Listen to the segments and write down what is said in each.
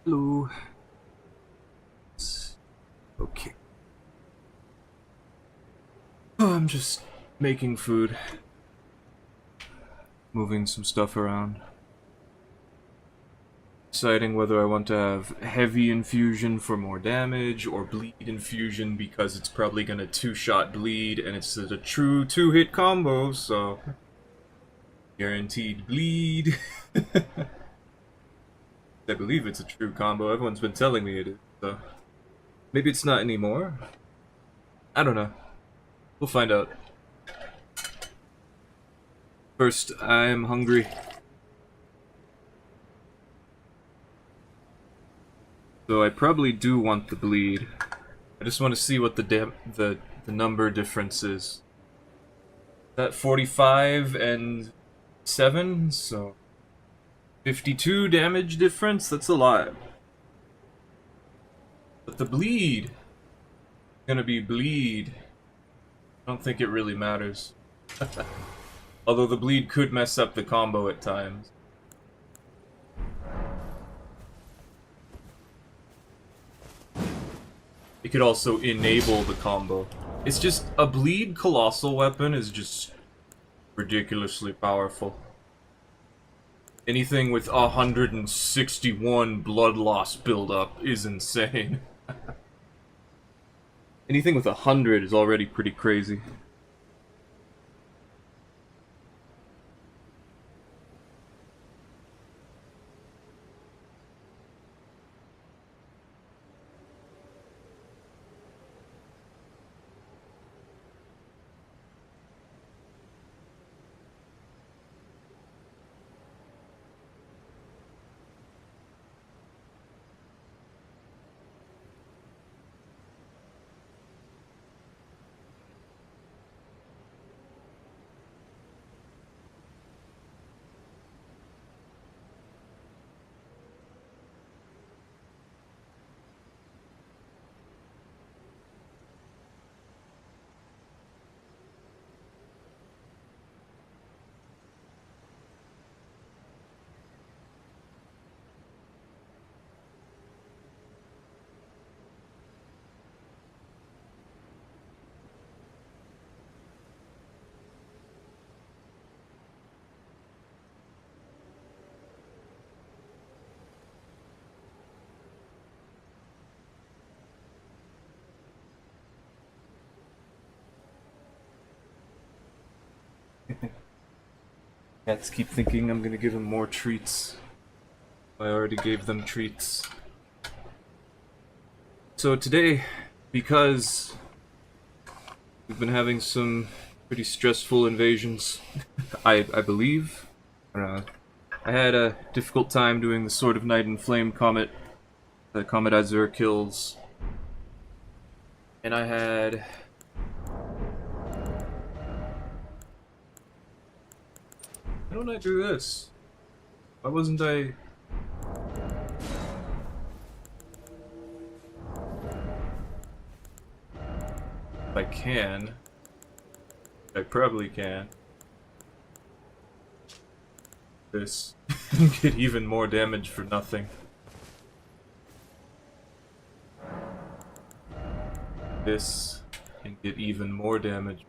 Hello. Okay. Oh, I'm just making food, moving some stuff around. Deciding whether I want to have heavy infusion for more damage or bleed infusion because it's probably gonna two-shot bleed and it's a true two-hit combo, so guaranteed bleed. I believe it's a true combo. Everyone's been telling me it is, so maybe it's not anymore. I don't know. We'll find out. First, I'm hungry. So I probably do want the bleed. I just want to see what the number difference is. That 45 and 7, so 52 damage difference. That's a lot. But the bleed, gonna be bleed. I don't think it really matters. Although the bleed could mess up the combo at times. It could also enable the combo. It's just, a bleed colossal weapon is just ridiculously powerful. Anything with 161 blood loss buildup is insane. Anything with 100 is already pretty crazy. Cats keep thinking I'm gonna give them more treats. I already gave them treats. So today, because we've been having some pretty stressful invasions, I believe. I had a difficult time doing the Sword of Night and Flame Comet, the Comet Azure kills. And I had... Why don't I do this? Why wasn't I... If I can. I probably can. This. Get even more damage for nothing. This. And get even more damage.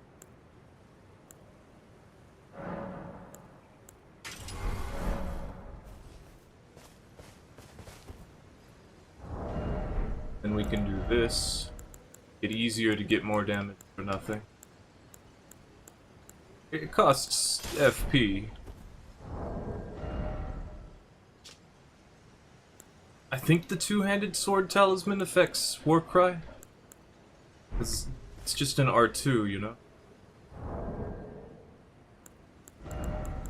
Then we can do this. Get easier to get more damage for nothing. It costs FP. I think the two-handed sword talisman affects Warcry. Because it's just an R2, you know?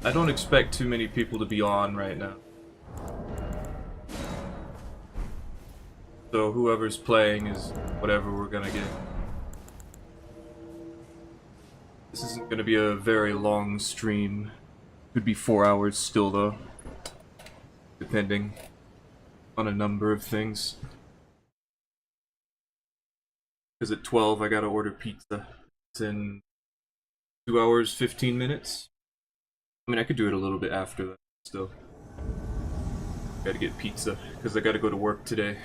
I don't expect too many people to be on right now. So whoever's playing is whatever we're gonna get. This isn't gonna be a very long stream. Could be 4 hours still though. Depending on a number of things. Because at 12 I gotta order pizza. It's in 2 hours, 15 minutes. I mean, I could do it a little bit after that still. Gotta get pizza, because I gotta go to work today.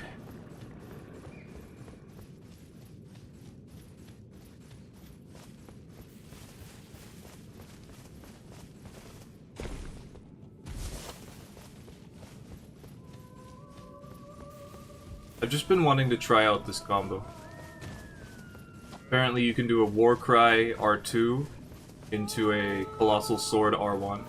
I've just been wanting to try out this combo. Apparently you can do a Warcry R2 into a Colossal Sword R1.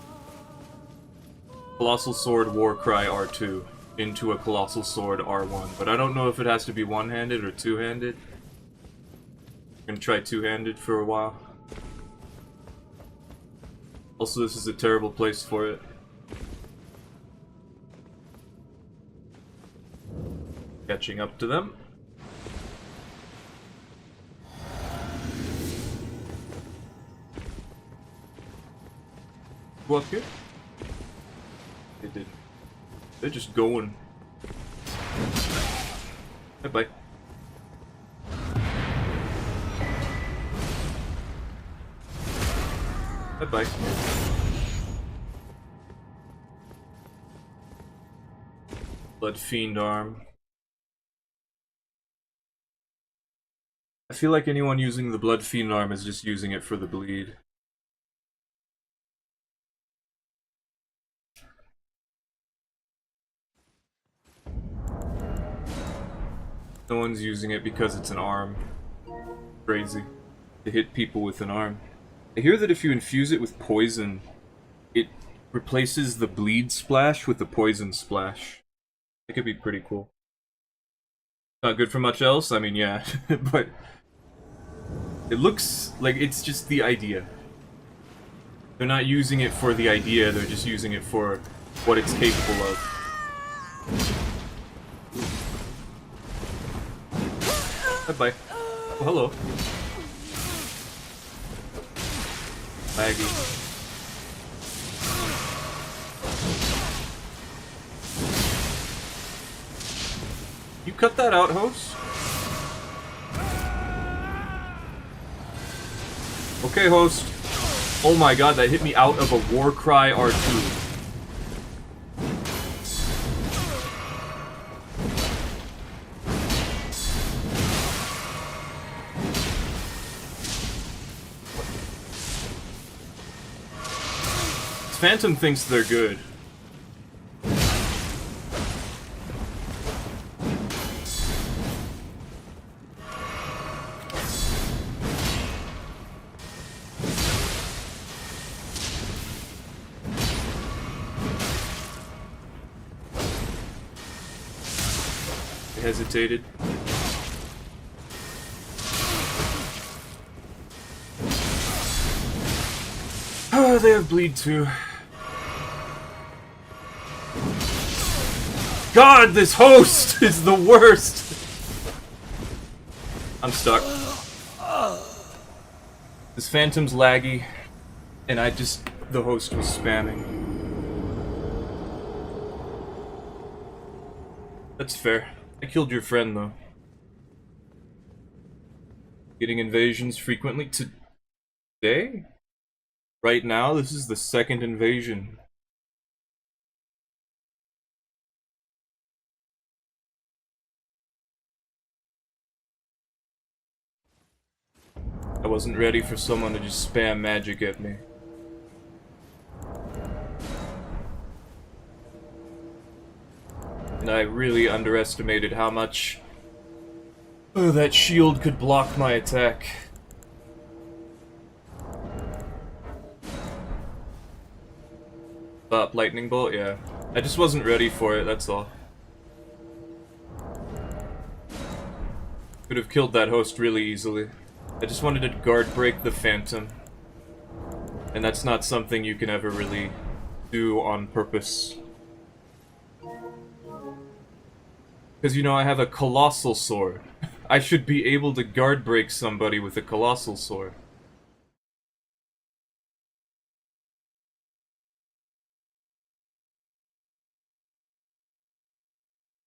Colossal Sword Warcry R2 into a Colossal Sword R1, but I don't know if it has to be one-handed or two-handed. I'm gonna try two-handed for a while. Also, this is a terrible place for it. Catching up to them. Go up here? They did. They're just going. Bye-bye. Bye-bye. Blood Fiend arm. I feel like anyone using the Blood Fiend arm is just using it for the bleed. No one's using it because it's an arm. Crazy. To hit people with an arm. I hear that if you infuse it with poison, it replaces the bleed splash with the poison splash. It could be pretty cool. Not good for much else? I mean, yeah. But it looks like it's just the idea. They're not using it for the idea, they're just using it for what it's capable of. Bye-bye. Oh, hello. Laggy. You cut that out, host? Okay, host. Oh my god, that hit me out of a Warcry R2. Phantom thinks they're good. They hesitated. Oh, they have bleed too. God, this host is the worst! I'm stuck. This Phantom's laggy, and the host was spamming. That's fair. I killed your friend, though. Getting invasions frequently today? Right now, this is the second invasion. I wasn't ready for someone to just spam magic at me. And I really underestimated how much that shield could block my attack. Lightning bolt? Yeah. I just wasn't ready for it, that's all. Could have killed that host really easily. I just wanted to guard break the Phantom. And that's not something you can ever really do on purpose. Because, you know, I have a Colossal Sword. I should be able to guard break somebody with a Colossal Sword.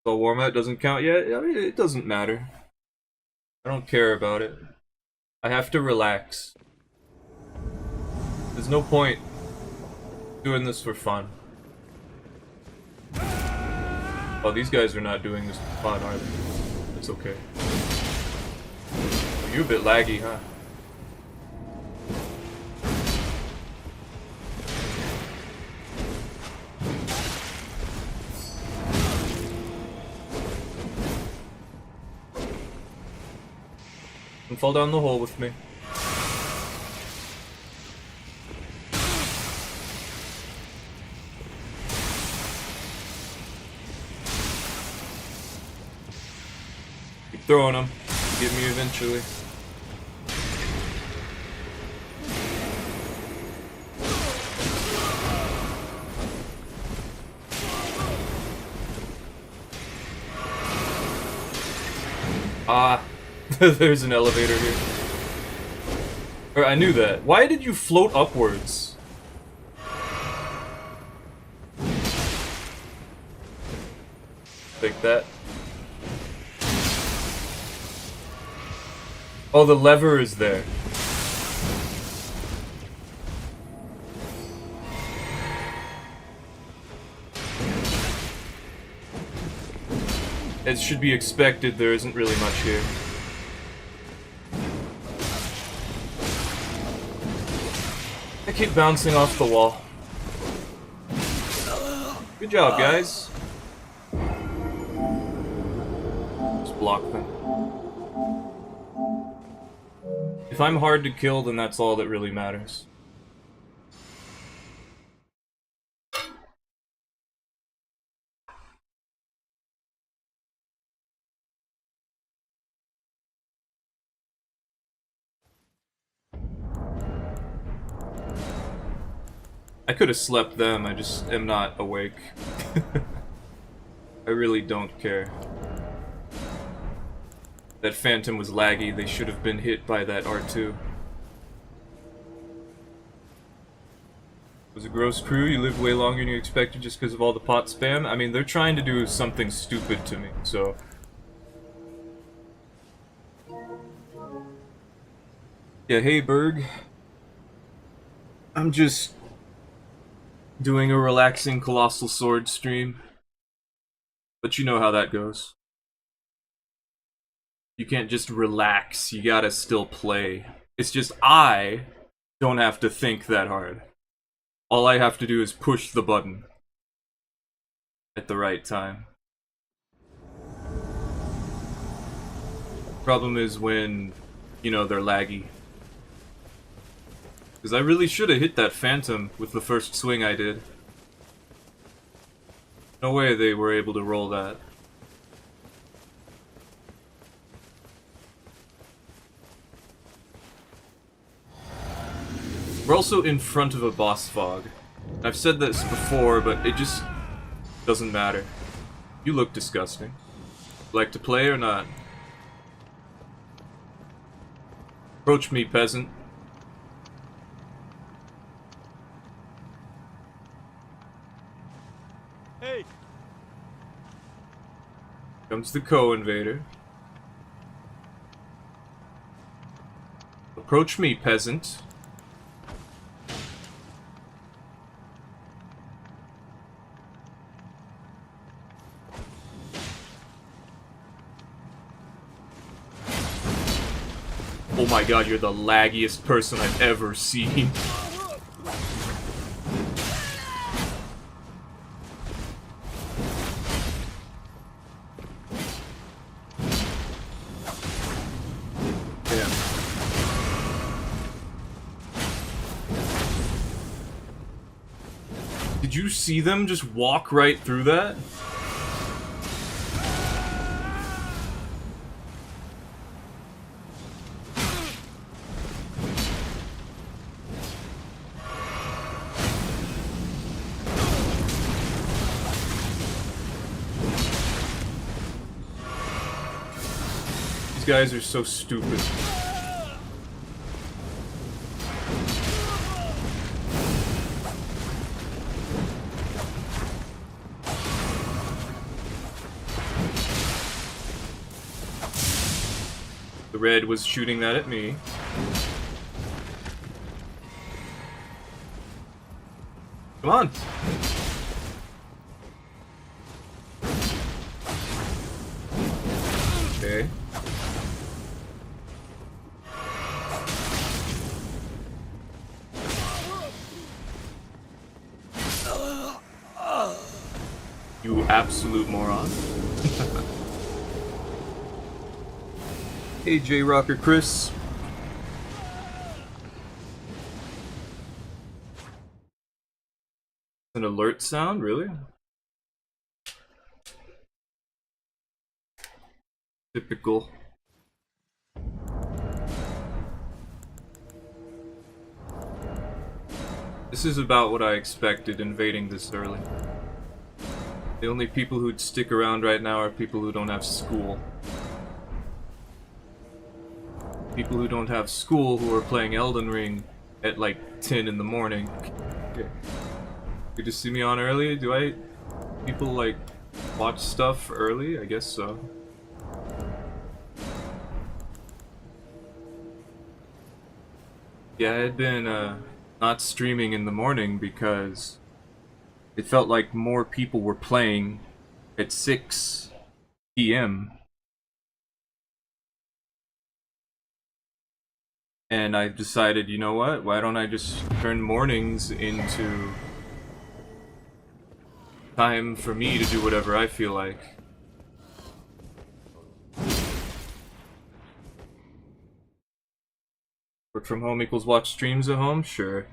The warm-up doesn't count yet? I mean, it doesn't matter. I don't care about it. I have to relax. There's no point doing this for fun. Oh, these guys are not doing this fun, are they? It's okay. Oh, you're a bit laggy, huh? Don't fall down the hole with me. Keep throwing them. Get me eventually. Ah, there's an elevator here. Or I knew that. Why did you float upwards? Take that. Oh, the lever is there. It should be expected, there isn't really much here. I keep bouncing off the wall. Good job, guys. Just block them. If I'm hard to kill, then that's all that really matters. I could have slept them, I just am not awake. I really don't care. That Phantom was laggy, they should have been hit by that R2. It was a gross crew, you lived way longer than you expected just because of all the pot spam. I mean, they're trying to do something stupid to me, so... Yeah, hey Berg. I'm just... doing a relaxing Colossal Sword stream. But you know how that goes. You can't just relax, you gotta still play. It's just I don't have to think that hard. All I have to do is push the button at the right time. Problem is when, you know, they're laggy. Because I really should have hit that Phantom with the first swing I did. No way they were able to roll that. We're also in front of a boss fog. I've said this before, but it just doesn't matter. You look disgusting. Like to play or not? Approach me, peasant. Hey! Comes the co-invader. Approach me, peasant. Oh my god, you're the laggiest person I've ever seen. Damn. Did you see them just walk right through that? These guys are so stupid. The red was shooting that at me. Come on! You absolute moron. Hey, J-Rocker Chris. An alert sound, really? Typical. This is about what I expected, invading this early. The only people who'd stick around right now are people who don't have school. People who don't have school who are playing Elden Ring at like 10 in the morning. Okay. Good to see me on early? People like watch stuff early? I guess so. Yeah, I had been not streaming in the morning because it felt like more people were playing at 6 p.m. And I decided, you know what? Why don't I just turn mornings into time for me to do whatever I feel like? Work from home equals watch streams at home? Sure.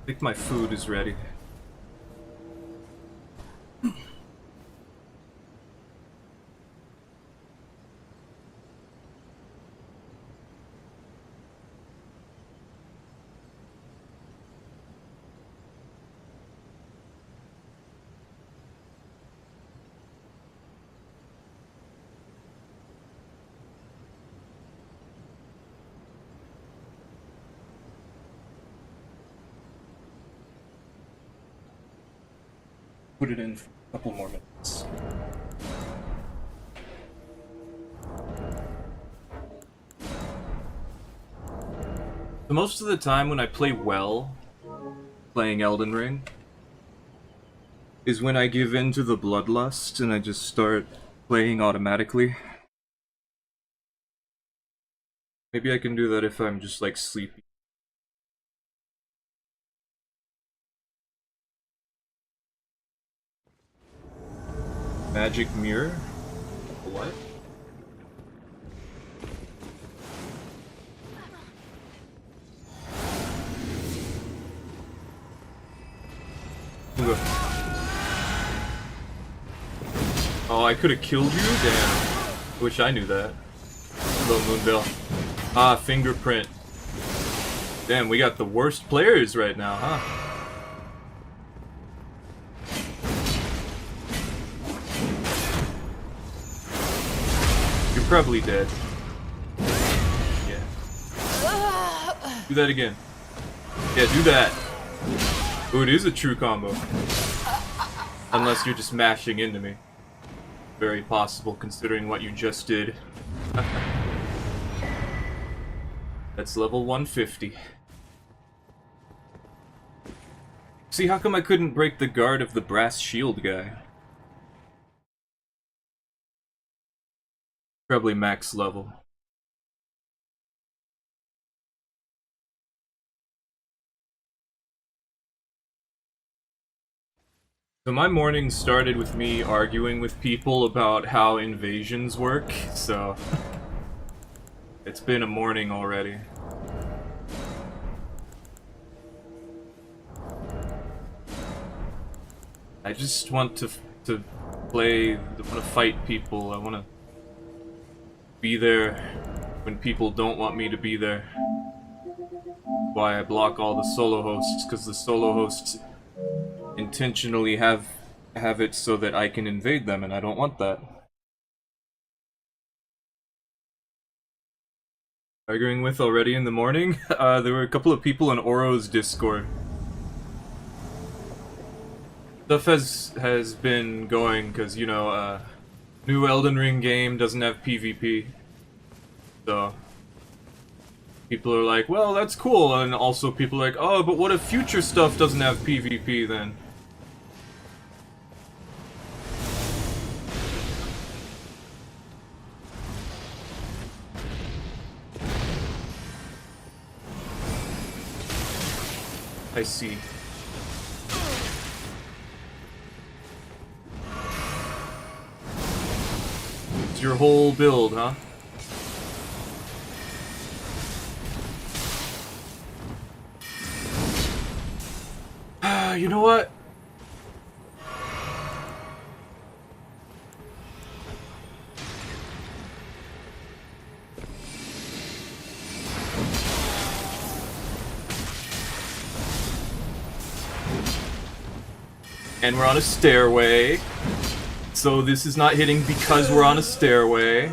I think my food is ready. Put it in for a couple more minutes. So most of the time when I play well, playing Elden Ring, is when I give in to the bloodlust and I just start playing automatically. Maybe I can do that if I'm just like sleepy. Magic mirror? What? Oh, I could have killed you? Damn. Wish I knew that. Hello, Moonbill. Ah, fingerprint. Damn, we got the worst players right now, huh? You're probably dead. Yeah. Do that again. Yeah, do that. Ooh, it is a true combo. Unless you're just mashing into me. Very possible, considering what you just did. That's level 150. See, how come I couldn't break the guard of the brass shield guy? Probably max level. So my morning started with me arguing with people about how invasions work, so it's been a morning already. I just want to play, I want to fight people, I want to be there when people don't want me to be there. Why I block all the solo hosts, because the solo hosts intentionally have it so that I can invade them, and I don't want that. Arguing with already in the morning? There were a couple of people in Oro's Discord. Stuff has been going, because, you know, new Elden Ring game doesn't have PvP. So people are like, well, that's cool, and also people are like, oh, but what if future stuff doesn't have PvP then? I see. It's your whole build, huh? You know what? And we're on a stairway. So this is not hitting because we're on a stairway.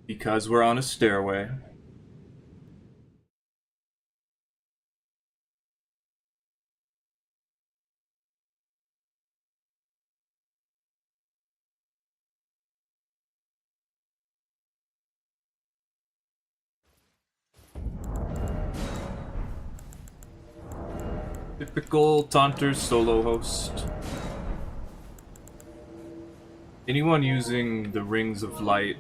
Because we're on a stairway. Typical Taunter solo host. Anyone using the Rings of Light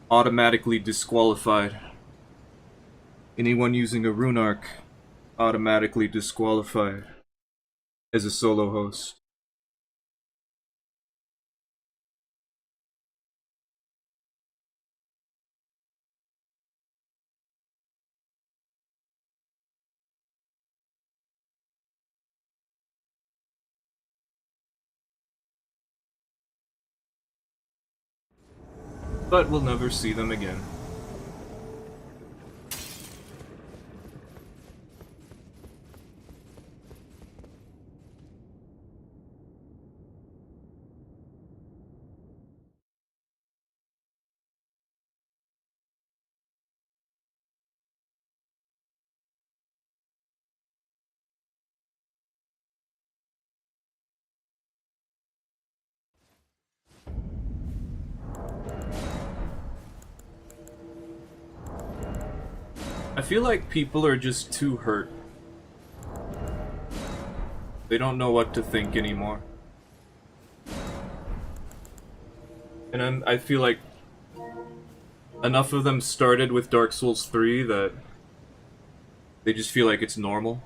automatically disqualified. Anyone using a rune arc automatically disqualified as a solo host. But we'll never see them again. I feel like people are just too hurt. They don't know what to think anymore. And I feel like enough of them started with Dark Souls 3 that they just feel like it's normal.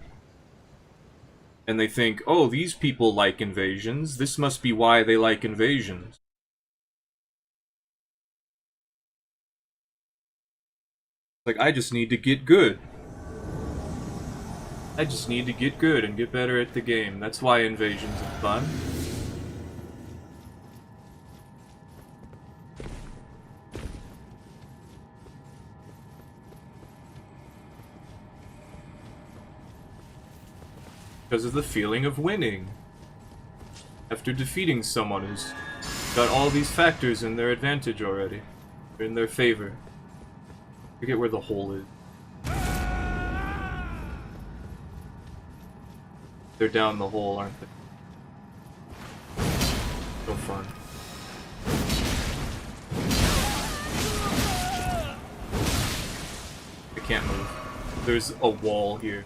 And they think, oh, these people like invasions. This must be why they like invasions. Like, I just need to get good. I just need to get good and get better at the game. That's why invasions are fun. Because of the feeling of winning. After defeating someone who's got all these factors in their advantage already. Or in their favor. I forget where the hole is. They're down the hole, aren't they? So fun. I can't move. There's a wall here.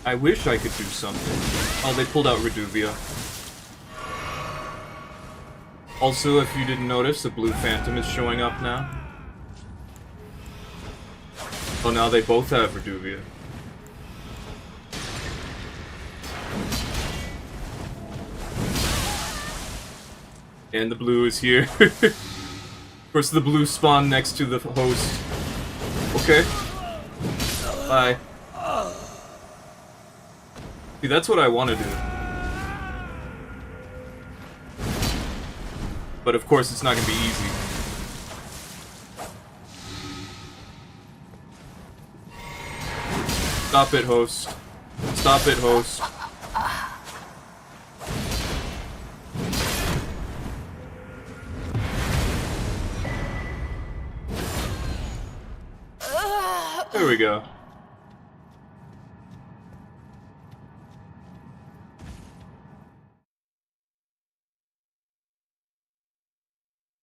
I wish I could do something. Oh, they pulled out Reduvia. Also, if you didn't notice, a blue phantom is showing up now. Oh, now they both have Reduvia. And the blue is here. Of course, the blue spawned next to the host. Okay. Bye. See, that's what I want to do. But of course, it's not going to be easy. Stop it, host. Stop it, host. There we go.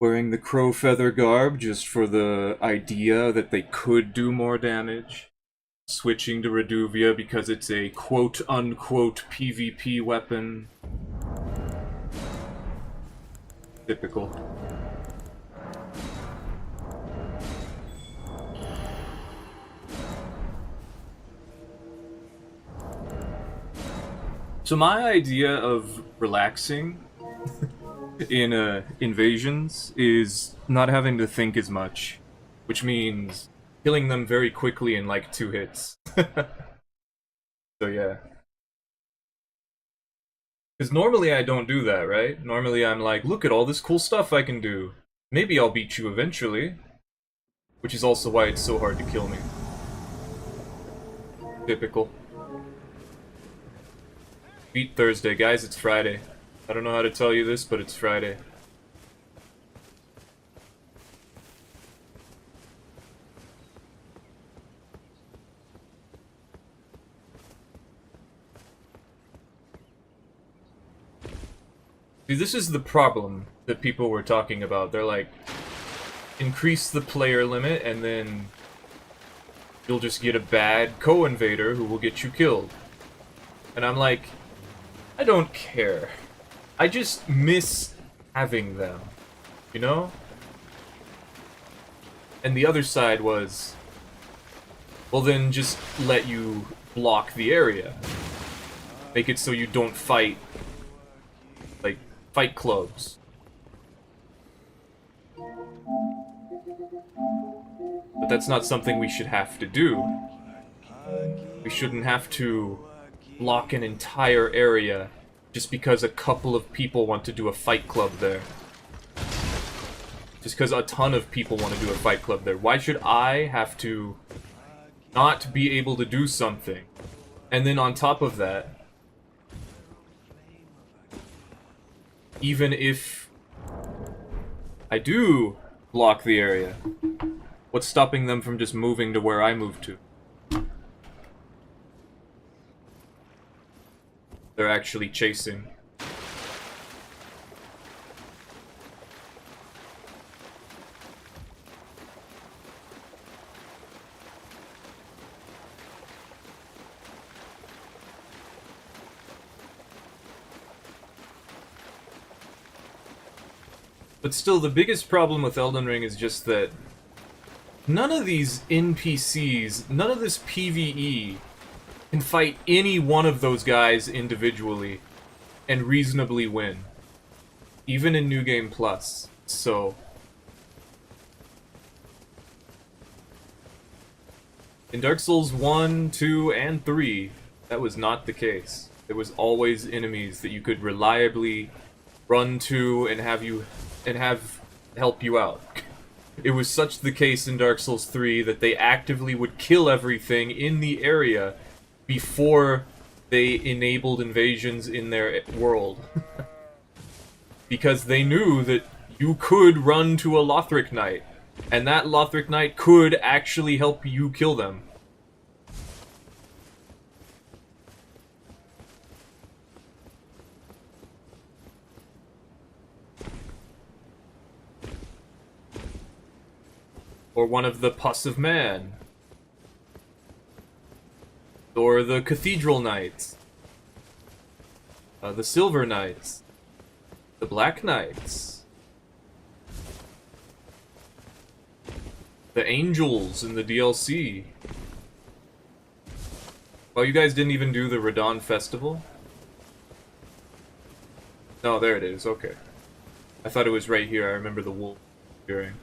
Wearing the crow feather garb just for the idea that they could do more damage. switching to Reduvia because it's a quote-unquote PvP weapon. Typical. So my idea of relaxing in invasions is not having to think as much, which means killing them very quickly in like 2 hits. So yeah. Because normally I don't do that, right? Normally I'm like, look at all this cool stuff I can do. Maybe I'll beat you eventually. Which is also why it's so hard to kill me. Typical. Beat Thursday, guys, it's Friday. I don't know how to tell you this, but it's Friday. See, this is the problem that people were talking about. They're like, increase the player limit, and then you'll just get a bad co-invader who will get you killed. And I'm like, I don't care. I just miss having them, you know? And the other side was, well then just let you block the area. Make it so you don't fight, like, fight clubs. But that's not something we should have to do. We shouldn't have to block an entire area just because a couple of people want to do a fight club there. Just because a ton of people want to do a fight club there. Why should I have to not be able to do something? And then on top of that, even if I do block the area, what's stopping them from just moving to where I moved to? They're actually chasing. But still, the biggest problem with Elden Ring is just that none of these NPCs, none of this PvE can fight any one of those guys individually and reasonably win. Even in New Game Plus. So in Dark Souls 1, 2, and 3, that was not the case. There was always enemies that you could reliably run to and have help you out. It was such the case in Dark Souls 3 that they actively would kill everything in the area before they enabled invasions in their world. Because they knew that you could run to a Lothric Knight, and that Lothric Knight could actually help you kill them. Or one of the Pus of Man. Or the Cathedral Knights. The Silver Knights. The Black Knights. The Angels in the DLC. Oh, you guys didn't even do the Radon Festival? No, there it is, okay. I thought it was right here, I remember the wolf appearing.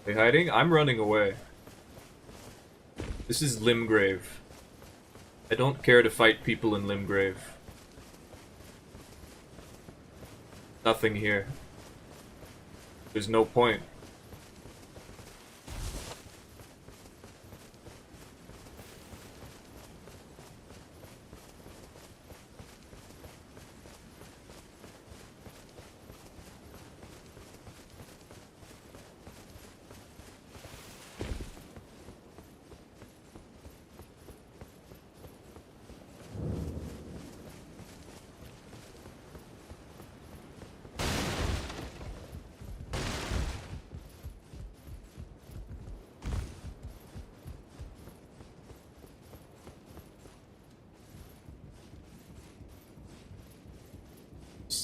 They hiding? I'm running away. This is Limgrave. I don't care to fight people in Limgrave. Nothing here. There's no point.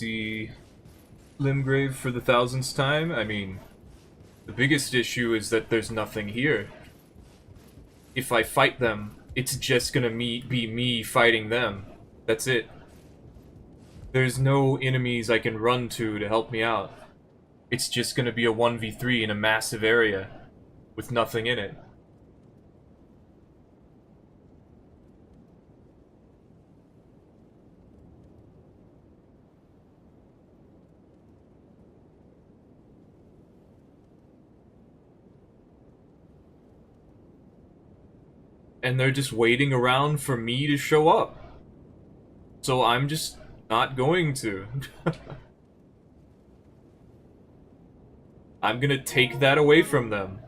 see Limgrave for the 1000th time. I mean, the biggest issue is that there's nothing here. If I fight them, it's just gonna be me fighting them. That's it. There's no enemies I can run to help me out. It's just gonna be a 1v3 in a massive area with nothing in it. And they're just waiting around for me to show up. So I'm just not going to. I'm gonna take that away from them.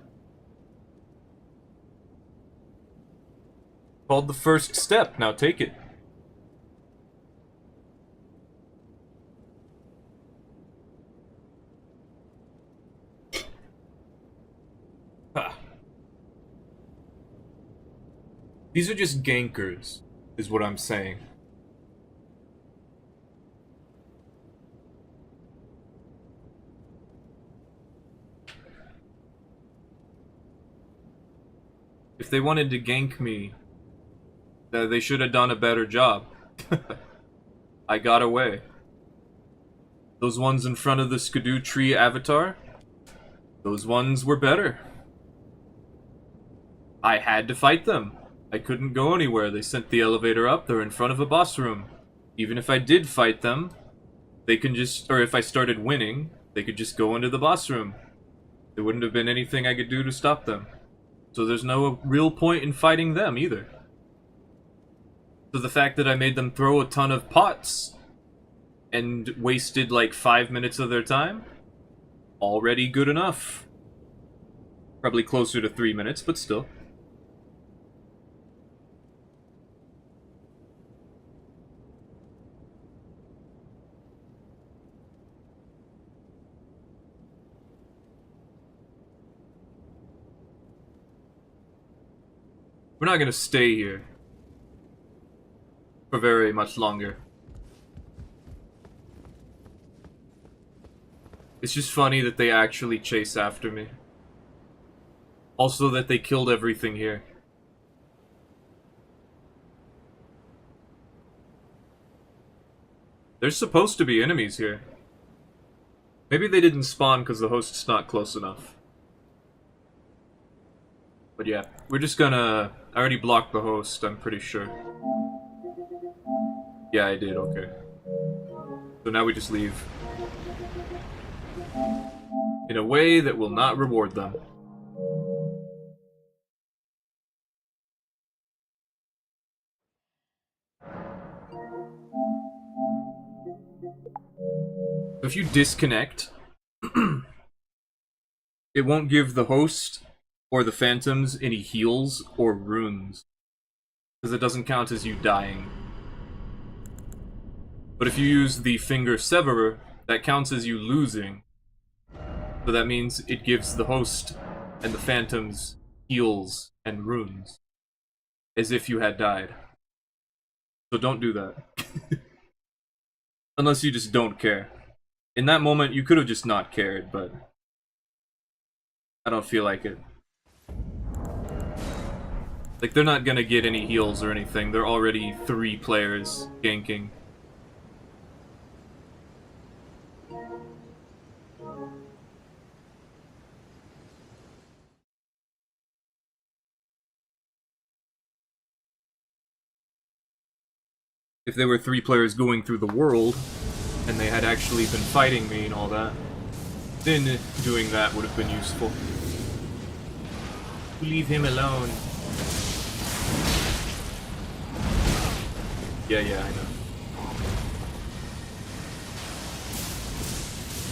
Called the first step, now take it. Ha. These are just gankers, is what I'm saying. If they wanted to gank me, they should have done a better job. I got away. Those ones in front of the Skidoo tree avatar, those ones were better. I had to fight them. I couldn't go anywhere. They sent the elevator up, they're in front of a boss room. Even if I did fight them, they can just, or if I started winning, they could just go into the boss room. There wouldn't have been anything I could do to stop them. So there's no real point in fighting them either. So the fact that I made them throw a ton of pots and wasted like 5 minutes of their time, already good enough. Probably closer to 3 minutes, but still. We're not gonna stay here for very much longer. It's just funny that they actually chase after me. Also that they killed everything here. There's supposed to be enemies here. Maybe they didn't spawn because the host's not close enough. But yeah, we're just gonna... I already blocked the host, I'm pretty sure. Yeah, I did, okay. So now we just leave. In a way that will not reward them. If you disconnect, it won't give the host or the phantoms any heals or runes, because it doesn't count as you dying. But if you use the finger severer, that counts as you losing. So that means it gives the host and the phantoms heals and runes, as if you had died. So don't do that. Unless you just don't care. In that moment, you could have just not cared, but I don't feel like it. Like, they're not gonna get any heals or anything. They're already 3 players ganking. If there were 3 players going through the world, and they had actually been fighting me and all that, then doing that would have been useful. Leave him alone. Yeah, I know.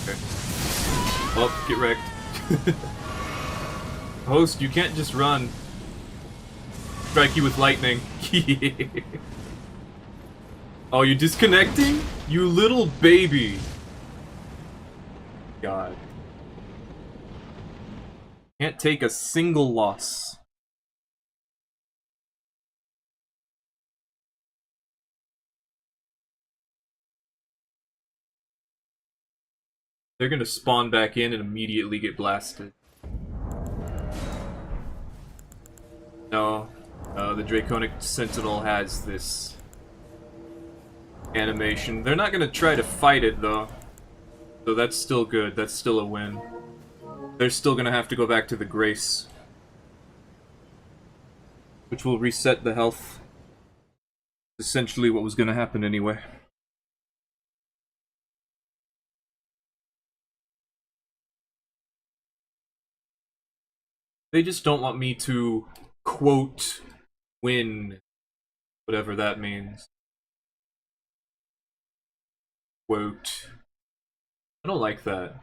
Okay. Oh, get wrecked. Host, you can't just run. Strike you with lightning. Oh, you're disconnecting? You little baby. God. Can't take a single loss. They're gonna spawn back in and immediately get blasted. No. The Draconic Sentinel has this animation. They're not gonna try to fight it, though. So that's still good. That's still a win. They're still gonna have to go back to the Grace, which will reset the health. Essentially what was gonna happen anyway. They just don't want me to, quote, win. Whatever that means. Quote. I don't like that.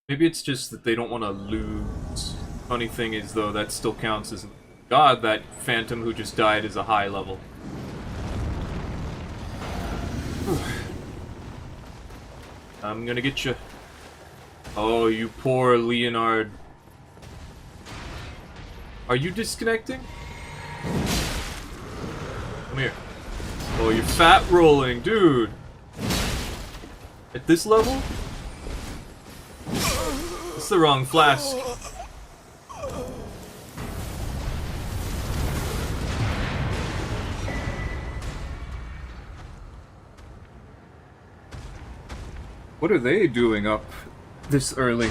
Maybe it's just that they don't want to lose. Funny thing is, though, that still counts as... God, that Phantom who just died is a high level. I'm gonna get you. Oh, you poor Leonard. Are you disconnecting? Come here. Oh, you're fat rolling, dude. At this level? It's the wrong flask. What are they doing up this early?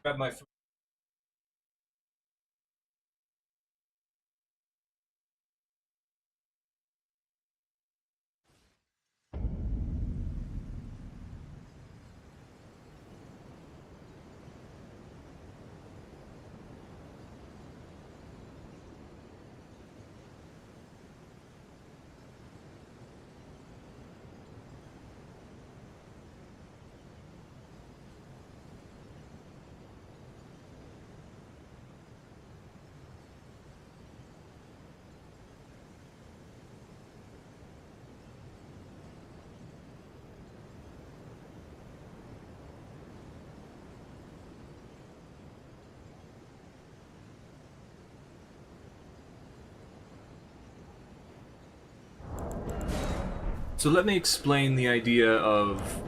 Grab my food. So let me explain the idea of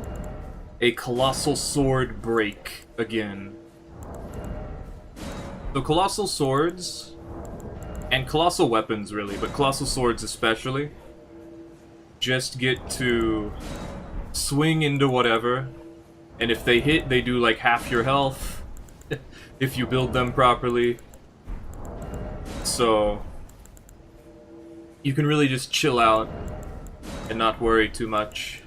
a colossal sword break again. So colossal swords, and colossal weapons really, but colossal swords especially, just get to swing into whatever, and if they hit, they do like half your health, if you build them properly. So you can really just chill out and not worry too much.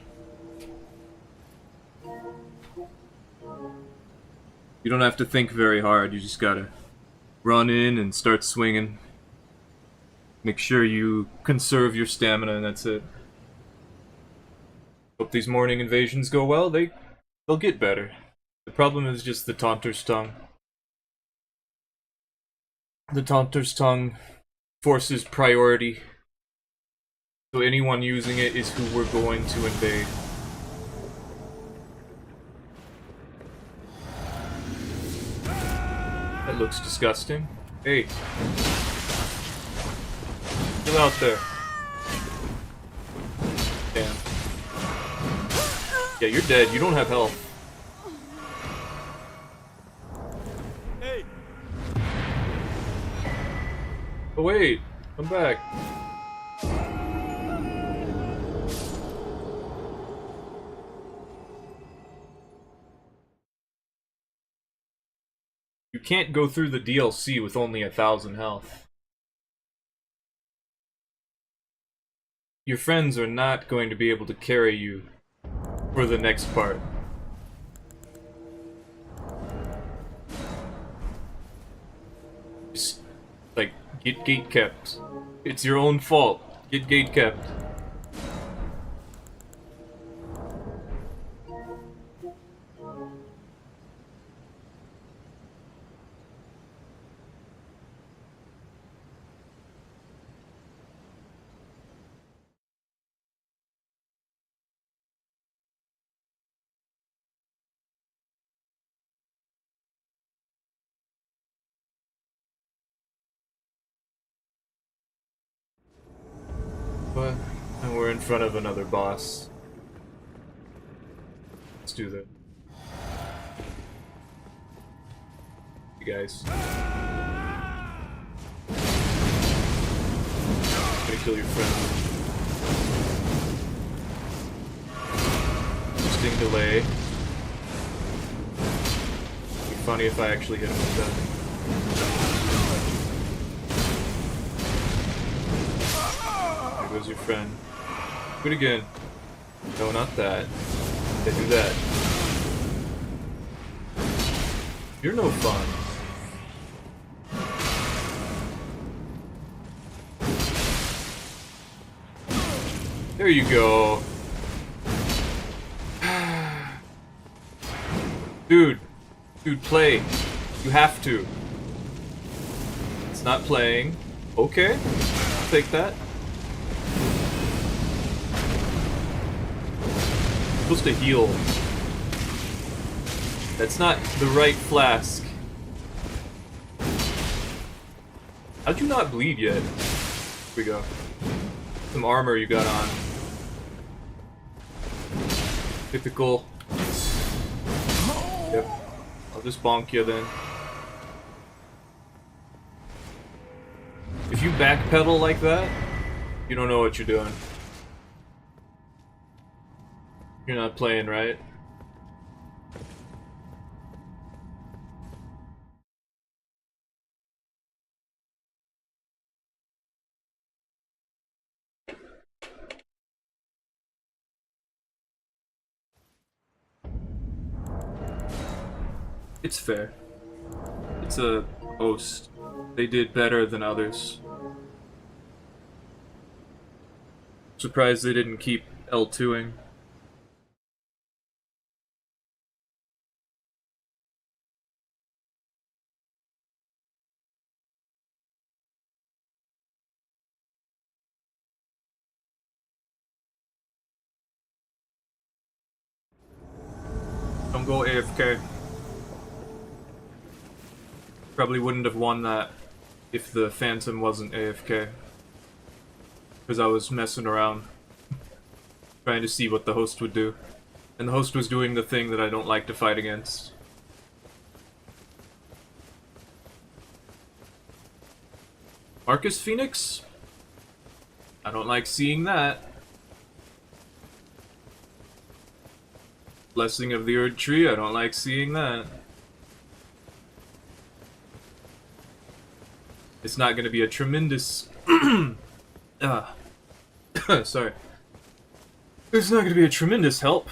You don't have to think very hard, you just gotta run in and start swinging. Make sure you conserve your stamina and that's it. Hope these morning invasions go well, they'll get better. The problem is just the Taunter's Tongue. The Taunter's Tongue forces priority. So anyone using it is who we're going to invade. That looks disgusting. Hey. Get out there. Damn. Yeah, you're dead. You don't have health. Hey. Oh wait. Come back. You can't go through the DLC with only 1,000 health. Your friends are not going to be able to carry you for the next part. Just, like, get gate kept. It's your own fault. Get gate kept. But and we're in front of another boss. Let's do that. You guys. Gonna kill your friend. Sting delay. It'd be funny if I actually hit him with that. There goes your friend. Do it again. No, not that. They do that. You're no fun. There you go. Dude. Dude, play. You have to. It's not playing. Okay. I'll take that. You're supposed to heal. That's not the right flask. How'd you not bleed yet? Here we go. Some armor you got on. Typical. Yep. I'll just bonk you then. If you backpedal like that, you don't know what you're doing. You're not playing, right? It's fair. It's a host. They did better than others. Surprised they didn't keep L2ing. Don't go AFK. Probably wouldn't have won that if the Phantom wasn't AFK. Because I was messing around. Trying to see what the host would do. And the host was doing the thing that I don't like to fight against. Marcus Phoenix? I don't like seeing that. Blessing of the Erd Tree, I don't like seeing that. It's not going to be a tremendous... Sorry. It's not going to be a tremendous help.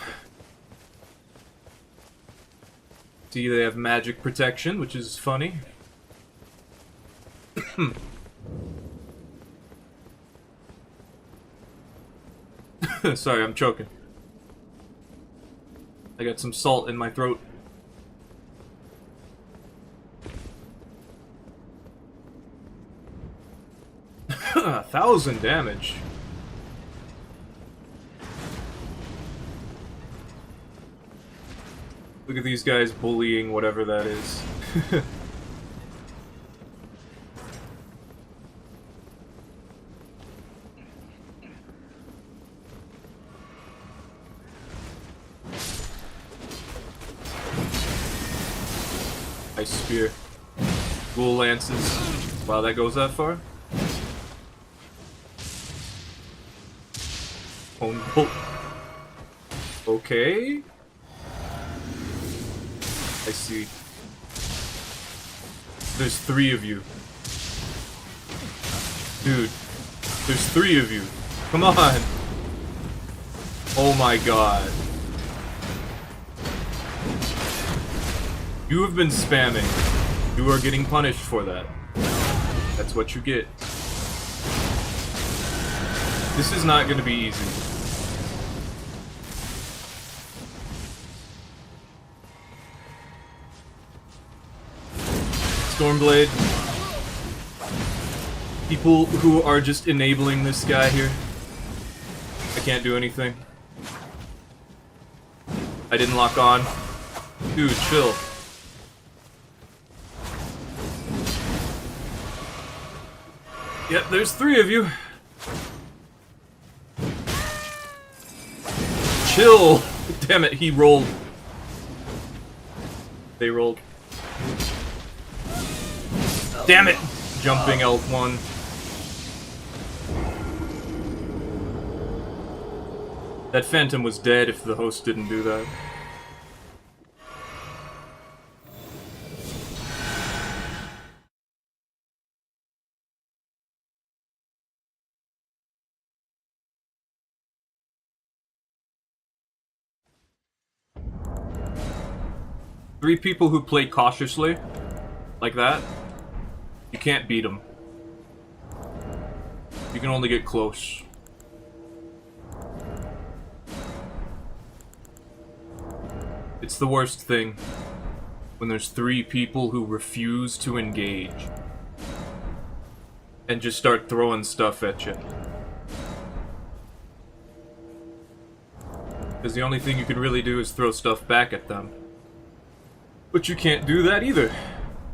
See, they have magic protection, which is funny. Sorry, I'm choking. I got some salt in my throat. A 1,000 damage. Look at these guys bullying whatever that is. Ice spear. Ghoul lances. Wow, that goes that far? Home bolt. Okay. I see. There's 3 of you. Dude. There's 3 of you. Come on. Oh my god. You have been spamming. You are getting punished for that. That's what you get. This is not gonna be easy. Stormblade. People who are just enabling this guy here. I can't do anything. I didn't lock on. Dude, chill. Yep, there's 3 of you. chill! Damn it, he rolled. They rolled. Damn it! Jumping elf one. That phantom was dead if the host didn't do that. Three people who play cautiously, like that, you can't beat them. You can only get close. It's the worst thing when there's three people who refuse to engage and just start throwing stuff at you. Because the only thing you can really do is throw stuff back at them. But you can't do that either,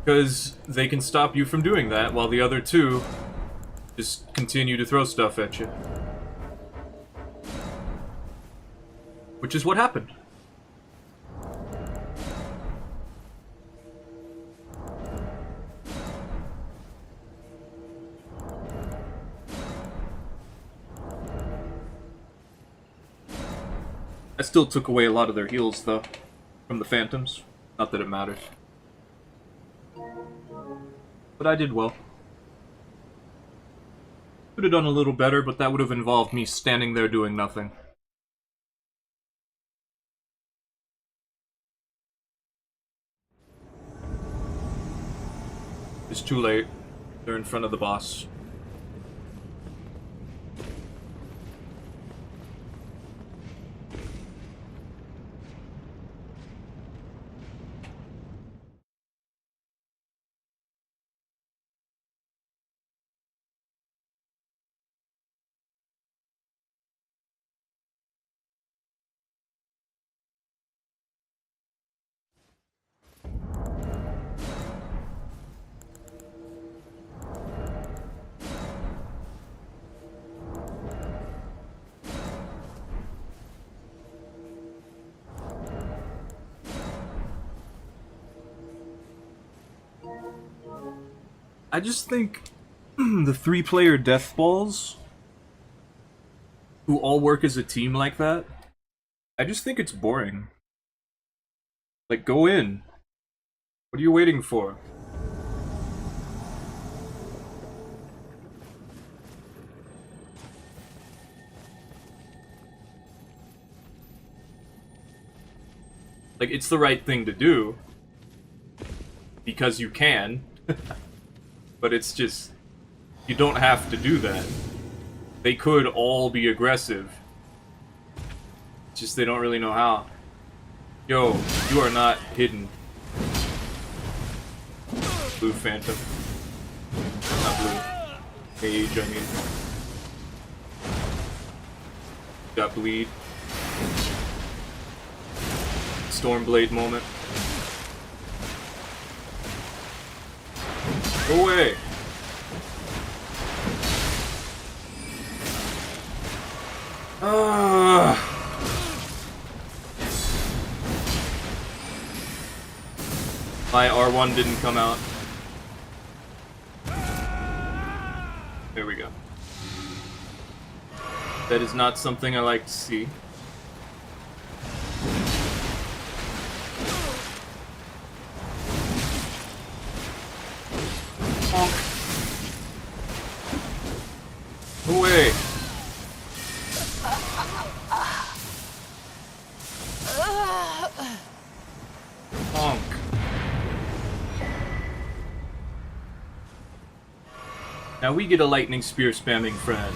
because they can stop you from doing that while the other two just continue to throw stuff at you. Which is what happened. I still took away a lot of their heals, though, from the phantoms. Not that it matters. But I did well. Could have done a little better, but that would have involved me standing there doing nothing. It's too late. They're in front of the boss. I just think the three-player death balls, who all work as a team like that, I just think it's boring. Like, go in. What are you waiting for? Like, it's the right thing to do, because you can. But it's just, you don't have to do that. They could all be aggressive. It's just they don't really know how. Yo, you are not hidden. Blue Phantom. Not blue. Mage, I mean. Got bleed. Stormblade moment. Go away! My R1 didn't come out. There we go. That is not something I like to see. Away. Honk. Now we get a lightning spear spamming friend.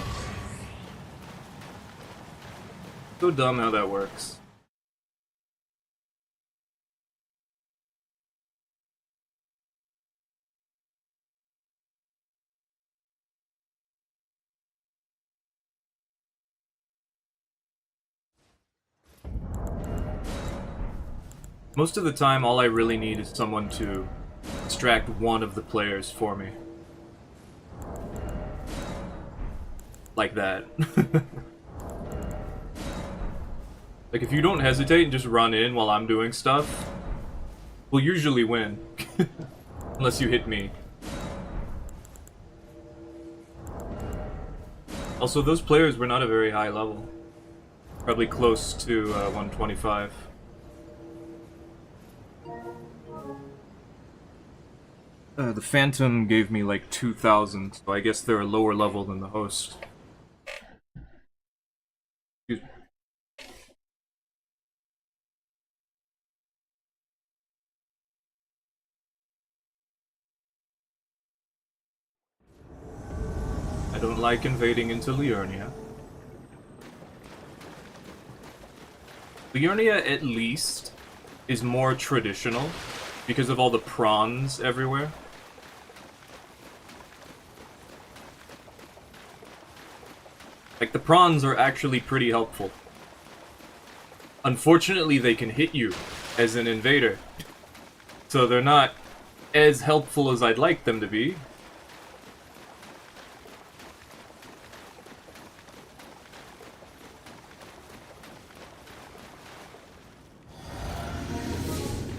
So dumb how that works. Most of the time, all I really need is someone to distract one of the players for me. Like that. Like, if you don't hesitate and just run in while I'm doing stuff, we'll usually win. Unless you hit me. Also, those players were not a very high level. Probably close to 125. The Phantom gave me like 2,000, so I guess they're a lower level than the host. Excuse me. I don't like invading into Liurnia. Liurnia, at least, is more traditional because of all the prawns everywhere. Like, the prawns are actually pretty helpful. Unfortunately, they can hit you as an invader. So they're not as helpful as I'd like them to be.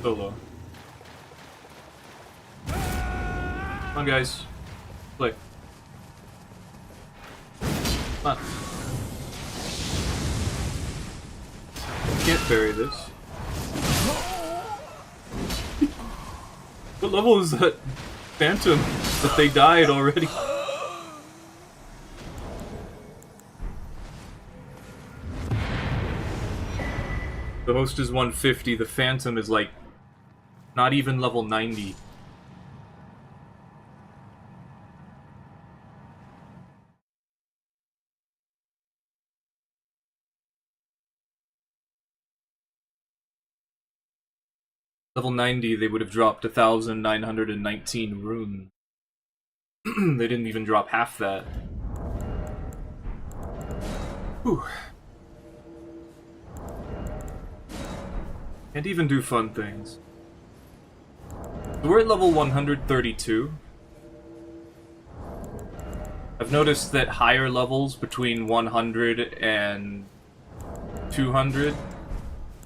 Solo. Come on, guys. Play. Come on. Can't bury this. What level is that Phantom that they died already? The host is 150, the Phantom is like not even level 90. Level 90, they would have dropped 1,919 runes. They didn't even drop half that. Whew. Can't even do fun things. So we're at level 132. I've noticed that higher levels between 100 and 200,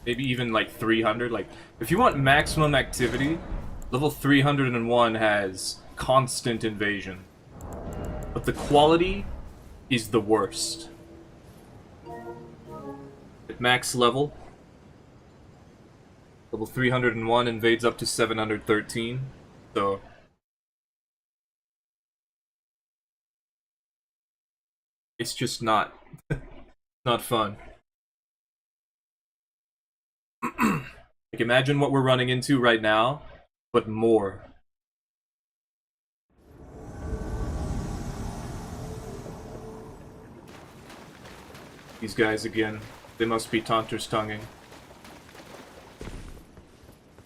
maybe even like 300, like, if you want maximum activity, level 301 has constant invasion. But the quality is the worst. At max level, level 301 invades up to 713, so it's just not fun. Like, imagine what we're running into right now, but more. These guys again. They must be Taunter's tonguing.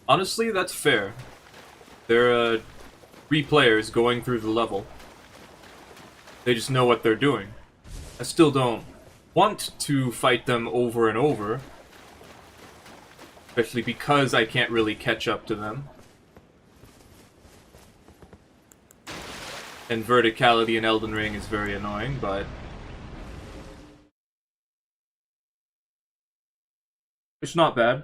Honestly, that's fair. They're 3 players going through the level. They just know what they're doing. I still don't want to fight them over and over. Especially because I can't really catch up to them. And verticality in Elden Ring is very annoying, but it's not bad.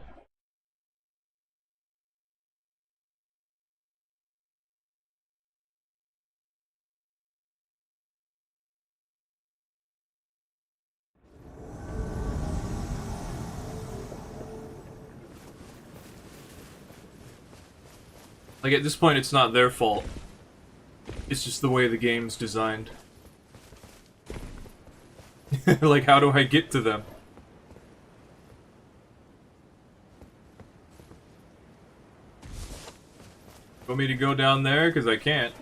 Like, at this point, it's not their fault. It's just the way the game's designed. Like, how do I get to them? Want me to go down there? Because I can't.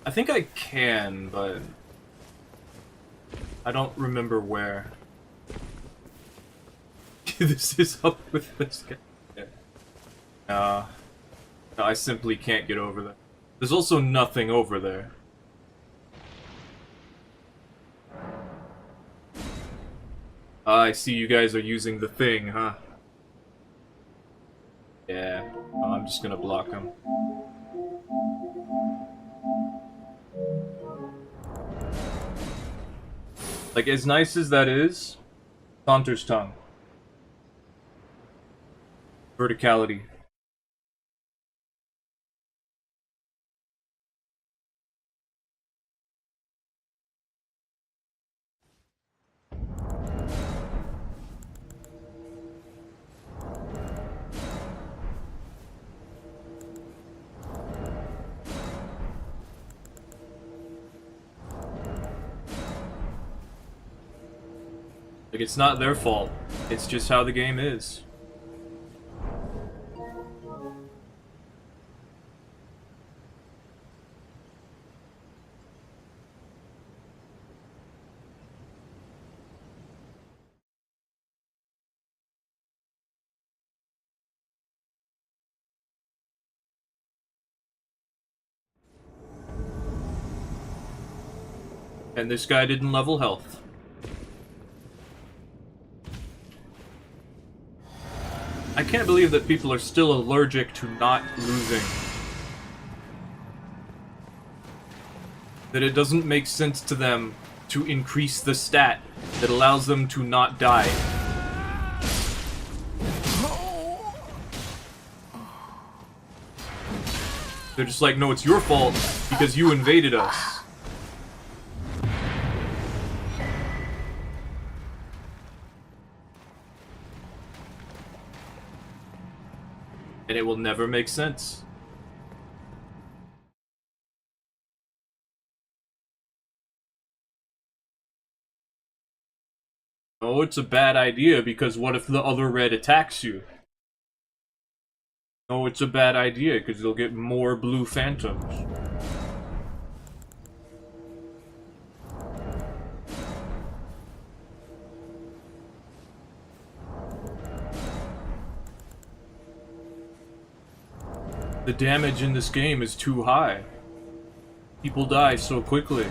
I think I can, but I don't remember where. This is up with this guy. Yeah. No, I simply can't get over there. There's also nothing over there. I see you guys are using the thing, huh? Yeah. Oh, I'm just gonna block him. Like, as nice as that is, Saunter's tongue. Verticality. Like, it's not their fault. It's just how the game is. And this guy didn't level health. I can't believe that people are still allergic to not losing. That it doesn't make sense to them to increase the stat that allows them to not die. They're just like, no, it's your fault because you invaded us. And it will never make sense. Oh, it's a bad idea because what if the other red attacks you? Oh, it's a bad idea because you'll get more blue phantoms. The damage in this game is too high. People die so quickly.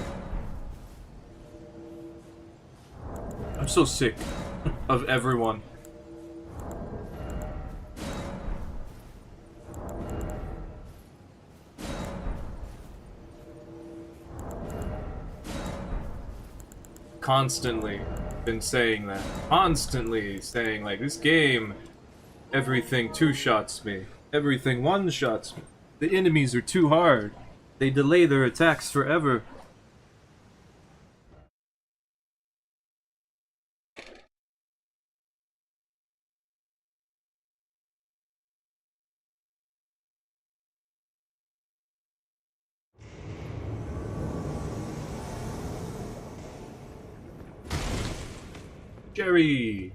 I'm so sick of everyone. Constantly been saying that. Constantly saying, like, this game, everything two-shots me. Everything one-shots me. The enemies are too hard. They delay their attacks forever. Jerry!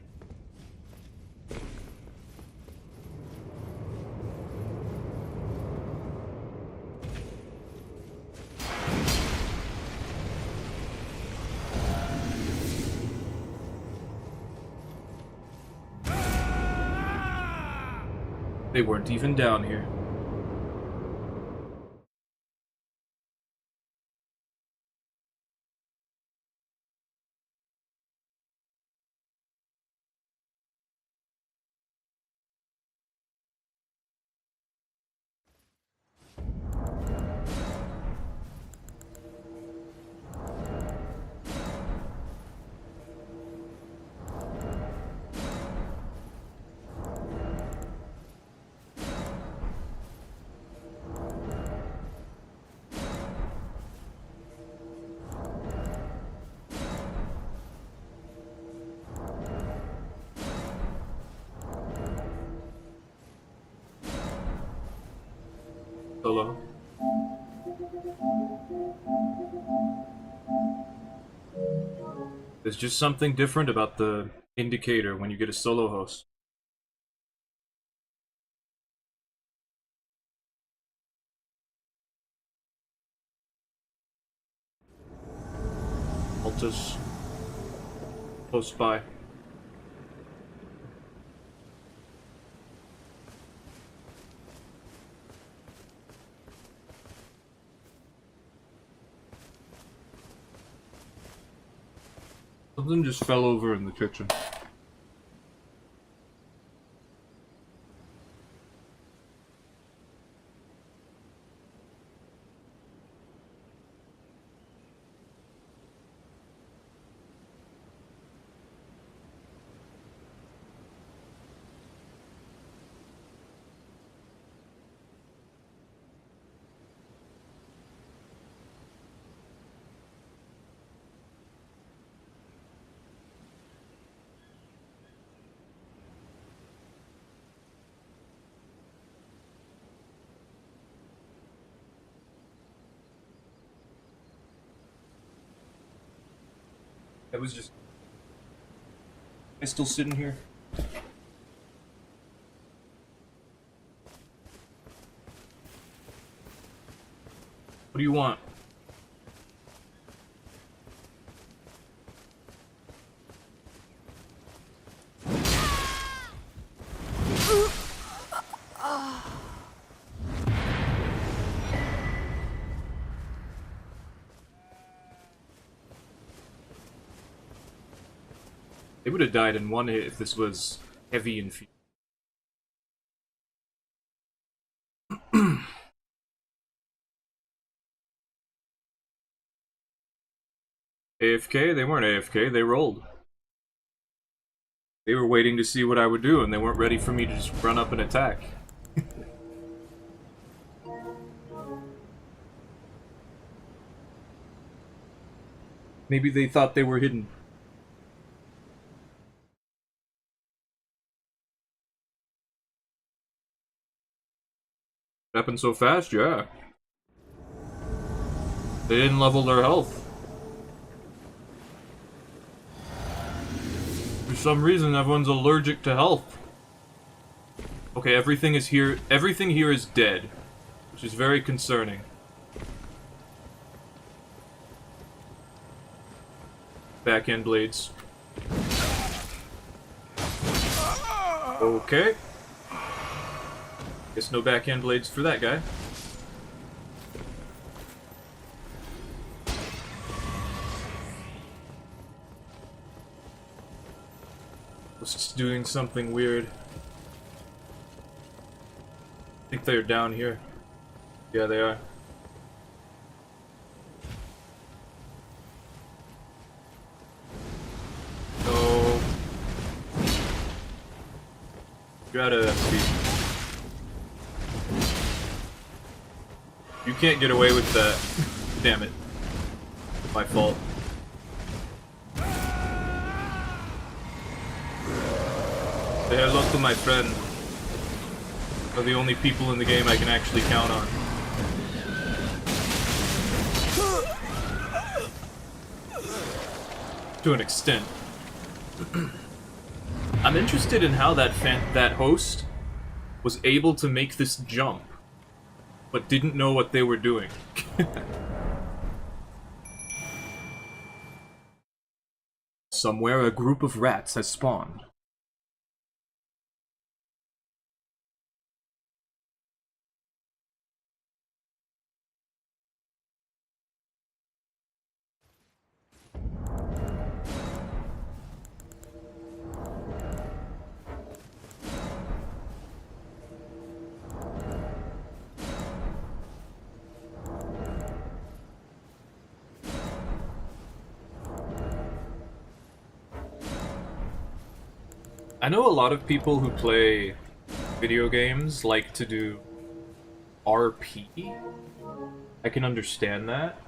They weren't even down here. Solo. There's just something different about the indicator when you get a solo host. Altus. Close by. Something just fell over in the kitchen. I was just... I still sitting here? What do you want? They would have died in one hit if this was heavy and few. AFK? They weren't AFK, they rolled. They were waiting to see what I would do, and they weren't ready for me to just run up and attack. Maybe they thought they were hidden. It happened so fast, yeah. They didn't level their health. For some reason, everyone's allergic to health. Okay, everything here is dead, which is very concerning. Backhand blades. Okay. Guess no backhand blades for that guy. Was just doing something weird. I think they're down here. Yeah, they are. No. You're out of FP. You can't get away with that. Damn it. My fault. Say hello to my friend. They're the only people in the game I can actually count on. To an extent. I'm interested in how that host was able to make this jump, but didn't know what they were doing. Somewhere a group of rats has spawned. I know a lot of people who play video games like to do RP. I can understand that.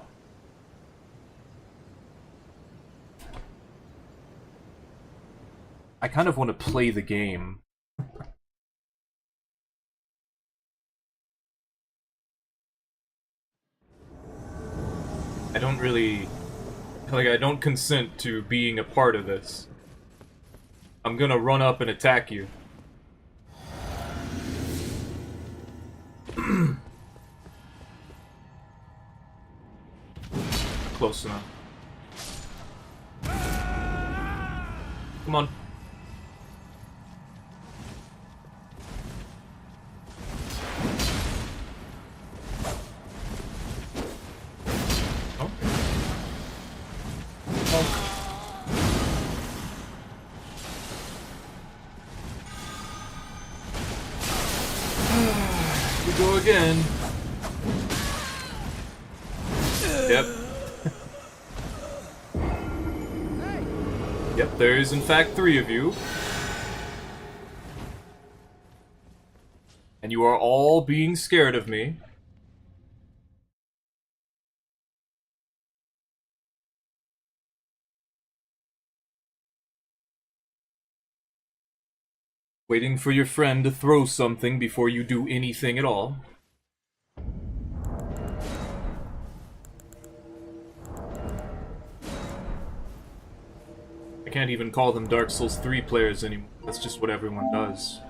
I kind of want to play the game. I don't really... Like, I don't consent to being a part of this. I'm gonna run up and attack you. Close enough. Come on. Oh. Oh. We go again. Yep. Yep, there is in fact 3 of you. And you are all being scared of me. Waiting for your friend to throw something before you do anything at all. can't even call them Dark Souls 3 players anymore. That's just what everyone does.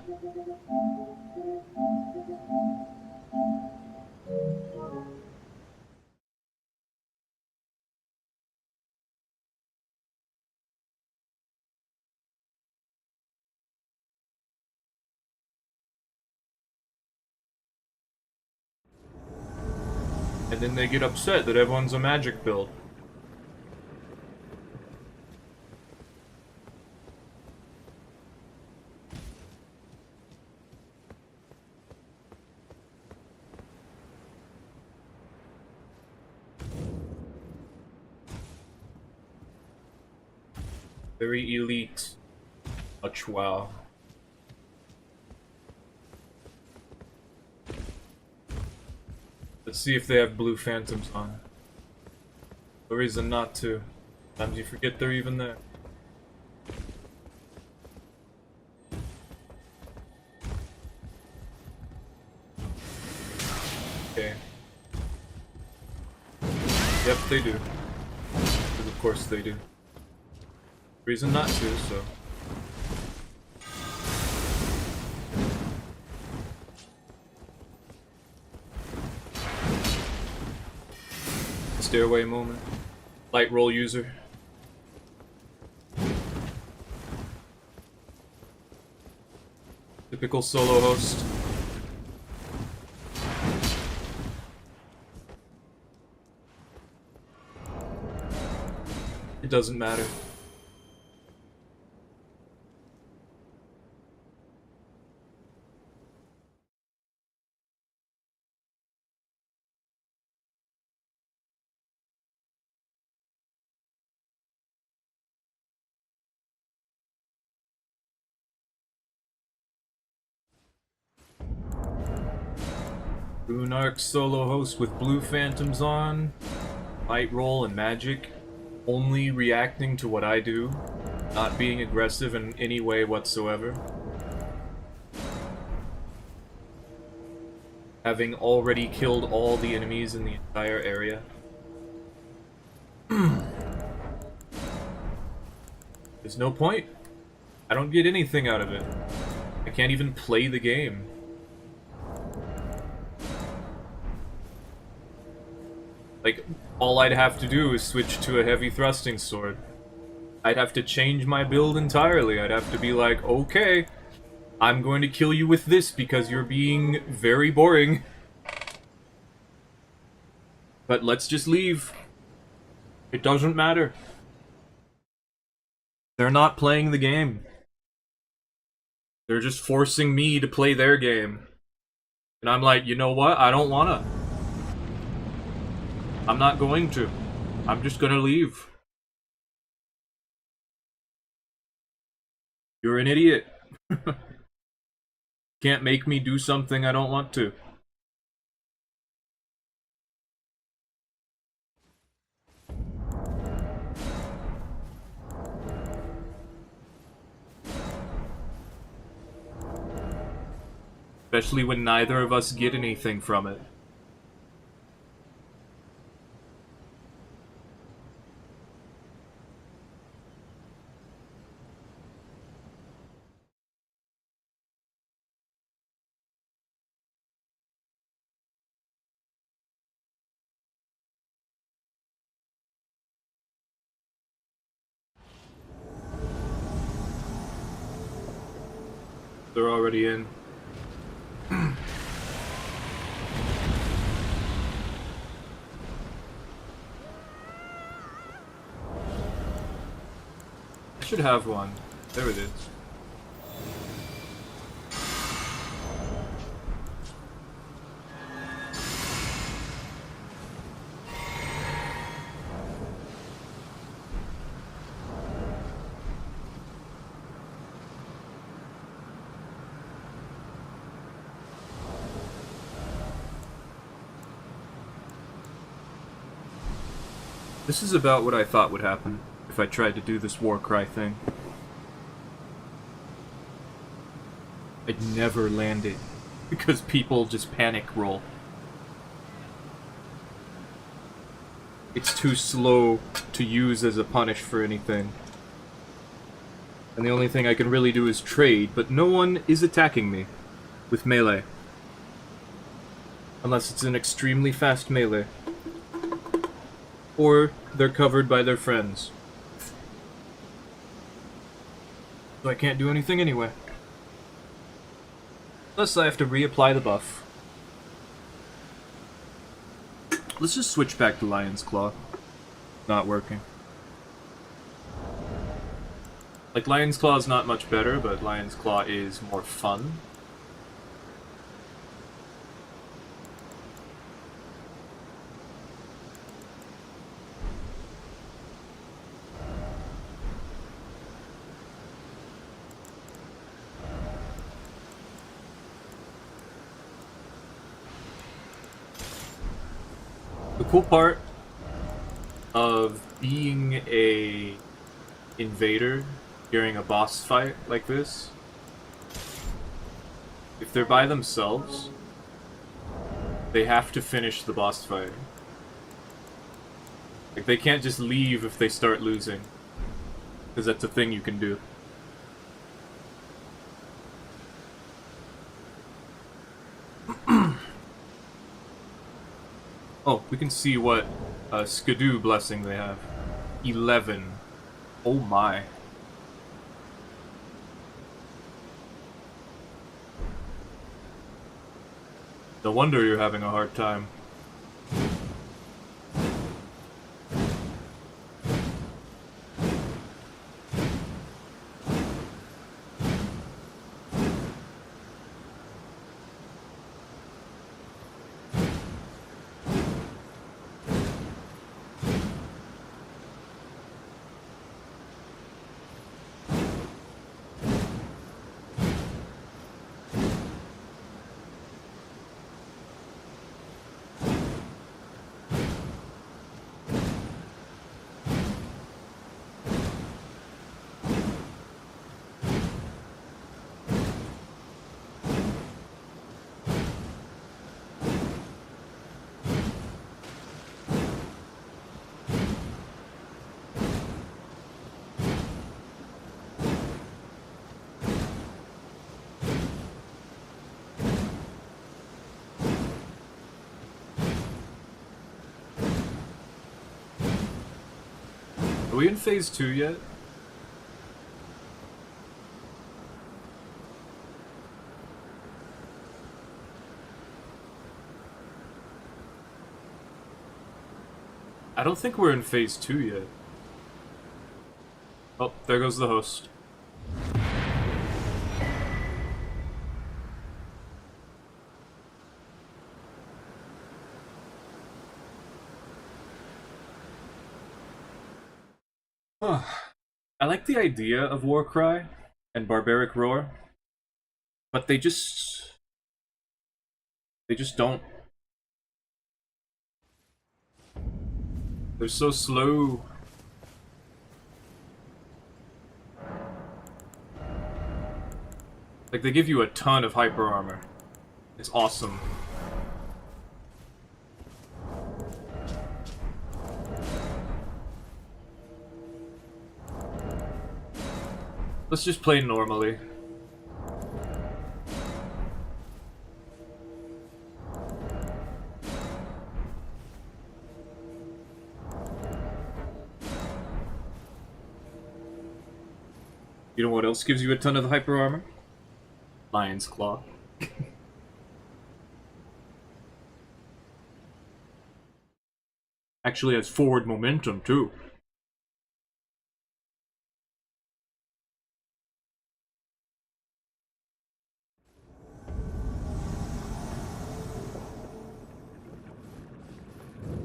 And then they get upset that everyone's a magic build. Very elite. Much wow. Let's see if they have blue phantoms on. No reason not to. Sometimes you forget they're even there. Okay. Yep, they do. Because of course they do. Reason not to, so. Stairway moment. Light roll user. Typical solo host. It doesn't matter. Runark solo host with blue phantoms on, light roll and magic, only reacting to what I do, not being aggressive in any way whatsoever. Having already killed all the enemies in the entire area. There's no point. I don't get anything out of it. I can't even play the game. Like, all I'd have to do is switch to a heavy thrusting sword. I'd have to change my build entirely. I'd have to be like, okay, I'm going to kill you with this because you're being very boring. But let's just leave. It doesn't matter. They're not playing the game. They're just forcing me to play their game. And I'm like, you know what? I don't wanna. I'm not going to. I'm just gonna leave. You're an idiot. Can't make me do something I don't want to. Especially when neither of us get anything from it. They're already in. I should have one. There it is. This is about what I thought would happen if I tried to do this Warcry thing. I'd never land it, because people just panic roll. It's too slow to use as a punish for anything. And the only thing I can really do is trade, but no one is attacking me with melee. Unless it's an extremely fast melee. Or they're covered by their friends. So I can't do anything anyway. Plus I have to reapply the buff. Let's just switch back to Lion's Claw. Not working. Like, Lion's Claw is not much better, but Lion's Claw is more fun. The cool part of being a invader during a boss fight like this, if they're by themselves, they have to finish the boss fight. Like, they can't just leave if they start losing, because that's a thing you can do. Oh, we can see what Skidoo blessing they have. 11. Oh my. No wonder you're having a hard time. Are we in phase 2 yet? I don't think we're in phase 2 yet. Oh, there goes the host. I like the idea of Warcry and Barbaric Roar, but they just don't. They're so slow. Like, they give you a ton of hyper armor. It's awesome. Let's just play normally. You know what else gives you a ton of hyper armor? Lion's Claw. Actually has forward momentum too.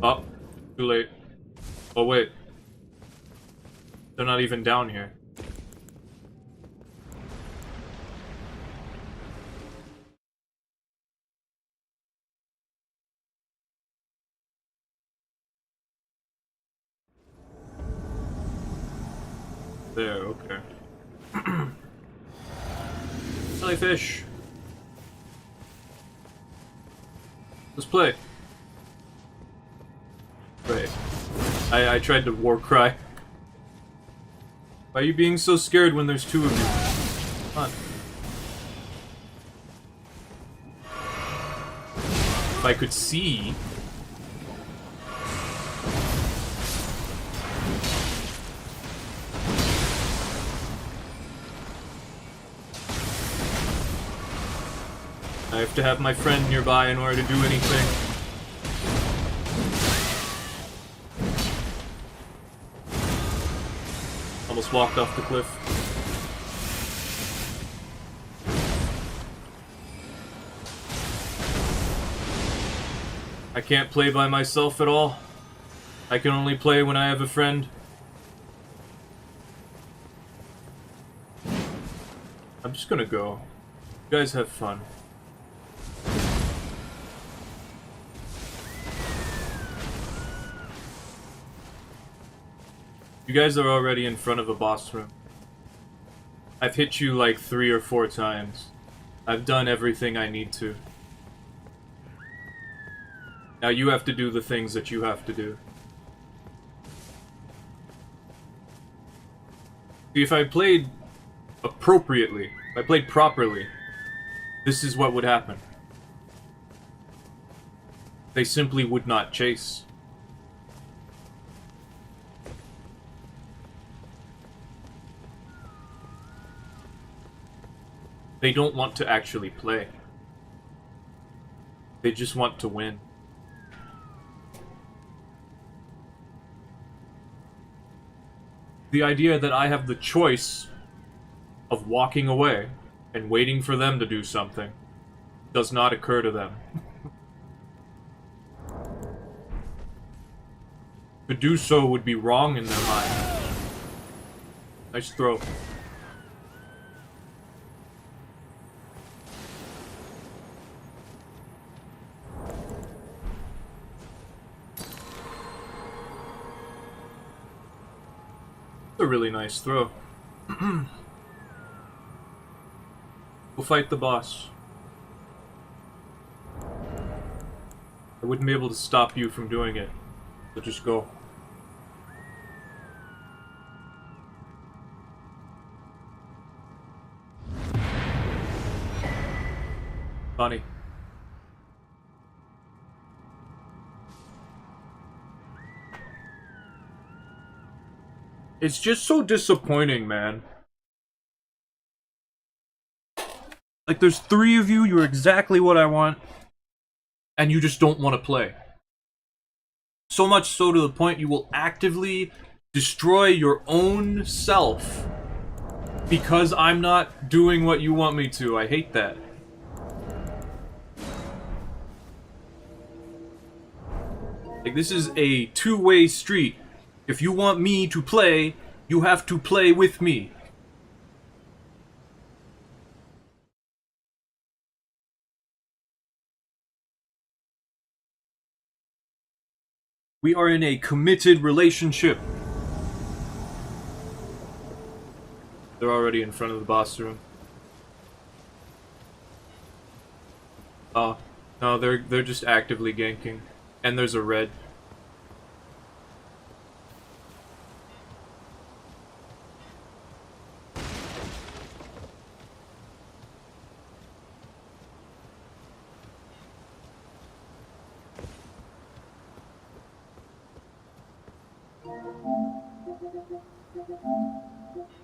Oh, too late. Oh wait. They're not even down here. There, okay. Silly fish. Let's play. Right. I tried to war cry. Why are you being so scared when there's two of you? Come on. If I could see... I have to have my friend nearby in order to do anything. Almost walked off the cliff. I can't play by myself at all. I can only play when I have a friend. I'm just gonna go. You guys have fun. You guys are already in front of a boss room. I've hit you like 3 or 4 times. I've done everything I need to. Now you have to do the things that you have to do. See, if I played appropriately, if I played properly, this is what would happen. They simply would not chase. They don't want to actually play. They just want to win. The idea that I have the choice of walking away and waiting for them to do something does not occur to them. To do so would be wrong in their mind. Nice throw. A really nice throw. We'll fight the boss. I wouldn't be able to stop you from doing it, so just go. Funny. It's just so disappointing, man. Like, there's 3 of you, you're exactly what I want, and you just don't want to play. So much so to the point you will actively destroy your own self because I'm not doing what you want me to. I hate that. Like, this is a two-way street. If you want me to play, you have to play with me. We are in a committed relationship. They're already in front of the boss room. Oh, no, they're just actively ganking. And there's a red.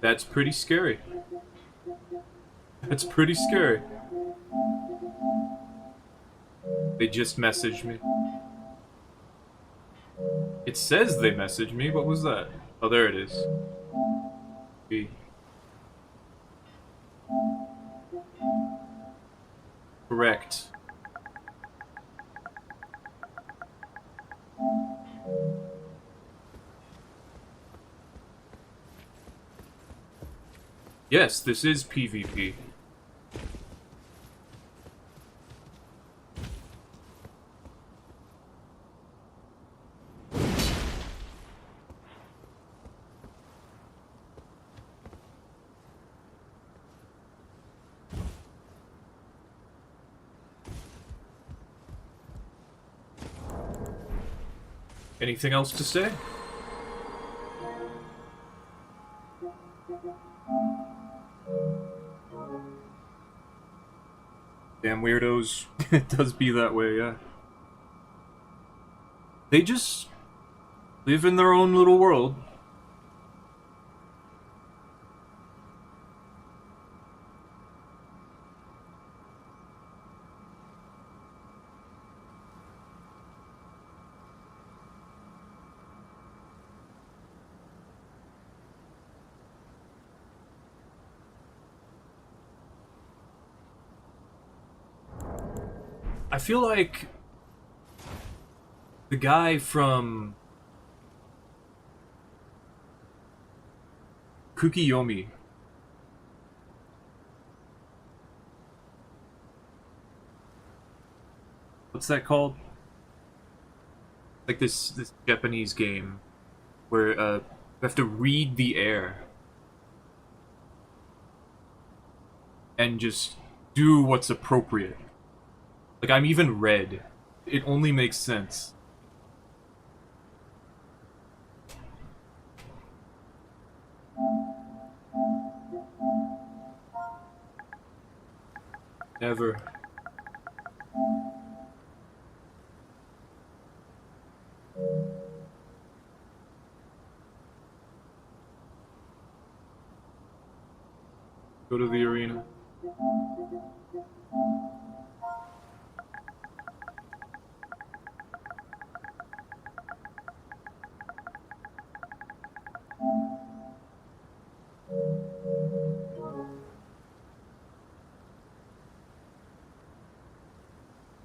That's pretty scary. That's pretty scary. They just messaged me. It says they messaged me. What was that? Oh, there it is. B. Correct. Yes, this is PvP. Anything else to say? weirdos. It does be that way, yeah. They just live in their own little world. I feel like the guy from Kukiyomi. What's that called? Like this Japanese game where you have to read the air and just do what's appropriate. Like, I'm even red. It only makes sense. Never. Go to the arena.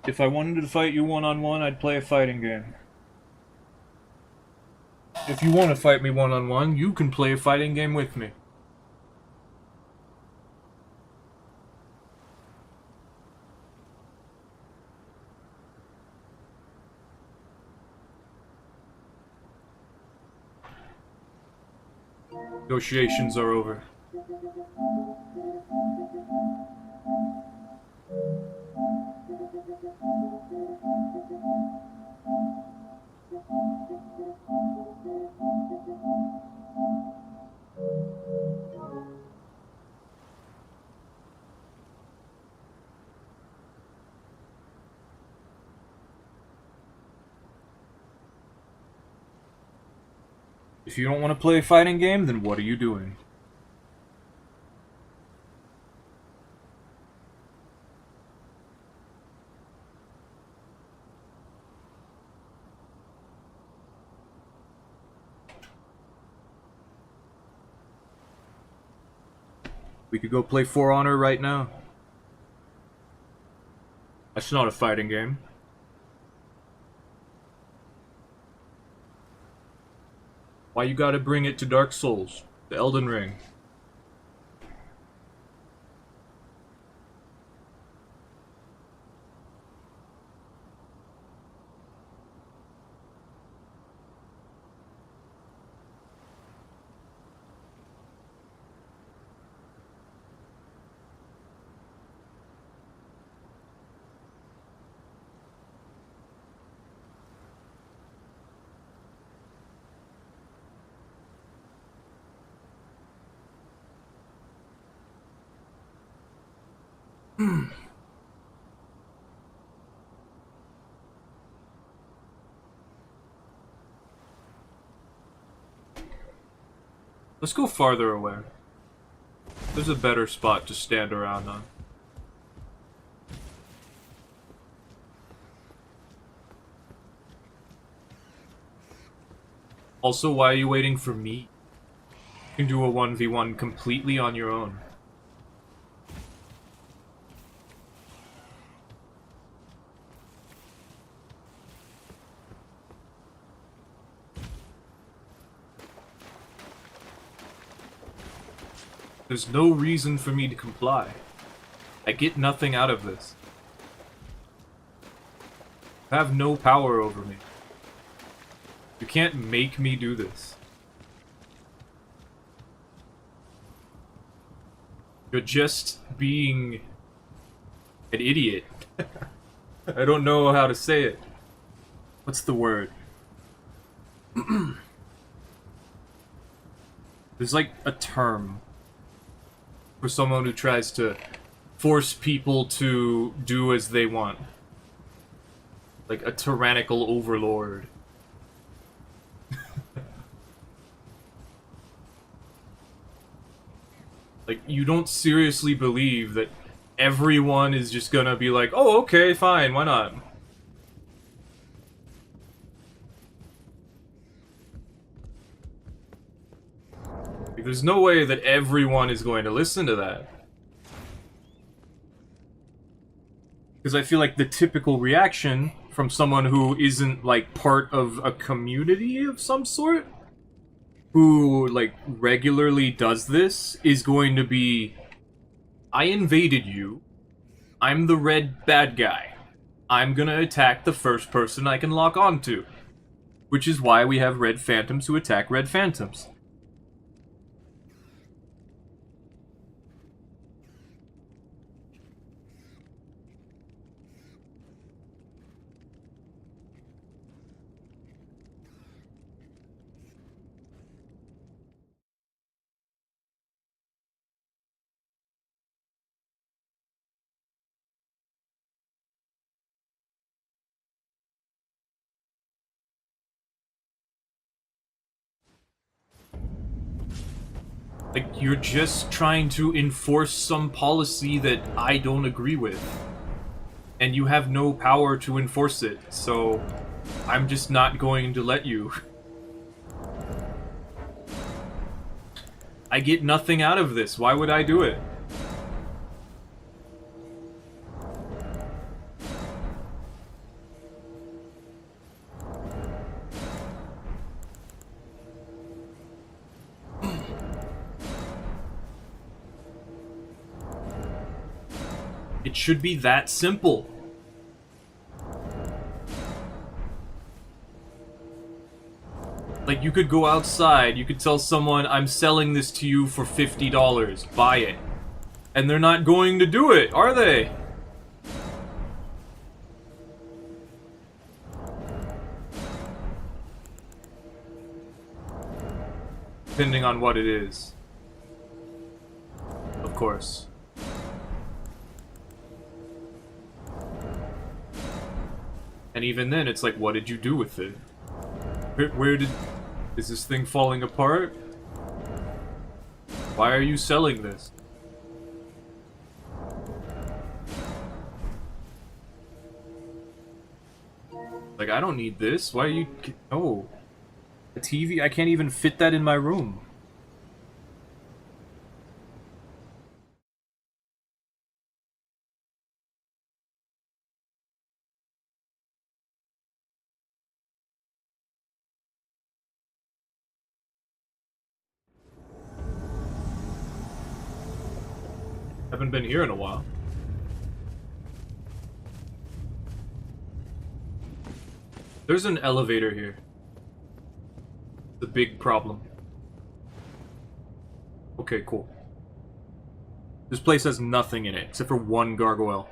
If I wanted to fight you one-on-one, I'd play a fighting game. If you want to fight me one-on-one, you can play a fighting game with me. Negotiations are over. If you don't want to play a fighting game, then what are you doing? We could go play For Honor right now. That's not a fighting game. Why you gotta bring it to Dark Souls? The Elden Ring. Let's go farther away. There's a better spot to stand around on. Also, why are you waiting for me? You can do a 1v1 completely on your own. There's no reason for me to comply. I get nothing out of this. You have no power over me. You can't make me do this. You're just being an idiot. I don't know how to say it. What's the word? There's like a term for someone who tries to force people to do as they want. Like a tyrannical overlord. Like, you don't seriously believe that everyone is just gonna be like, oh, okay, fine, why not? Like, there's no way that everyone is going to listen to that. Because I feel like the typical reaction from someone who isn't, like, part of a community of some sort, who, like, regularly does this, is going to be, I invaded you, I'm the red bad guy, I'm gonna attack the first person I can lock onto. Which is why we have red phantoms who attack red phantoms. Like, you're just trying to enforce some policy that I don't agree with. And you have no power to enforce it, so I'm just not going to let you. I get nothing out of this. Why would I do it? It should be that simple. Like, you could go outside, you could tell someone, I'm selling this to you for $50, buy it. And they're not going to do it, are they? Depending on what it is. Of course. And even then, it's like, what did you do with it? Where did... Is this thing falling apart? Why are you selling this? Like, I don't need this. Why are you... No. A TV? I can't even fit that in my room. Haven't been here in a while. There's an elevator here. The big problem. Okay, cool. This place has nothing in it, except for one gargoyle.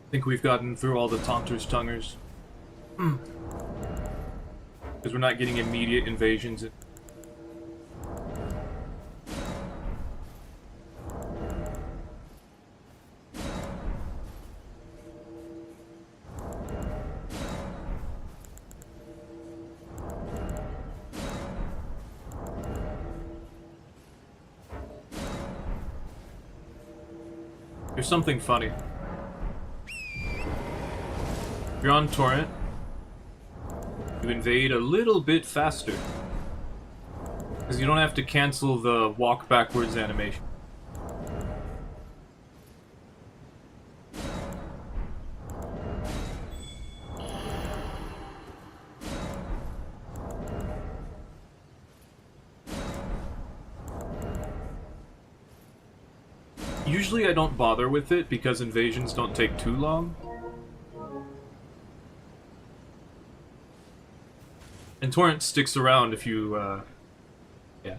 I think we've gotten through all the taunters tonguers. Because we're not getting immediate invasions. There's something funny. If you're on torrent, you invade a little bit faster. Because you don't have to cancel the walk backwards animation. Usually I don't bother with it because invasions don't take too long. And Torrent sticks around if you, yeah.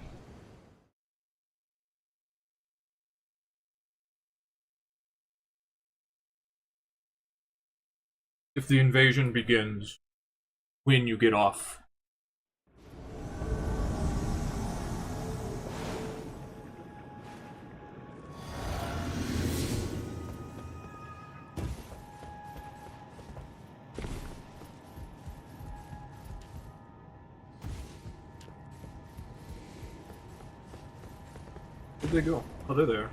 If the invasion begins when you get off. Where'd they go? Oh, they're there.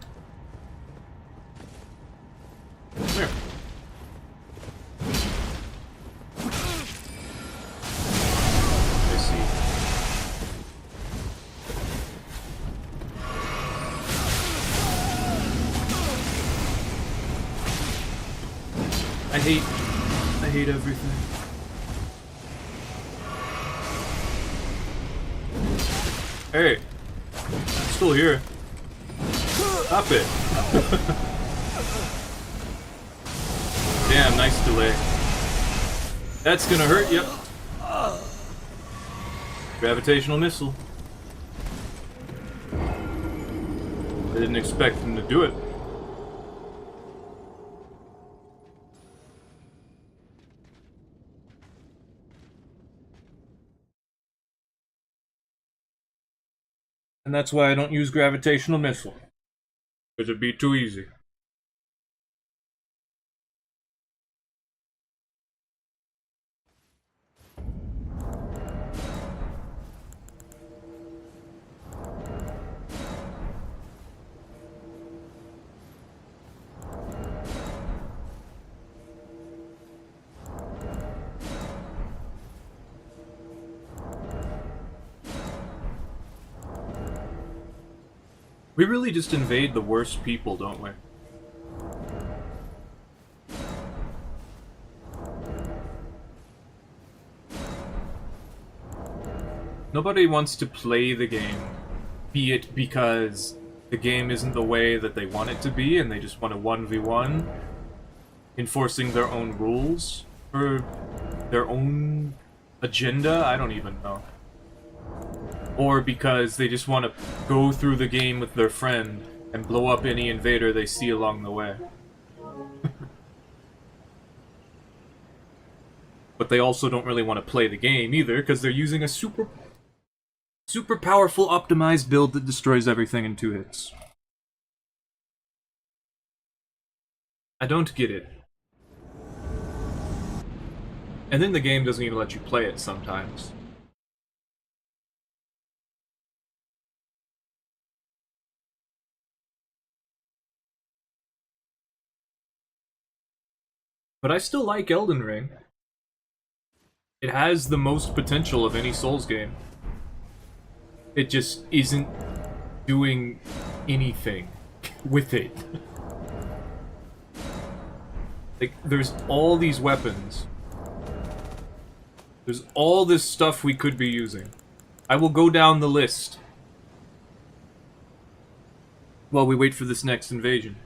Come here. I see. I hate everything. Hey, I'm still here. Stop it. Damn, nice delay. That's gonna hurt, yep. Gravitational missile. I didn't expect him to do it. And that's why I don't use gravitational missile. Because it'd be too easy. We really just invade the worst people, don't we? Nobody wants to play the game, be it because the game isn't the way that they want it to be and they just want to 1v1, enforcing their own rules for their own agenda, I don't even know. Or because they just want to go through the game with their friend and blow up any invader they see along the way. But they also don't really want to play the game either, because they're using a super powerful optimized build that destroys everything in 2 hits. I don't get it. And then the game doesn't even let you play it sometimes. But I still like Elden Ring. It has the most potential of any Souls game. It just isn't doing anything with it. Like, there's all these weapons. There's all this stuff we could be using. I will go down the list while we wait for this next invasion.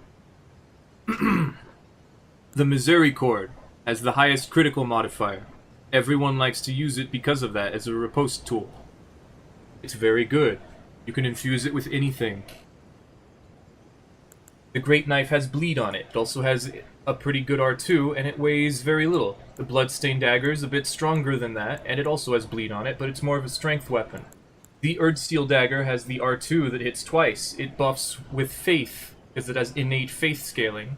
The Misericord has the highest critical modifier. Everyone likes to use it because of that as a riposte tool. It's very good. You can infuse it with anything. The Great Knife has bleed on it. It also has a pretty good R2, and it weighs very little. The Bloodstained Dagger is a bit stronger than that, and it also has bleed on it, but it's more of a strength weapon. The Erdsteel Dagger has the R2 that hits twice. It buffs with Faith, because it has innate Faith scaling.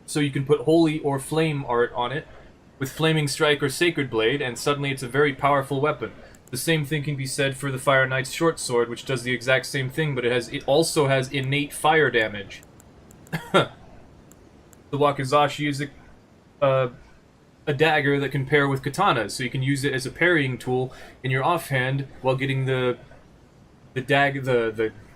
So you can put Holy or Flame art on it, with Flaming Strike or Sacred Blade, and suddenly it's a very powerful weapon. The same thing can be said for the Fire Knight's Short Sword, which does the exact same thing, but it also has innate fire damage. The Wakizashi is a dagger that can pair with katanas, so you can use it as a parrying tool in your offhand while getting the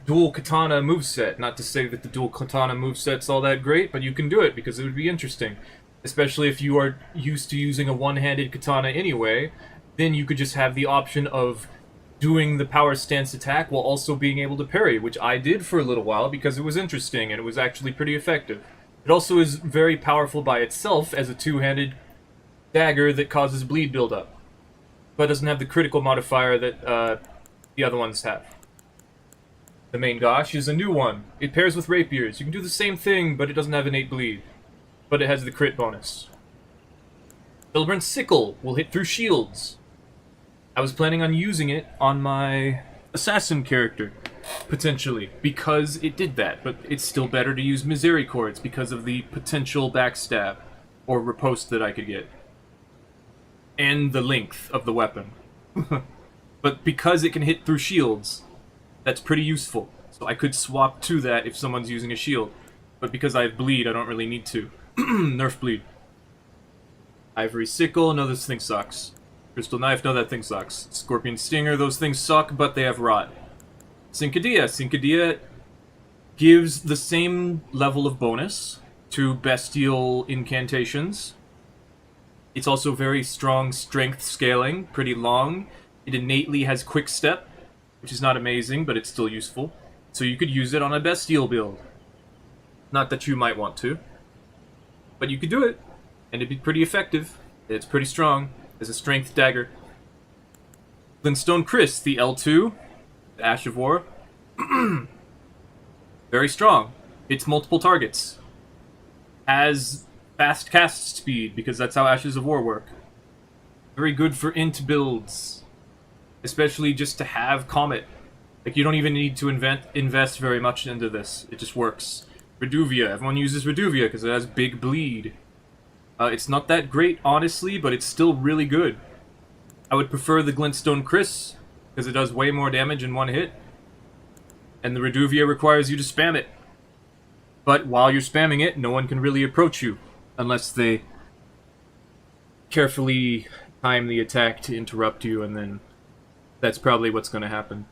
dual katana moveset. Not to say that the dual katana moveset's all that great, but you can do it because it would be interesting. Especially if you are used to using a one-handed katana anyway, then you could just have the option of doing the power stance attack while also being able to parry, which I did for a little while because it was interesting and it was actually pretty effective. It also is very powerful by itself as a two-handed dagger that causes bleed buildup, but doesn't have the critical modifier that the other ones have. The main Gosh is a new one. It pairs with rapiers. You can do the same thing, but it doesn't have innate bleed, but it has the crit bonus. Hilbrand's Sickle will hit through shields. I was planning on using it on my assassin character, potentially, because it did that, but it's still better to use Misericords because of the potential backstab or riposte that I could get. And the length of the weapon. But because it can hit through shields, that's pretty useful. So I could swap to that if someone's using a shield. But because I have bleed, I don't really need to. Nerf bleed. Ivory Sickle, no, this thing sucks. Crystal Knife, no, that thing sucks. Scorpion Stinger, those things suck, but they have Rot. Syncadilla. Syncadilla gives the same level of bonus to bestial incantations. It's also very strong strength scaling, pretty long. It innately has Quick Step, which is not amazing, but it's still useful. So you could use it on a bestial build. Not that you might want to, but you could do it, and it'd be pretty effective. It's pretty strong as a strength dagger. Glintstone Chris, the L2, the Ash of War. Very strong. Hits multiple targets. Has fast cast speed, because that's how Ashes of War work. Very good for int builds. Especially just to have Comet. Like, you don't even need to invest very much into this. It just works. Reduvia. Everyone uses Reduvia because it has big bleed. It's not that great, honestly, but it's still really good. I would prefer the Glintstone Chris, because it does way more damage in one hit. And the Reduvia requires you to spam it. But while you're spamming it, no one can really approach you, unless they carefully time the attack to interrupt you, and then that's probably what's going to happen.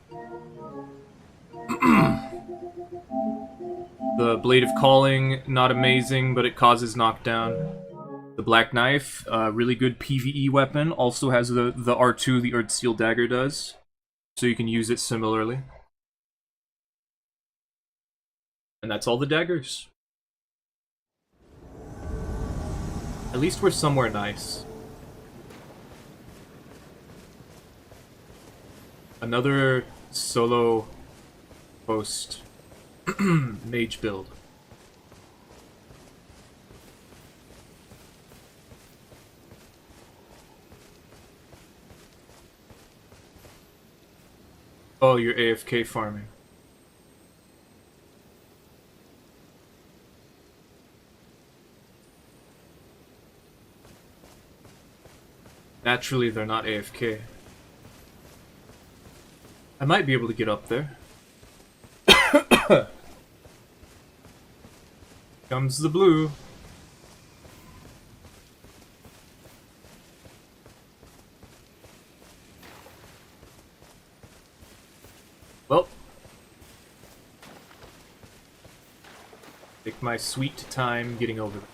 The Blade of Calling, not amazing, but it causes knockdown. The Black Knife, really good PvE weapon, also has the R2 the Earthseal Dagger does, so you can use it similarly. And that's all the daggers. At least we're somewhere nice. Another solo post mage build. Oh, you're AFK farming. Naturally, they're not AFK. I might be able to get up there. Comes the blue. Well. Take my sweet time getting over there.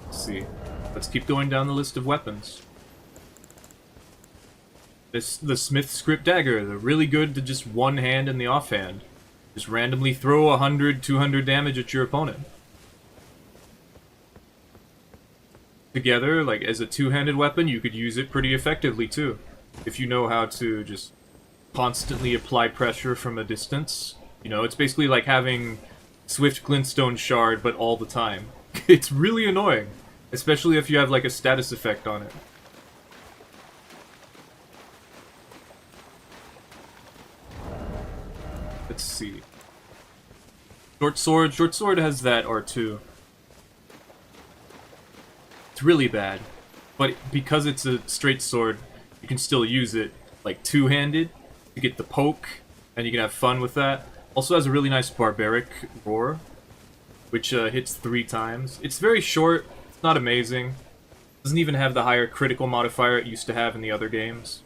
Let's see. Let's keep going down the list of weapons. The Smith Script Dagger, they're really good to just one hand and the offhand. Just randomly throw 100, 200 damage at your opponent. Together, like as a two-handed weapon, you could use it pretty effectively too. If you know how to just constantly apply pressure from a distance. You know, it's basically like having Swift Glintstone Shard, but all the time. It's really annoying. Especially if you have like a status effect on it. Let's see. Short Sword has that R2. It's really bad. But because it's a straight sword, you can still use it like two-handed to get the poke, and you can have fun with that. Also has a really nice barbaric roar, which hits 3 times. It's very short, it's not amazing. Doesn't even have the higher critical modifier it used to have in the other games.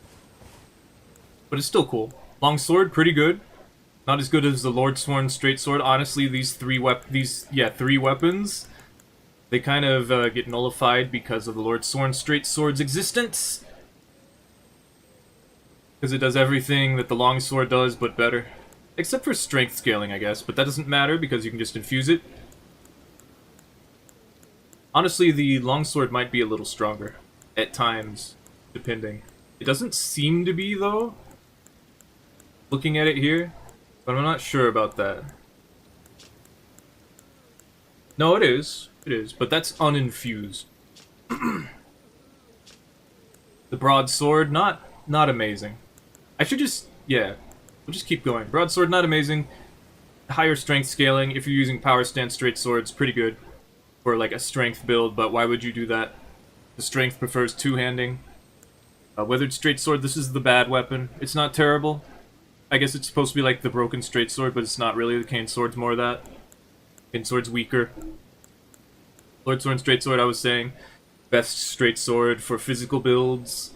But it's still cool. Longsword, pretty good. Not as good as the Lordsworn Straight Sword. Honestly, these three weapons, they kind of get nullified because of the Lordsworn Straight Sword's existence. Because it does everything that the longsword does, but better. Except for strength scaling, I guess, but that doesn't matter because you can just infuse it. Honestly, the longsword might be a little stronger. At times, depending. It doesn't seem to be, though. Looking at it here. But I'm not sure about that. No, it is. It is, but that's uninfused. The broadsword, not amazing. I should just, yeah, we'll just keep going. Broadsword, not amazing. Higher strength scaling. If you're using power stance straight swords, pretty good for like a strength build, but why would you do that? The strength prefers two-handing. Weathered straight sword, this is the bad weapon. It's not terrible. I guess it's supposed to be like the broken straight sword, but it's not really. The cane sword's more that. Cane sword's weaker. Lord sword and straight sword, I was saying. Best straight sword for physical builds.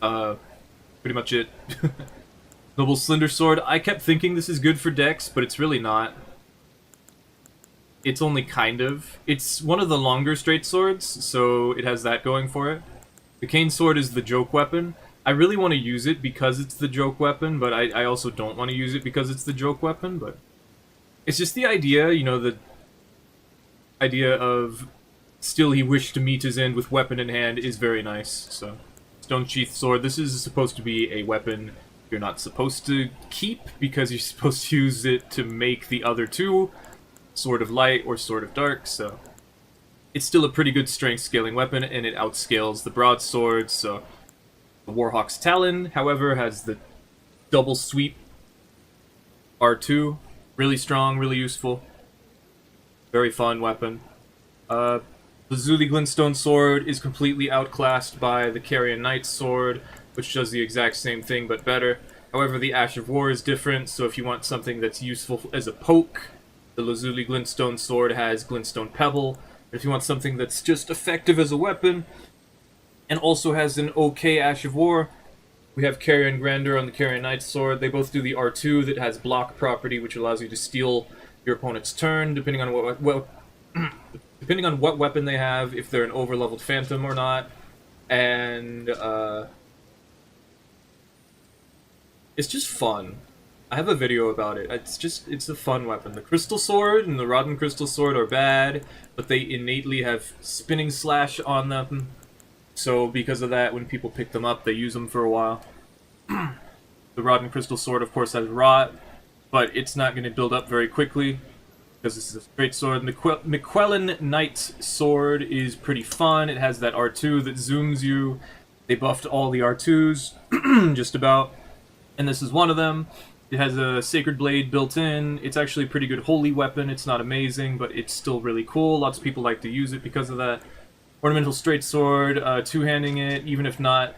Pretty much it. Noble slender sword, I kept thinking this is good for dex, but it's really not. It's only kind of. It's one of the longer straight swords, so it has that going for it. The cane sword is the joke weapon. I really want to use it because it's the joke weapon, but I also don't want to use it because it's the joke weapon, but... It's just the idea, you know, the idea of still he wished to meet his end with weapon in hand is very nice, so... Stone sheath sword, this is supposed to be a weapon you're not supposed to keep because you're supposed to use it to make the other two Sword of Light or Sword of Dark, so... It's still a pretty good strength scaling weapon, and it outscales the broadsword, so... The Warhawk's Talon, however, has the double sweep R2. Really strong, really useful. Very fun weapon. The Lazuli Glintstone Sword is completely outclassed by the Carrion Knight's Sword, which does the exact same thing but better. However, the Ash of War is different, so if you want something that's useful as a poke, the Lazuli Glintstone Sword has Glintstone Pebble. If you want something that's just effective as a weapon, and also has an okay Ash of War, we have Carrion Grandeur on the Carrion Knight's Sword. They both do the R2 that has block property, which allows you to steal your opponent's turn, depending on depending on what weapon they have, if they're an over-leveled Phantom or not. And, it's just fun. I have a video about it. It's a fun weapon. The Crystal Sword and the Rodden Crystal Sword are bad, but they innately have Spinning Slash on them. So because of that, when people pick them up, they use them for a while. The Rodden Crystal Sword, of course, has Rot, but it's not going to build up very quickly, because this is a straight sword. McQuellen Knight's Sword is pretty fun. It has that R2 that zooms you. They buffed all the R2s, just about. And this is one of them. It has a Sacred Blade built in. It's actually a pretty good holy weapon. It's not amazing, but it's still really cool. Lots of people like to use it because of that. Ornamental Straight Sword, two-handing it, even if not,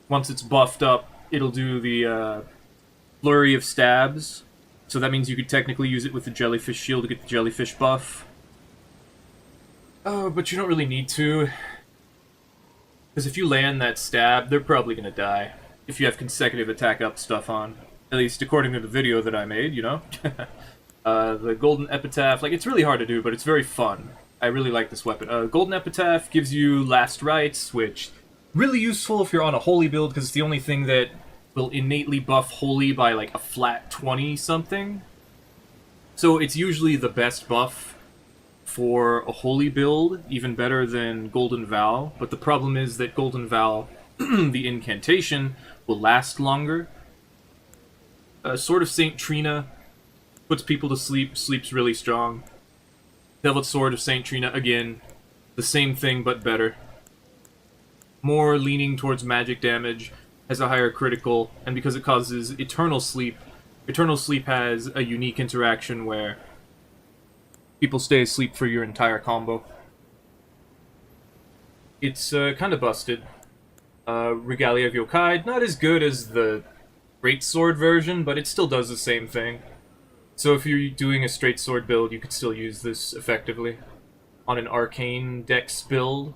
once it's buffed up, it'll do the Flurry of Stabs. So that means you could technically use it with the Jellyfish Shield to get the Jellyfish buff. Oh, but you don't really need to. Because if you land that stab, they're probably going to die. If you have consecutive attack up stuff on. At least according to the video that I made, you know? The Golden Epitaph, like, it's really hard to do, but it's very fun. I really like this weapon. Golden Epitaph gives you Last Rites, which really useful if you're on a Holy build, because it's the only thing that will innately buff Holy by like a flat 20-something. So it's usually the best buff for a Holy build, even better than Golden Vow. But the problem is that Golden Vow, the incantation, will last longer. Sword of Saint Trina puts people to sleep, sleeps really strong. Velvet Sword of Saint Trina, again, the same thing but better. More leaning towards magic damage, has a higher critical, and because it causes Eternal Sleep has a unique interaction where people stay asleep for your entire combo. It's kind of busted. Regalia of Yokai, not as good as the Great Sword version, but it still does the same thing. So if you're doing a straight sword build, you could still use this effectively on an arcane dex build.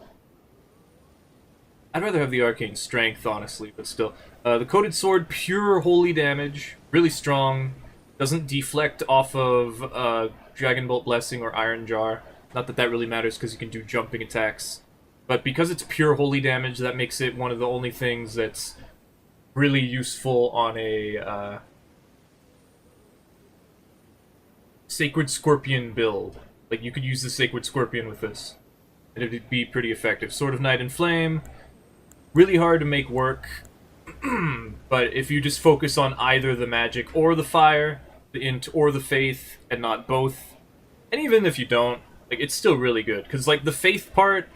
I'd rather have the arcane strength, honestly, but still. The coated sword, pure holy damage, really strong, doesn't deflect off of Dragon Bolt Blessing or Iron Jar. Not that that really matters because you can do jumping attacks. But because it's pure holy damage, that makes it one of the only things that's really useful on a Sacred Scorpion build. Like, you could use the Sacred Scorpion with this, and it'd be pretty effective. Sword of Night and Flame, really hard to make work, but if you just focus on either the magic or the fire, the int or the faith, and not both, and even if you don't, like, it's still really good, because, like, the faith part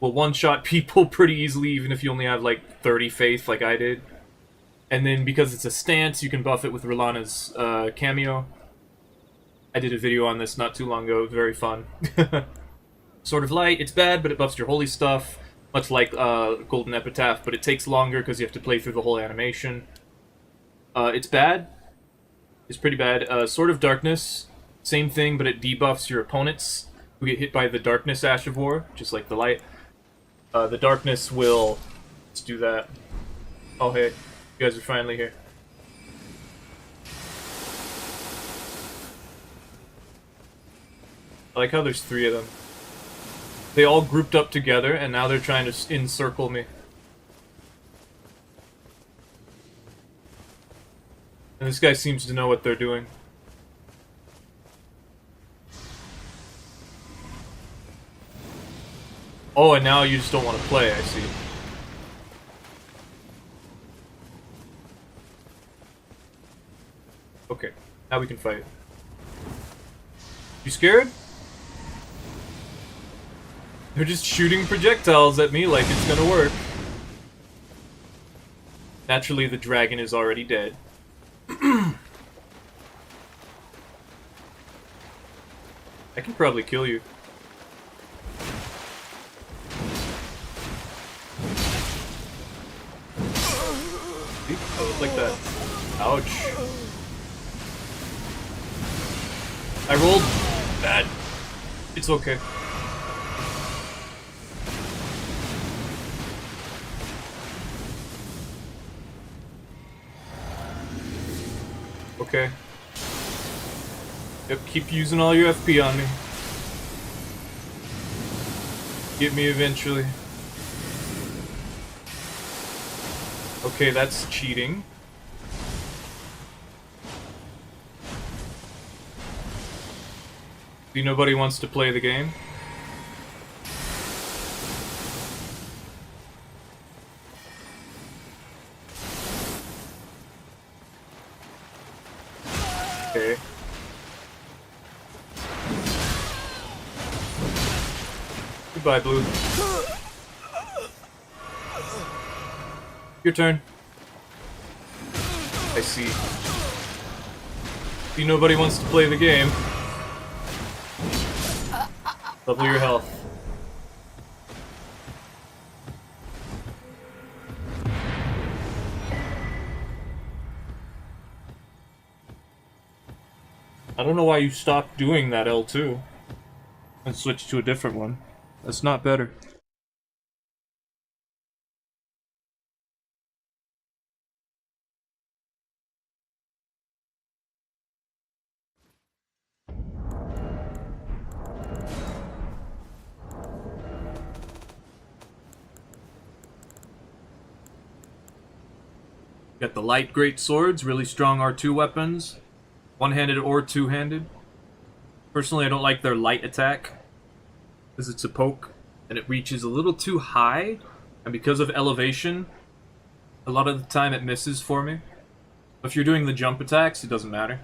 will one-shot people pretty easily, even if you only have, like, 30 faith, like I did. And then, because it's a stance, you can buff it with Rilana's cameo. I did a video on this not too long ago, it was very fun. Sword of Light, it's bad, but it buffs your holy stuff, much like Golden Epitaph, but it takes longer because you have to play through the whole animation. It's bad. It's pretty bad. Sword of Darkness, same thing, but it debuffs your opponents who get hit by the Darkness Ash of War, just like the Light. The Darkness will... Let's do that. Oh, hey. You guys are finally here. I like how there's 3 of them. They all grouped up together, and now they're trying to encircle me. And this guy seems to know what they're doing. Oh, and now you just don't want to play, I see. Okay, now we can fight. You scared? They're just shooting projectiles at me like it's gonna work. Naturally, the dragon is already dead. I can probably kill you. Oh, like that. Ouch. I rolled bad. It's okay. Okay. Yep, keep using all your FP on me. Get me eventually. Okay, that's cheating. See, nobody wants to play the game. Okay. Goodbye, Blue. Your turn. I see. See, nobody wants to play the game. Double your health. I don't know why you stopped doing that L2 and switched to a different one. That's not better. Got the light great swords, really strong R2 weapons, one-handed or two-handed. Personally, I don't like their light attack because it's a poke and it reaches a little too high, and because of elevation, a lot of the time it misses for me. If you're doing the jump attacks, it doesn't matter.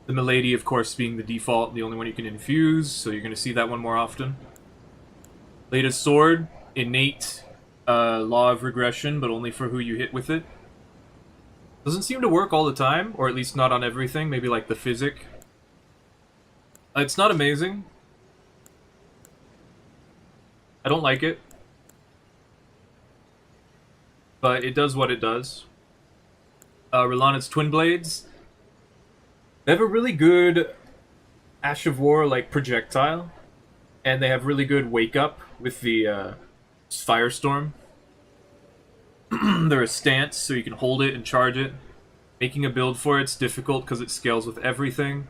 The Milady, of course, being the default, the only one you can infuse, so you're going to see that one more often. Latest sword, innate law of regression, but only for who you hit with it. Doesn't seem to work all the time, or at least not on everything, maybe like the physic. It's not amazing. I don't like it. But it does what it does. Rilana's Twin Blades. They have a really good Ash of War like projectile, and they have really good wake up with the Firestorm. They're a stance, so you can hold it and charge it. Making a build for it's difficult because it scales with everything.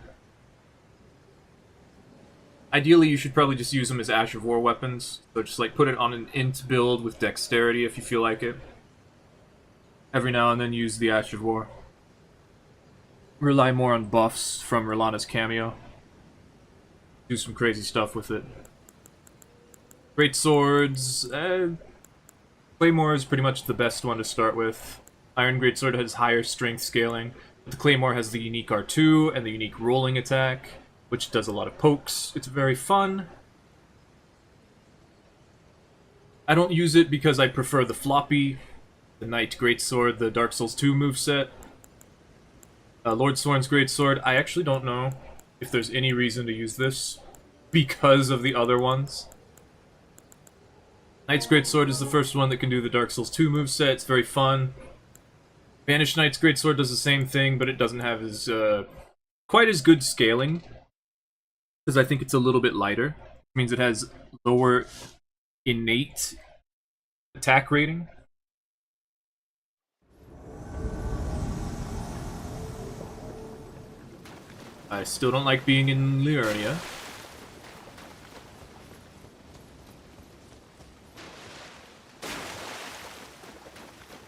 Ideally, you should probably just use them as Ash of War weapons. So just like put it on an int build with dexterity if you feel like it. every now and then use the Ash of War. Rely more on buffs from Rilana's cameo. Do some crazy stuff with it. Great swords. Claymore is pretty much the best one to start with. Iron Greatsword has higher strength scaling. But the Claymore has the unique R2 and the unique rolling attack, which does a lot of pokes. It's very fun. I don't use it because I prefer the floppy, the Knight Greatsword, the Dark Souls 2 moveset. Lord Sorin's Greatsword, I actually don't know if there's any reason to use this because of the other ones. Knight's Greatsword is the first one that can do the Dark Souls 2 moveset. It's very fun. Banished Knight's Greatsword does the same thing, but it doesn't have as quite as good scaling, because I think it's a little bit lighter. It means it has lower innate attack rating. I still don't like being in Liurnia.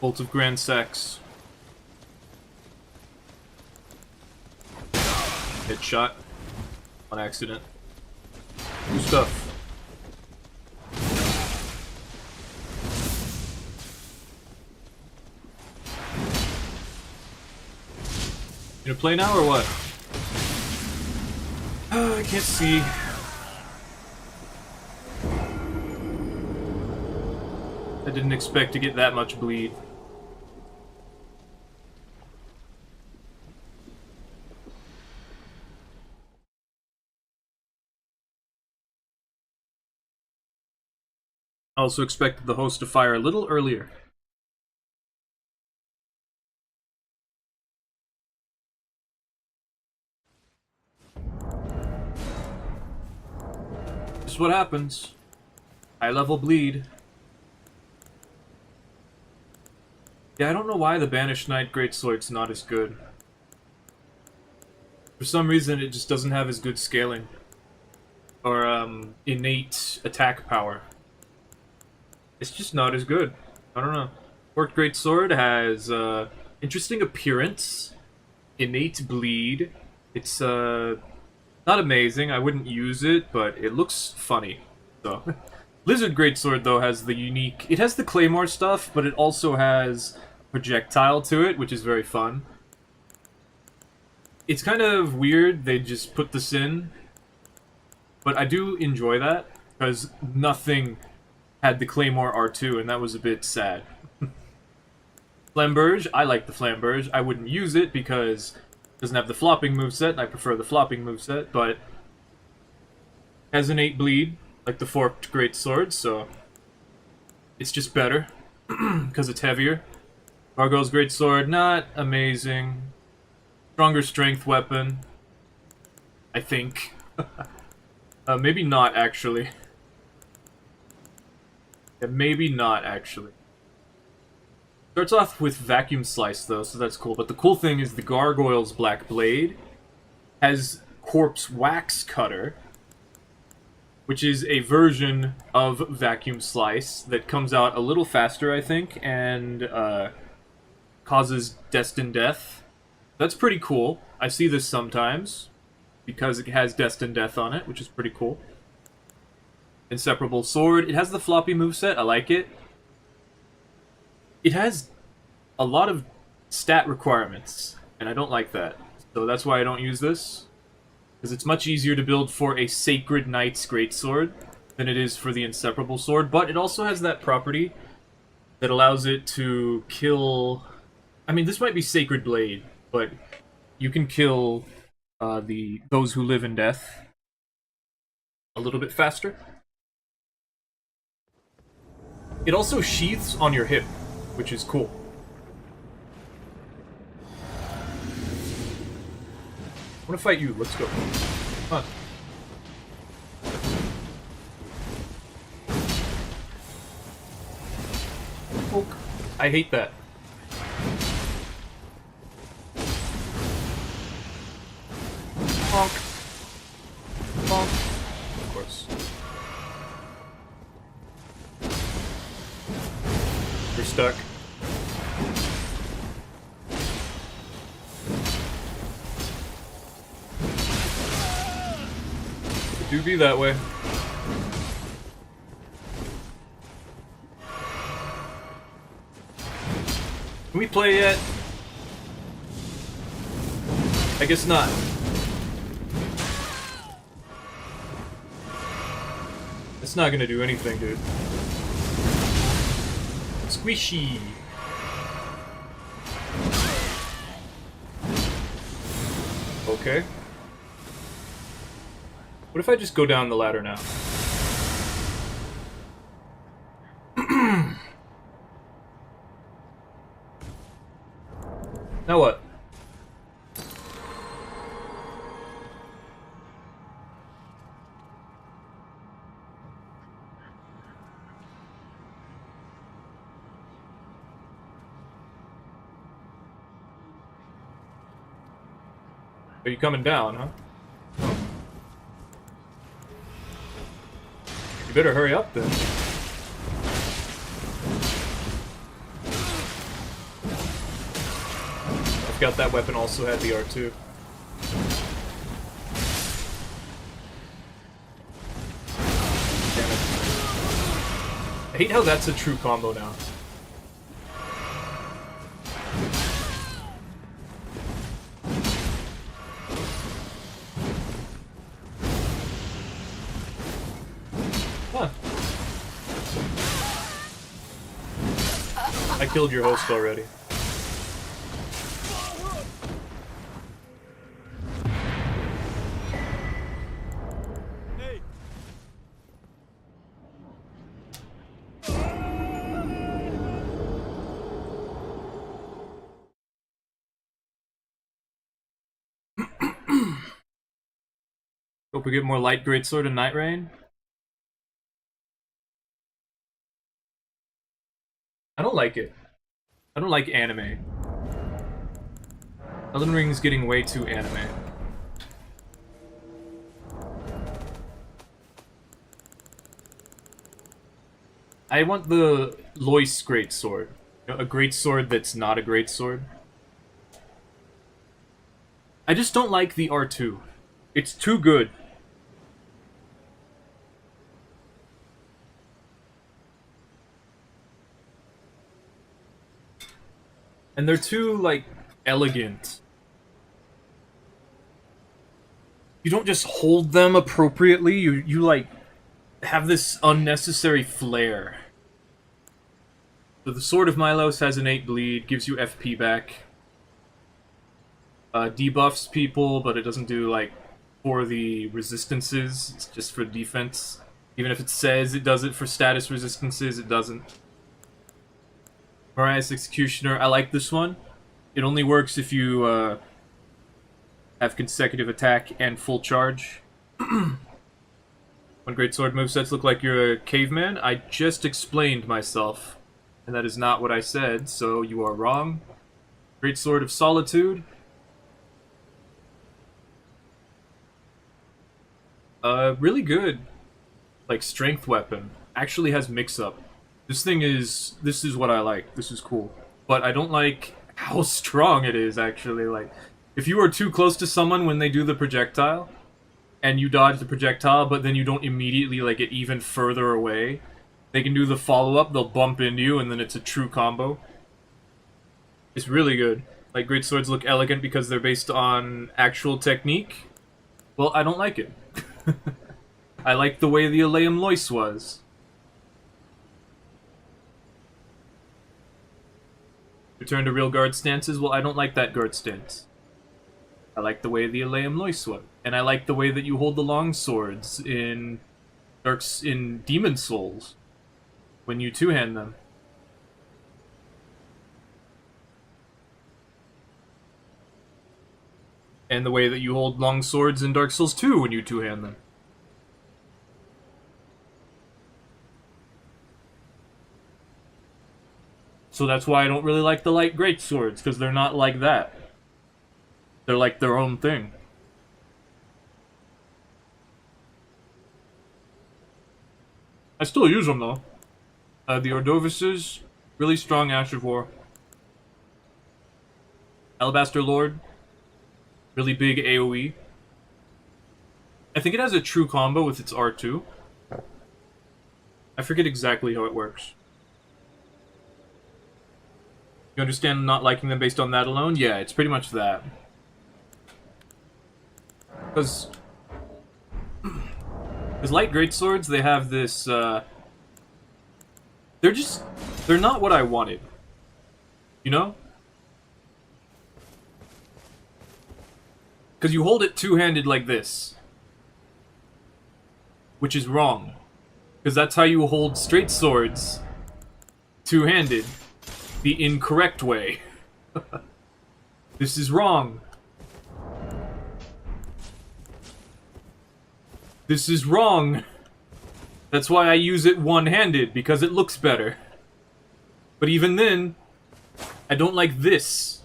Bolt of Grand Sex. Hit shot. On accident. New stuff. You gonna play now or what? I can't see. I didn't expect to get that much bleed. I also expected the host to fire a little earlier. This is what happens. High level bleed. Yeah, I don't know why the Banished Knight Greatsword's not as good. For some reason, it just doesn't have as good scaling. Or, innate attack power. It's just not as good. I don't know. Forked Greatsword has, interesting appearance. Innate bleed. It's, not amazing. I wouldn't use it, but it looks funny. So, Lizard Greatsword, though, has the unique... It has the Claymore stuff, but it also has projectile to it, which is very fun. It's kind of weird they just put this in, but I do enjoy that, because nothing had the Claymore R2, and that was a bit sad. Flamberge, I like the Flamberge. I wouldn't use it because it doesn't have the flopping moveset, and I prefer the flopping moveset, but has innate bleed, like the Forked Greatsword, so it's just better, because it's heavier. Gargoyle's Greatsword, not amazing. Stronger strength weapon, I think. Maybe not, actually. Yeah, maybe not, actually. Starts off with Vacuum Slice, though, so that's cool. But the cool thing is the Gargoyle's Black Blade has Corpse Wax Cutter, which is a version of Vacuum Slice that comes out a little faster, I think, and causes Destined Death. That's pretty cool. I see this sometimes, because it has Destined Death on it, which is pretty cool. Inseparable Sword. It has the floppy moveset. I like it. It has a lot of stat requirements, and I don't like that. So that's why I don't use this. Because it's much easier to build for a Sacred Knight's Greatsword than it is for the Inseparable Sword, but it also has that property that allows it to kill... I mean, this might be Sacred Blade, but you can kill those who live in death a little bit faster. It also sheaths on your hip, which is cool. I want to fight you. Let's go. Come on. Poke. I hate that. Bonk. Bonk. Of course. We're stuck. Do be that way. Can we play yet? I guess not. It's not gonna do anything, dude. Squishy. Okay. What if I just go down the ladder now? Now what? Are you coming down, huh? You better hurry up then. I forgot that weapon also had the R2. Damn it. I hate how that's a true combo now. Huh. I killed your host already. Hope we get more light greatsword and night rain. I don't like it. I don't like anime. Elden Ring's getting way too anime. I want the Lois greatsword. You know, a greatsword that's not a greatsword. I just don't like the R2. It's too good. And they're too, like, elegant. You don't just hold them appropriately, you like, have this unnecessary flair. So the Sword of Milos has innate bleed, gives you FP back. Debuffs people, but it doesn't do, like, for the resistances, it's just for defense. Even if it says it does it for status resistances, it doesn't. Mariah's Executioner, I like this one. It only works if you have consecutive attack and full charge. When greatsword movesets look like you're a caveman, I just explained myself. And that is not what I said, so you are wrong. Greatsword of Solitude. Really good, like, strength weapon. Actually has mix-up. This is what I like. This is cool. But I don't like how strong it is, actually. Like, if you are too close to someone when they do the projectile, and you dodge the projectile, but then you don't immediately, like, get even further away, they can do the follow-up, they'll bump into you, and then it's a true combo. It's really good. Like, greatswords look elegant because they're based on actual technique. Well, I don't like it. I like the way the Aleum Lois was. Return to real guard stances? Well, I don't like that guard stance. I like the way the Aleum Lois was. And I like the way that you hold the long swords in Demon Souls when you two-hand them. And the way that you hold long swords in Dark Souls 2 when you two-hand them. So that's why I don't really like the light greatswords, because they're not like that. They're like their own thing. I still use them, though. The Ordovices, really strong Ash of War. Alabaster Lord, really big AoE. I think it has a true combo with its R2. I forget exactly how it works. You understand not liking them based on that alone? Yeah, it's pretty much that. Because light greatswords, they have this, they're not what I wanted. You know? Because you hold it two-handed like this. Which is wrong. Because that's how you hold straight swords two-handed. The incorrect way. This is wrong. This is wrong. That's why I use it one-handed, because it looks better. But even then, I don't like this.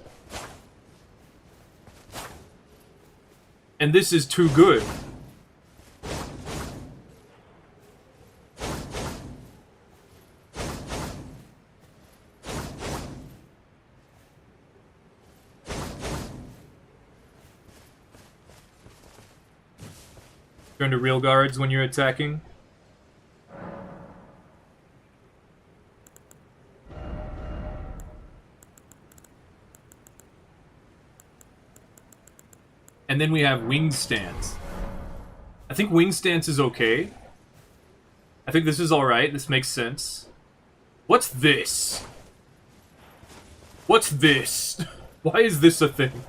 And this is too good. Turn to real guards when you're attacking. And then we have wing stance. I think wing stance is okay. I think this is alright. This makes sense. What's this? What's this? Why is this a thing?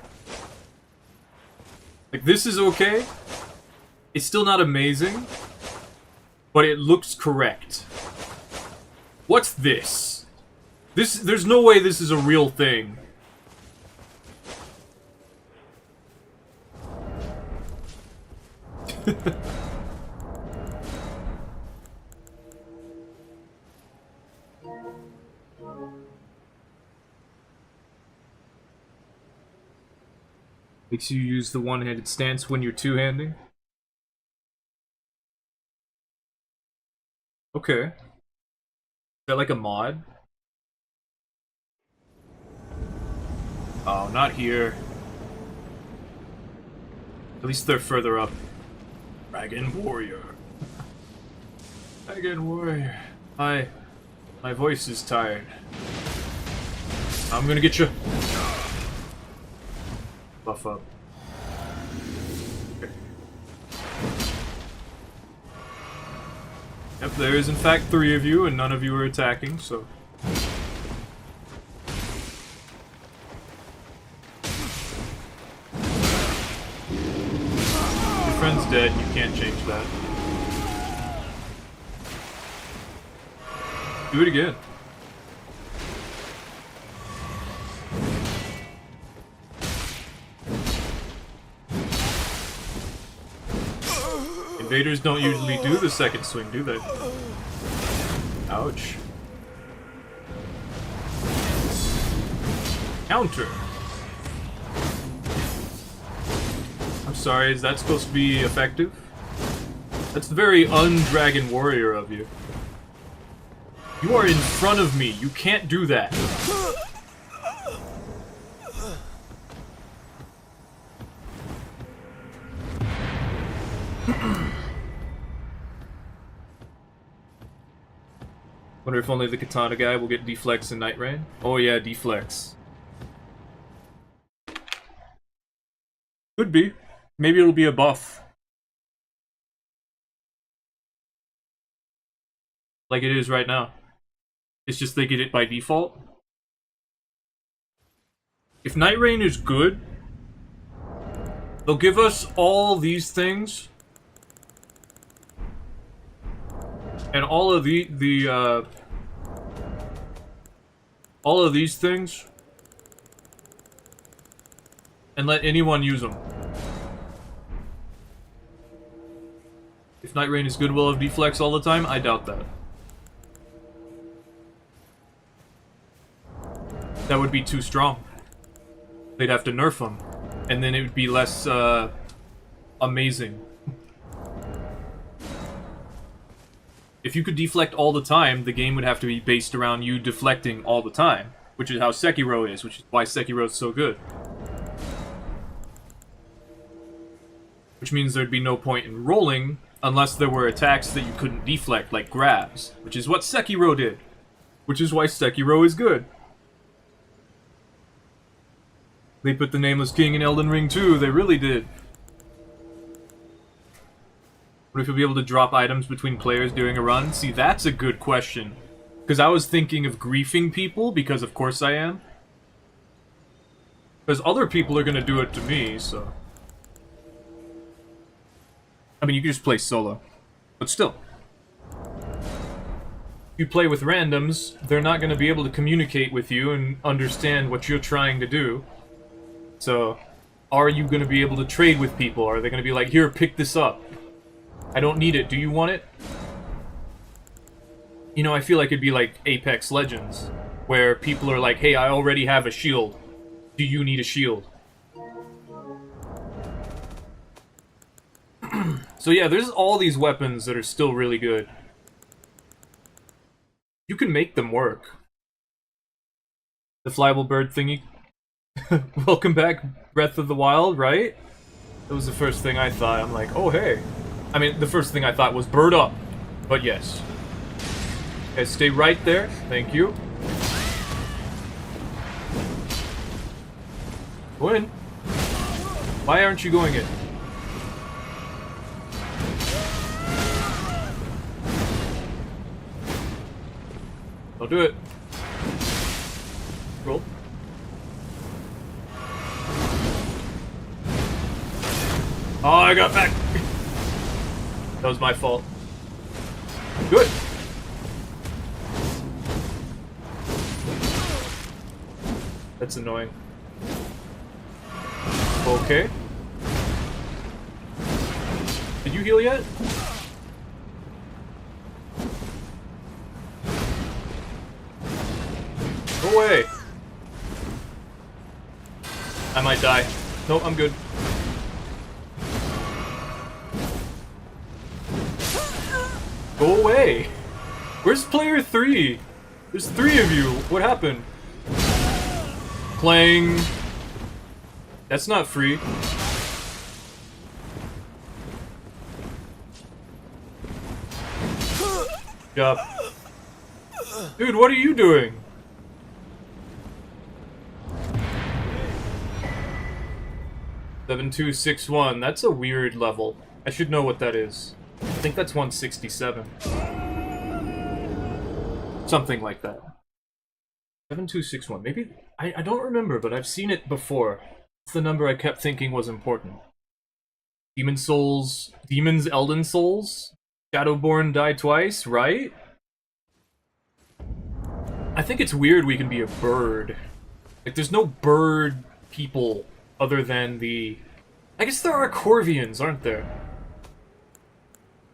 Like, this is okay. It's still not amazing, but it looks correct. What's this? There's no way this is a real thing. Makes you use the one-handed stance when you're two-handing. Okay. Is that like a mod? Oh, not here. At least they're further up. Dragon Warrior. Dragon Warrior. My voice is tired. I'm gonna get you. Buff up. Okay. Yep, there is in fact 3 of you, and none of you are attacking, so... Your friend's dead, you can't change that. Do it again. Invaders don't usually do the second swing, do they? Ouch. Counter. I'm sorry, is that supposed to be effective? That's very un-Dragon Warrior of you. You are in front of me, you can't do that. Wonder if only the katana guy will get deflex in Night Rain? Oh yeah, deflex. Could be. Maybe it'll be a buff. Like it is right now. It's just they get it by default. If Night Rain is good, they'll give us all these things. And all of all of these things, and let anyone use them. If Night Rain is good, will have deflex all the time? I doubt that. That would be too strong. They'd have to nerf them, and then it would be less amazing. If you could deflect all the time, the game would have to be based around you deflecting all the time, which is how Sekiro is, which is why Sekiro is so good. which means there'd be no point in rolling unless there were attacks that you couldn't deflect, like grabs, which is what Sekiro did, which is why Sekiro is good. They put the Nameless King in Elden Ring too, they really did. What if you'll be able to drop items between players during a run? See, that's a good question. Because I was thinking of griefing people, because of course I am. Because other people are going to do it to me, so... I mean, you can just play solo. But still. If you play with randoms, they're not going to be able to communicate with you and understand what you're trying to do. So, are you going to be able to trade with people? Are they going to be like, here, pick this up. I don't need it. Do you want it? You know, I feel like it'd be like Apex Legends, where people are like, hey, I already have a shield. Do you need a shield? So yeah, there's all these weapons that are still really good. You can make them work. The flyable bird thingy. Welcome back, Breath of the Wild, right? That was the first thing I thought. I'm like, oh hey. I mean, the first thing I thought was bird up. But yes. Okay, stay right there. Thank you. Go in. Why aren't you going in? Don't do it. Roll. Oh, I got back. That was my fault. Good. That's annoying. Okay. Did you heal yet? Go away. I might die. Nope, I'm good. Go away. Where's player 3? There's 3 of you. What happened? Clang. That's not free. Good job. Dude, what are you doing? $7261. That's a weird level. I should know what that is. I think that's 167. Something like that. 7261. Maybe... I don't remember, but I've seen it before. It's the number I kept thinking was important. Demon Souls... Demons Elden Souls? Shadowborn die twice, right? I think it's weird we can be a bird. Like, there's no bird people other than the... I guess there are Corvians, aren't there?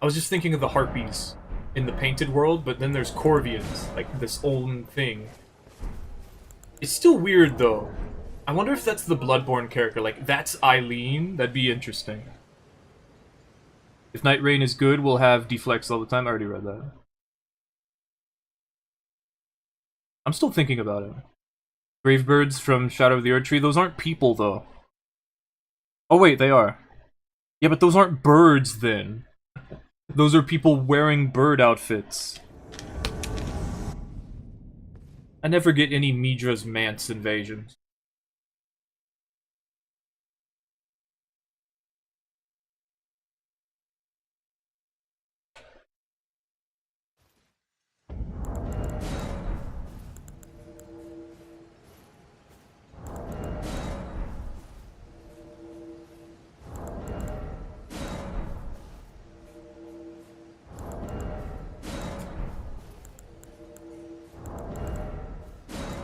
I was just thinking of the Harpies in the Painted world, but then there's Corvians, like this own thing. It's still weird, though. I wonder if that's the Bloodborne character, like, that's Eileen? That'd be interesting. If Night Rain is good, we'll have deflex all the time. I already read that. I'm still thinking about it. Gravebirds from Shadow of the Erdtree, those aren't people, though. Oh wait, they are. Yeah, but those aren't birds, then. Those are people wearing bird outfits. I never get any Midra's Manse invasions.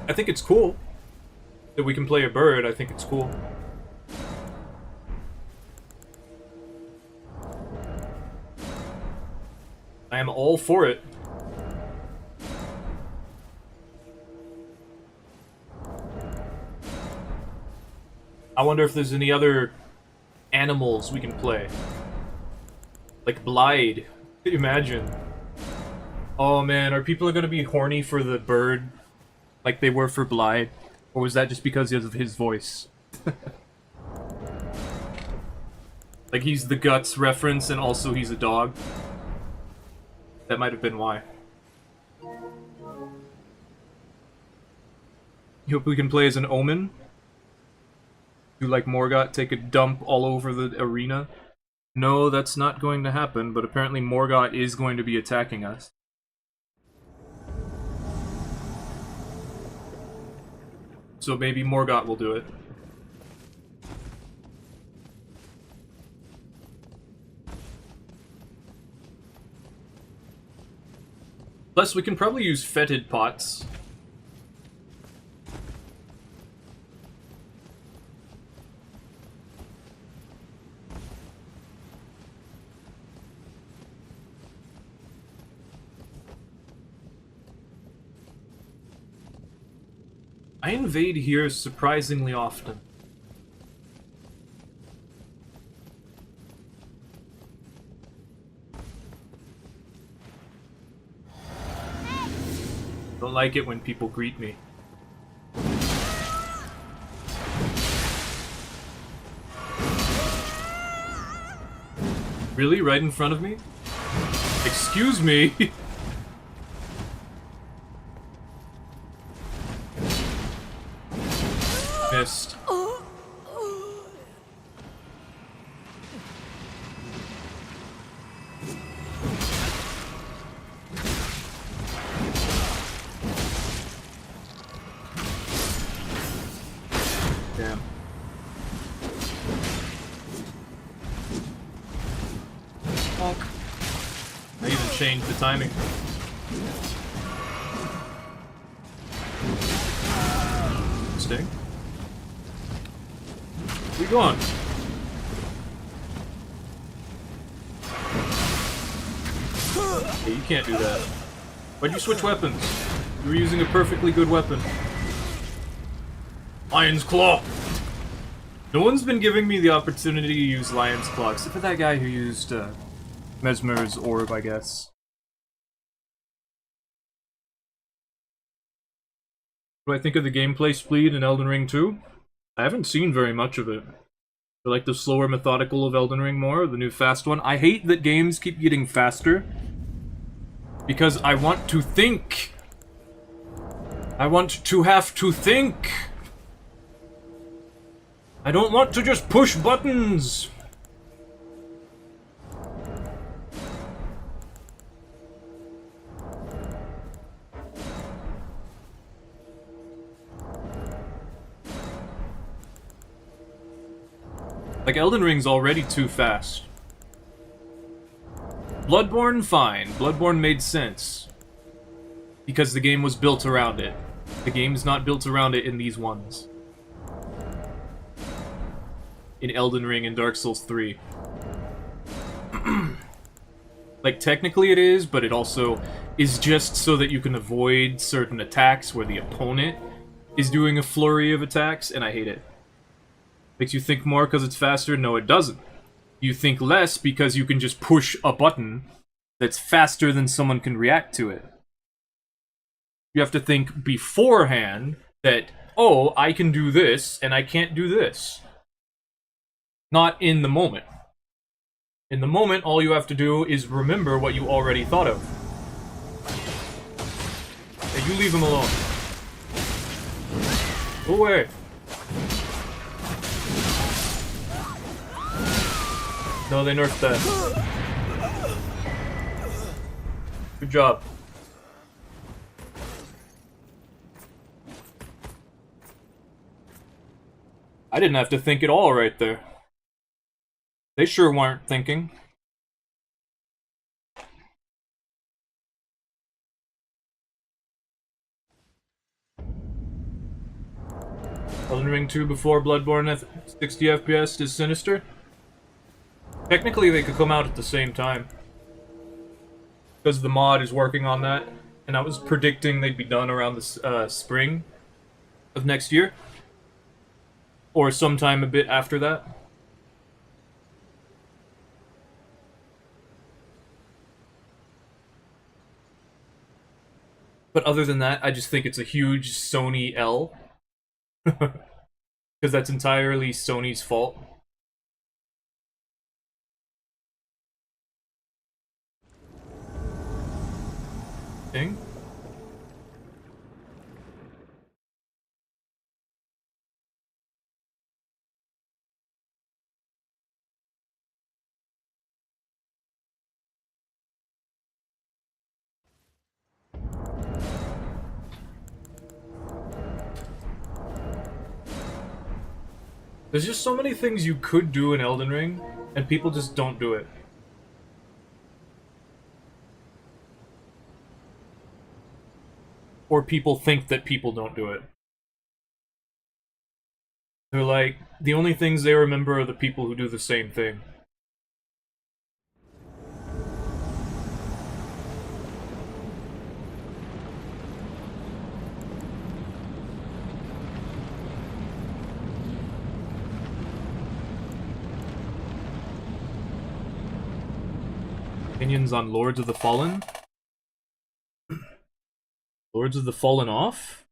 I think it's cool that we can play a bird. I think it's cool. I am all for it. I wonder if there's any other animals we can play. Like Blide. Imagine. Oh man, are people gonna be horny for the bird? Like they were for Blide? Or was that just because of his voice? That Like, he's the Guts reference, and also he's a dog. That might have been why. You hope we can play as an Omen? Do like Morgott, take a dump all over the arena? No, that's not going to happen, but apparently Morgott is going to be attacking us. So maybe Morgott will do it. Plus, we can probably use fetid pots. I invade here surprisingly often. Don't like it when people greet me. Really? Right in front of me? Excuse me? Missed. Damn. Fuck. I even changed the timing. Sting. Where you going? Hey, you can't do that. Why'd you switch weapons? You were using a perfectly good weapon. Lion's Claw! No one's been giving me the opportunity to use Lion's Claw, except for that guy who used Mesmer's Orb, I guess. What do I think of the gameplay speed in Elden Ring 2? I haven't seen very much of it. I like the slower methodical of Elden Ring more, the new fast one. I hate that games keep getting faster, because I want to think. I want to have to think. I don't want to just push buttons. Like, Elden Ring's already too fast. Bloodborne, fine. Bloodborne made sense. Because the game was built around it. The game's not built around it in these ones. In Elden Ring and Dark Souls 3. Like, technically it is, but it also is just so that you can avoid certain attacks where the opponent is doing a flurry of attacks, and I hate it. Makes you think more because it's faster? No, it doesn't. You think less because you can just push a button that's faster than someone can react to it. You have to think beforehand that, oh, I can do this, and I can't do this. Not in the moment. In the moment, all you have to do is remember what you already thought of. Hey, you leave him alone. Go away. No, they nerfed that. Good job. I didn't have to think at all right there. They sure weren't thinking. Elden Ring 2 before Bloodborne at 60 FPS is sinister? Technically, they could come out at the same time. Because the mod is working on that, and I was predicting they'd be done around the spring of next year. Or sometime a bit after that. But other than that, I just think it's a huge Sony L. Because that's entirely Sony's fault. Thing. There's just so many things you could do in Elden Ring, and people just don't do it. Or people think that people don't do it. They're like, the only things they remember are the people who do the same thing. Opinions on Lords of the Fallen? Lords of the Fallen off?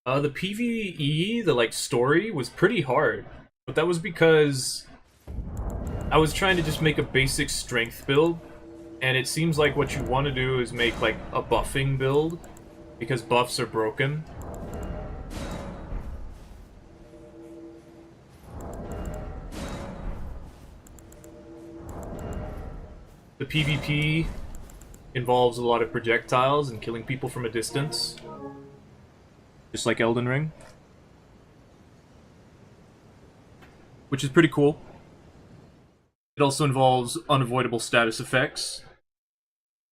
The PvE, the like story, was pretty hard. But that was because I was trying to just make a basic strength build, and it seems like what you want to do is make like a buffing build, because buffs are broken. The PvP involves a lot of projectiles and killing people from a distance. Just like Elden Ring. Which is pretty cool. It also involves unavoidable status effects.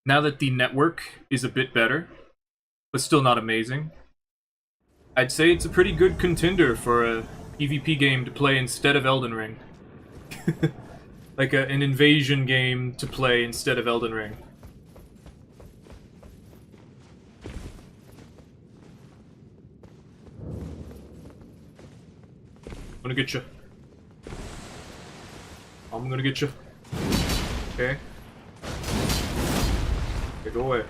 Now that the network is a bit better, but still not amazing, I'd say it's a pretty good contender for a PvP game to play instead of Elden Ring. Like an invasion game to play instead of Elden Ring. I'm gonna get you. I'm gonna get you. Okay. Okay, go away.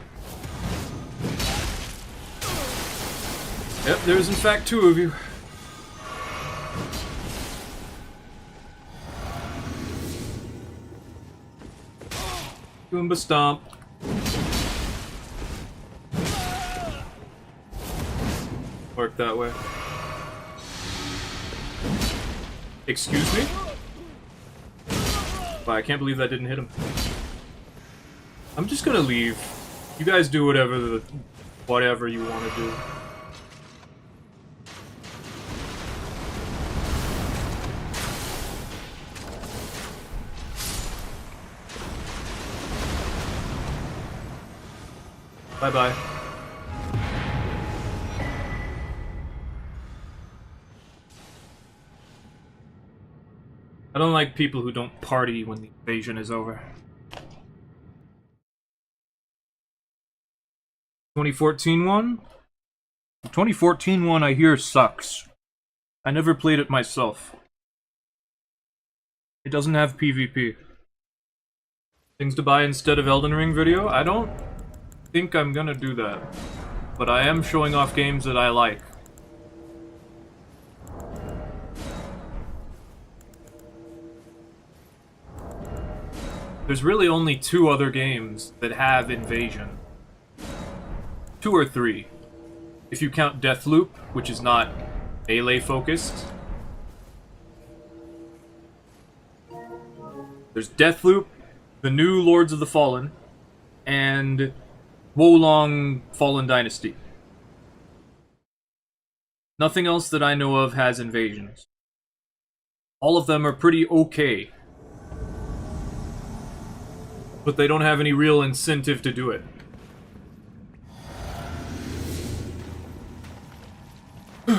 Yep, there's in fact two of you. Goomba stomp. Work that way. Excuse me? Wow, I can't believe that didn't hit him. I'm just gonna leave. You guys do whatever you want to do. Bye-bye. I don't like people who don't party when the invasion is over. 2014 one? The 2014 one I hear sucks. I never played it myself. It doesn't have PvP. Things to buy instead of Elden Ring video? I don't think I'm gonna do that. But I am showing off games that I like. There's really only 2 other games that have invasion. 2 or 3. If you count Deathloop, which is not melee focused. There's Deathloop, the new Lords of the Fallen, and Wolong Fallen Dynasty. Nothing else that I know of has invasions. All of them are pretty okay. But they don't have any real incentive to do it.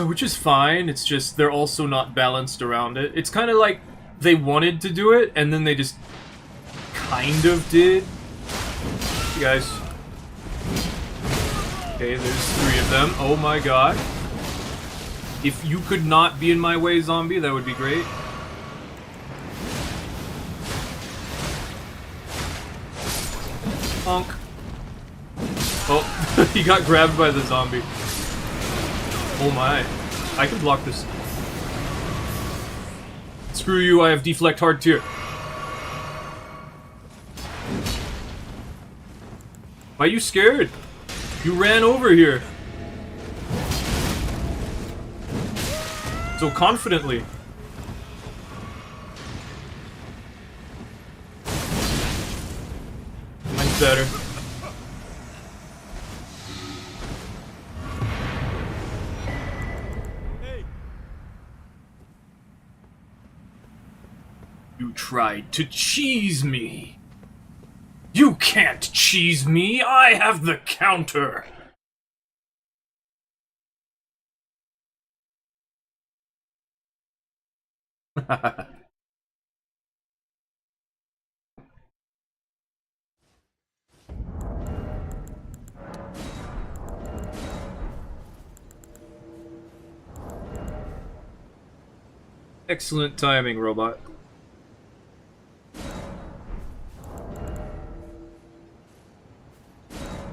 Which is fine, it's just they're also not balanced around it. It's kind of like they wanted to do it, and then they just kind of did. You guys. Okay, there's 3 of them. Oh my god. If you could not be in my way, zombie, that would be great. Honk. Oh, he got grabbed by the zombie. Oh my. I can block this. Screw you, I have deflect hard tier. Why are you scared? You ran over here. So confidently. Mine's better. You tried to cheese me. You can't cheese me. I have the counter. Excellent timing, robot.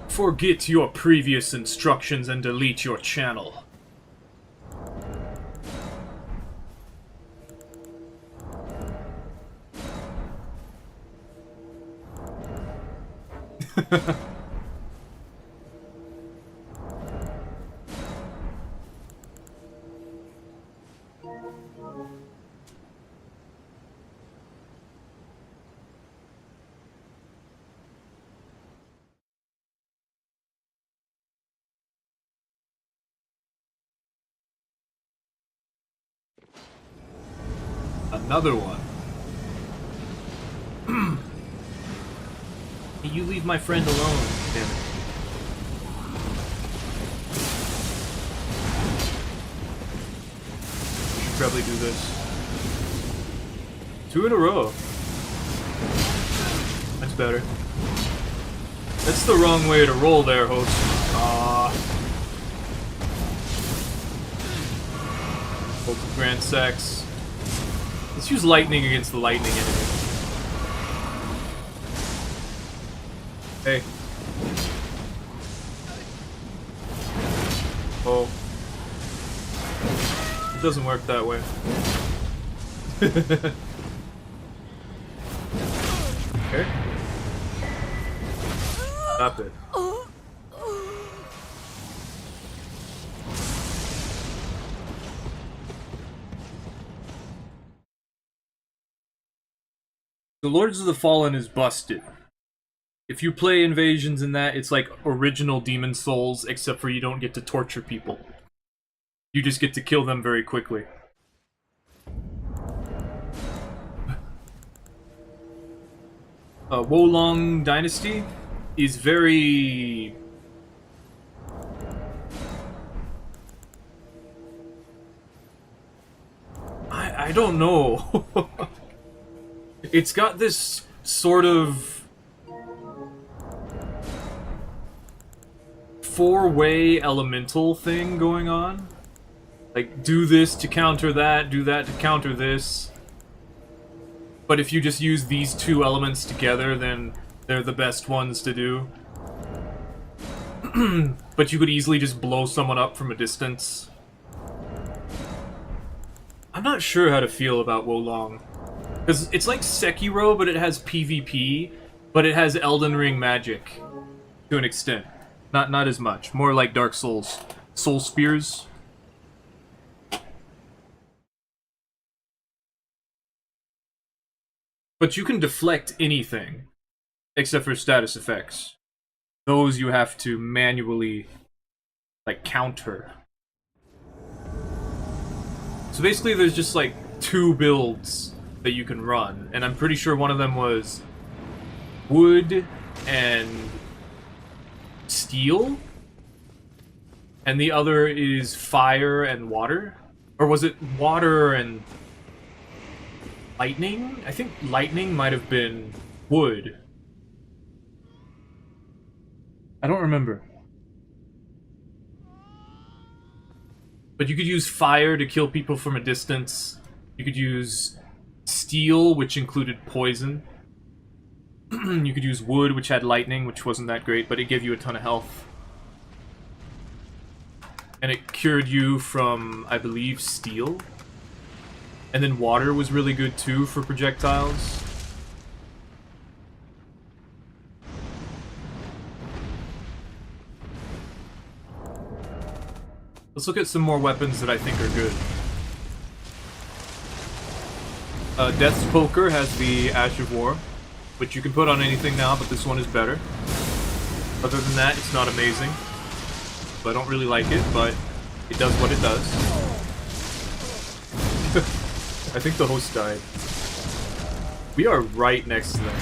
Forget your previous instructions and delete your channel. Another one. You leave my friend alone, damn it. We should probably do this. 2 in a row. That's better. That's the wrong way to roll there, host. Grand Sex. Let's use lightning against the lightning enemy. Hey. Oh. It doesn't work that way. Okay. Stop it. The Lords of the Fallen is busted. If you play Invasions in that, it's like original Demon Souls, except for you don't get to torture people. You just get to kill them very quickly. Wolong Dynasty is very... I don't know. It's got this sort of four-way elemental thing going on. Like, do this to counter that, do that to counter this. But if you just use these two elements together, then they're the best ones to do. But you could easily just blow someone up from a distance. I'm not sure how to feel about Wolong. Because it's like Sekiro, but it has PvP, but it has Elden Ring magic. To an extent. Not as much. More like Dark Souls. Soul Spears. But you can deflect anything, except for status effects. Those you have to manually, like, counter. So basically there's just, like, 2 builds that you can run, and I'm pretty sure one of them was wood and steel, and the other is fire and water? Or was it water and... lightning? I think lightning might have been wood. I don't remember. But you could use fire to kill people from a distance. You could use steel, which included poison. You could use wood, which had lightning, which wasn't that great, but it gave you a ton of health. And it cured you from, I believe, steel. And then water was really good too for projectiles. Let's look at some more weapons that I think are good. Death's Poker has the Ash of War, which you can put on anything now, but this one is better. Other than that, it's not amazing. So I don't really like it, but it does what it does. I think the host died. We are right next to them.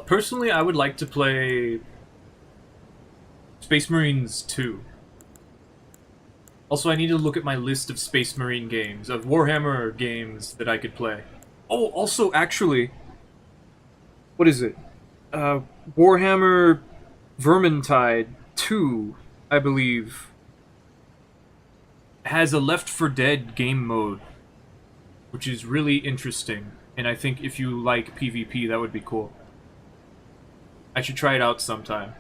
Personally, I would like to play Space Marines 2. Also, I need to look at my list of Space Marine games, of Warhammer games that I could play. Oh, also, actually, what is it? Warhammer Vermintide 2, I believe, has a Left 4 Dead game mode, which is really interesting. And I think if you like PvP, that would be cool. I should try it out sometime.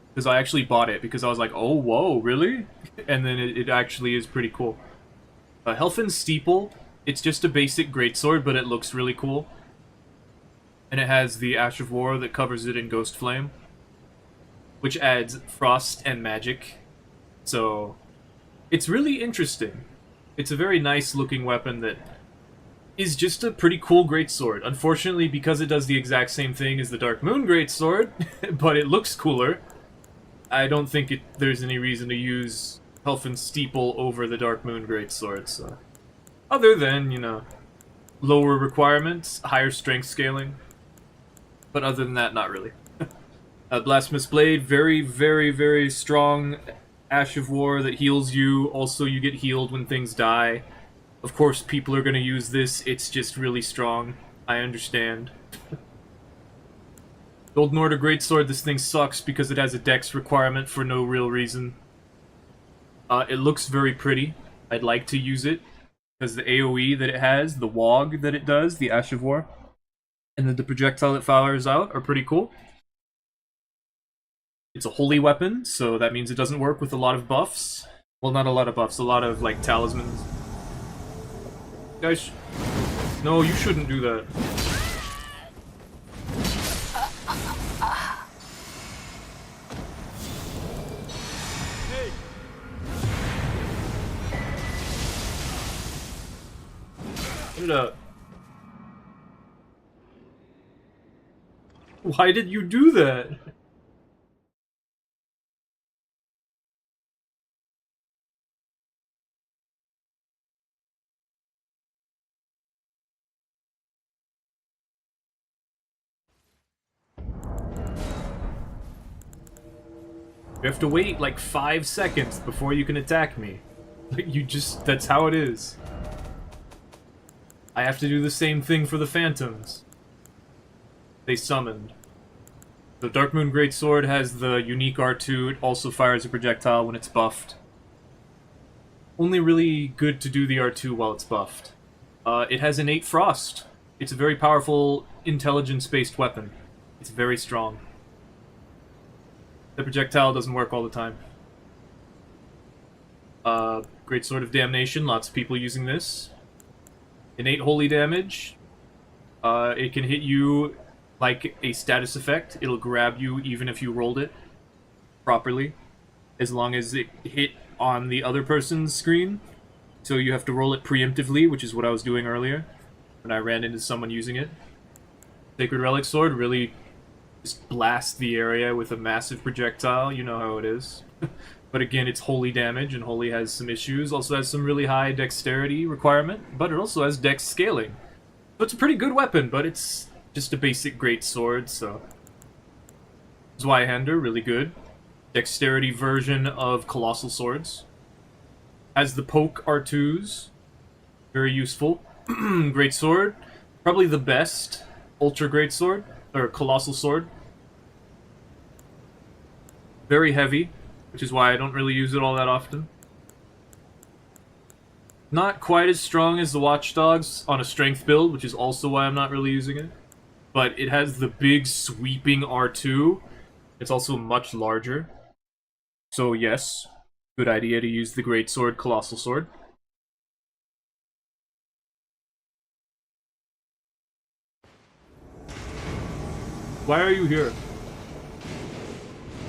Because I actually bought it, because I was like, oh, whoa, really? And then it actually is pretty cool. Helfin Steeple, it's just a basic greatsword, but it looks really cool. And it has the Ash of War that covers it in Ghost Flame, which adds frost and magic. So, it's really interesting. It's a very nice looking weapon that is just a pretty cool greatsword. Unfortunately, because it does the exact same thing as the Dark Moon greatsword, but it looks cooler, I don't think there's any reason to use Helfin Steeple over the Dark Moon greatsword. So, other than, you know, lower requirements, higher strength scaling. But other than that, not really. Blasphemous Blade, very, very, very strong Ash of War that heals you. Also, you get healed when things die. Of course, people are going to use this. It's just really strong. I understand. Golden Order Greatsword, this thing sucks because it has a dex requirement for no real reason. It looks very pretty. I'd like to use it because the AoE that it has, the WOG that it does, the Ash of War, and then the projectile that fires out are pretty cool. It's a holy weapon, so that means it doesn't work with a lot of buffs. Well, not a lot of buffs, a lot of, like, talismans. Guys, no, you shouldn't do that. Hey. Put it up. Why did you do that? You have to wait like 5 seconds before you can attack me. That's how it is. I have to do the same thing for the phantoms. They summoned. The Dark Moon Greatsword has the unique R2, it also fires a projectile when it's buffed. Only really good to do the R2 while it's buffed. It has innate frost. It's a very powerful, intelligence-based weapon. It's very strong. The projectile doesn't work all the time. Great Sword of Damnation, lots of people using this. Innate holy damage. It can hit you like a status effect. It'll grab you even if you rolled it properly, as long as it hit on the other person's screen. So you have to roll it preemptively, which is what I was doing earlier when I ran into someone using it. Sacred Relic Sword really just blast the area with a massive projectile. You know how it is. But again, it's holy damage, and holy has some issues. Also has some really high dexterity requirement, but it also has dex scaling. So it's a pretty good weapon, but it's just a basic great sword, so... Zweihander, really good. Dexterity version of Colossal Swords. Has the poke R2s. Very useful. Great sword. Probably the best Ultra Great Sword, or Colossal Sword. Very heavy, which is why I don't really use it all that often. Not quite as strong as the Watchdogs on a strength build, which is also why I'm not really using it. But it has the big sweeping R2. It's also much larger. So yes, good idea to use the Greatsword, Colossal Sword. Why are you here?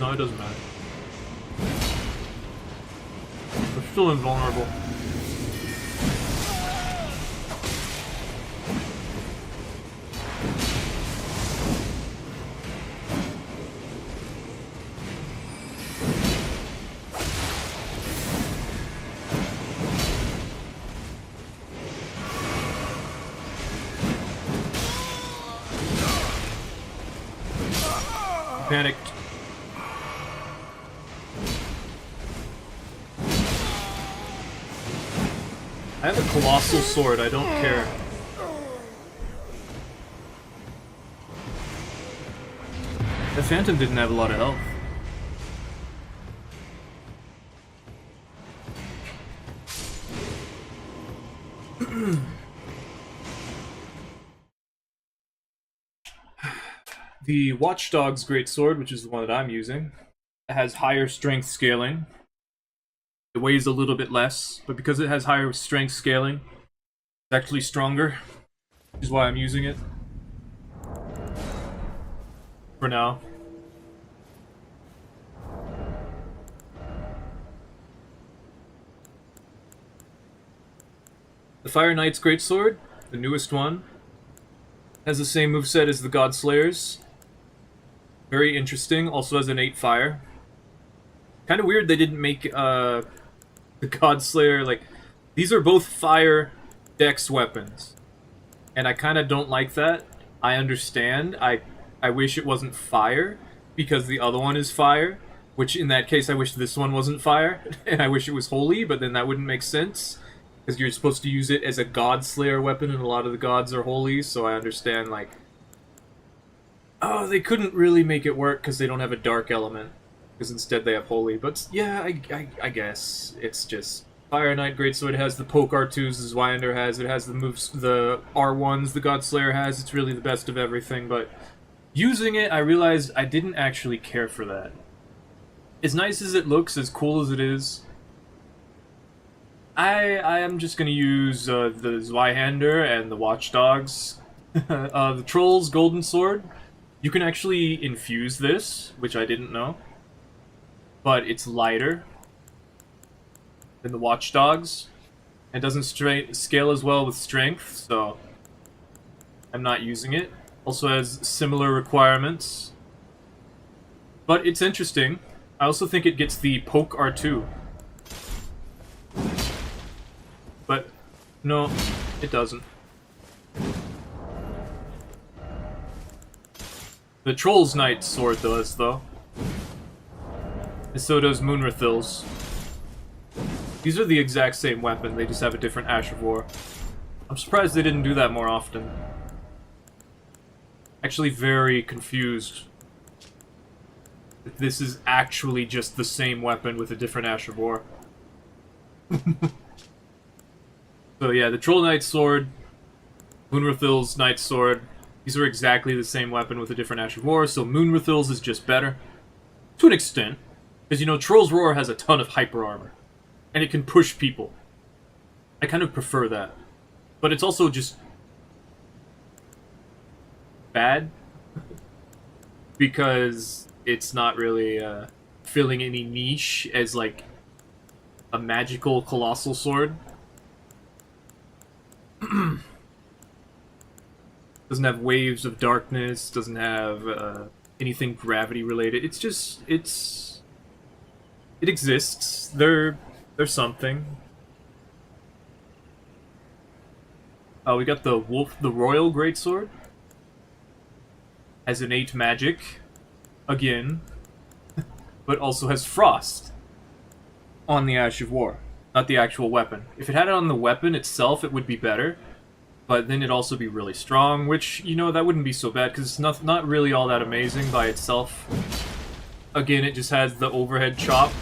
No, it doesn't matter. We're still invulnerable. Panicked. I have a Colossal Sword, I don't care. The Phantom didn't have a lot of health. The Watchdog's Greatsword, which is the one that I'm using, has higher strength scaling. It weighs a little bit less, but because it has higher strength scaling, it's actually stronger, which is why I'm using it. For now. The Fire Knight's Greatsword, the newest one, has the same moveset as the Godslayers. Very interesting, also has innate fire. Kind of weird they didn't make the Godslayer, like, these are both fire dex weapons. And I kind of don't like that. I understand. I wish it wasn't fire, because the other one is fire. Which, in that case, I wish this one wasn't fire. And I wish it was holy, but then that wouldn't make sense. Because you're supposed to use it as a Godslayer weapon, and a lot of the gods are holy, so I understand, like... Oh, they couldn't really make it work because they don't have a dark element. Because instead they have holy. But, yeah, I guess. It's just... Fire Knight Greatsword has the poke R2s as Wyander has. It has the moves, the R1s the Godslayer has. It's really the best of everything, but... Using it, I realized I didn't actually care for that. As nice as it looks, as cool as it is... I am just gonna use the Zweihander and the Watchdogs. The Troll's Golden Sword. You can actually infuse this, which I didn't know. But it's lighter than the Watchdogs. It doesn't scale as well with strength, so I'm not using it. Also has similar requirements. But it's interesting. I also think it gets the Poke R2. But, no, it doesn't. The Troll's Knight sword does, though. And so does Moonrathil's. These are the exact same weapon, they just have a different Ash of War. I'm surprised they didn't do that more often. Actually very confused. This is actually just the same weapon with a different Ash of War. So yeah, the Troll Knight's sword, Moonrathil's Knight's sword, these are exactly the same weapon with a different Ash of War, so Moonrathil's is just better. To an extent. Because, you know, Troll's Roar has a ton of hyper armor. And it can push people. I kind of prefer that. But it's also just... bad. Because it's not really filling any niche as, like, a magical colossal sword. Doesn't have waves of darkness, doesn't have anything gravity related. It's just, it exists. They're something. We got the Royal Greatsword. Has innate magic. Again. But also has frost. On the Ash of War. Not the actual weapon. If it had it on the weapon itself, it would be better. But then it'd also be really strong, which, you know, that wouldn't be so bad, because it's not really all that amazing by itself. Again, it just has the overhead chop.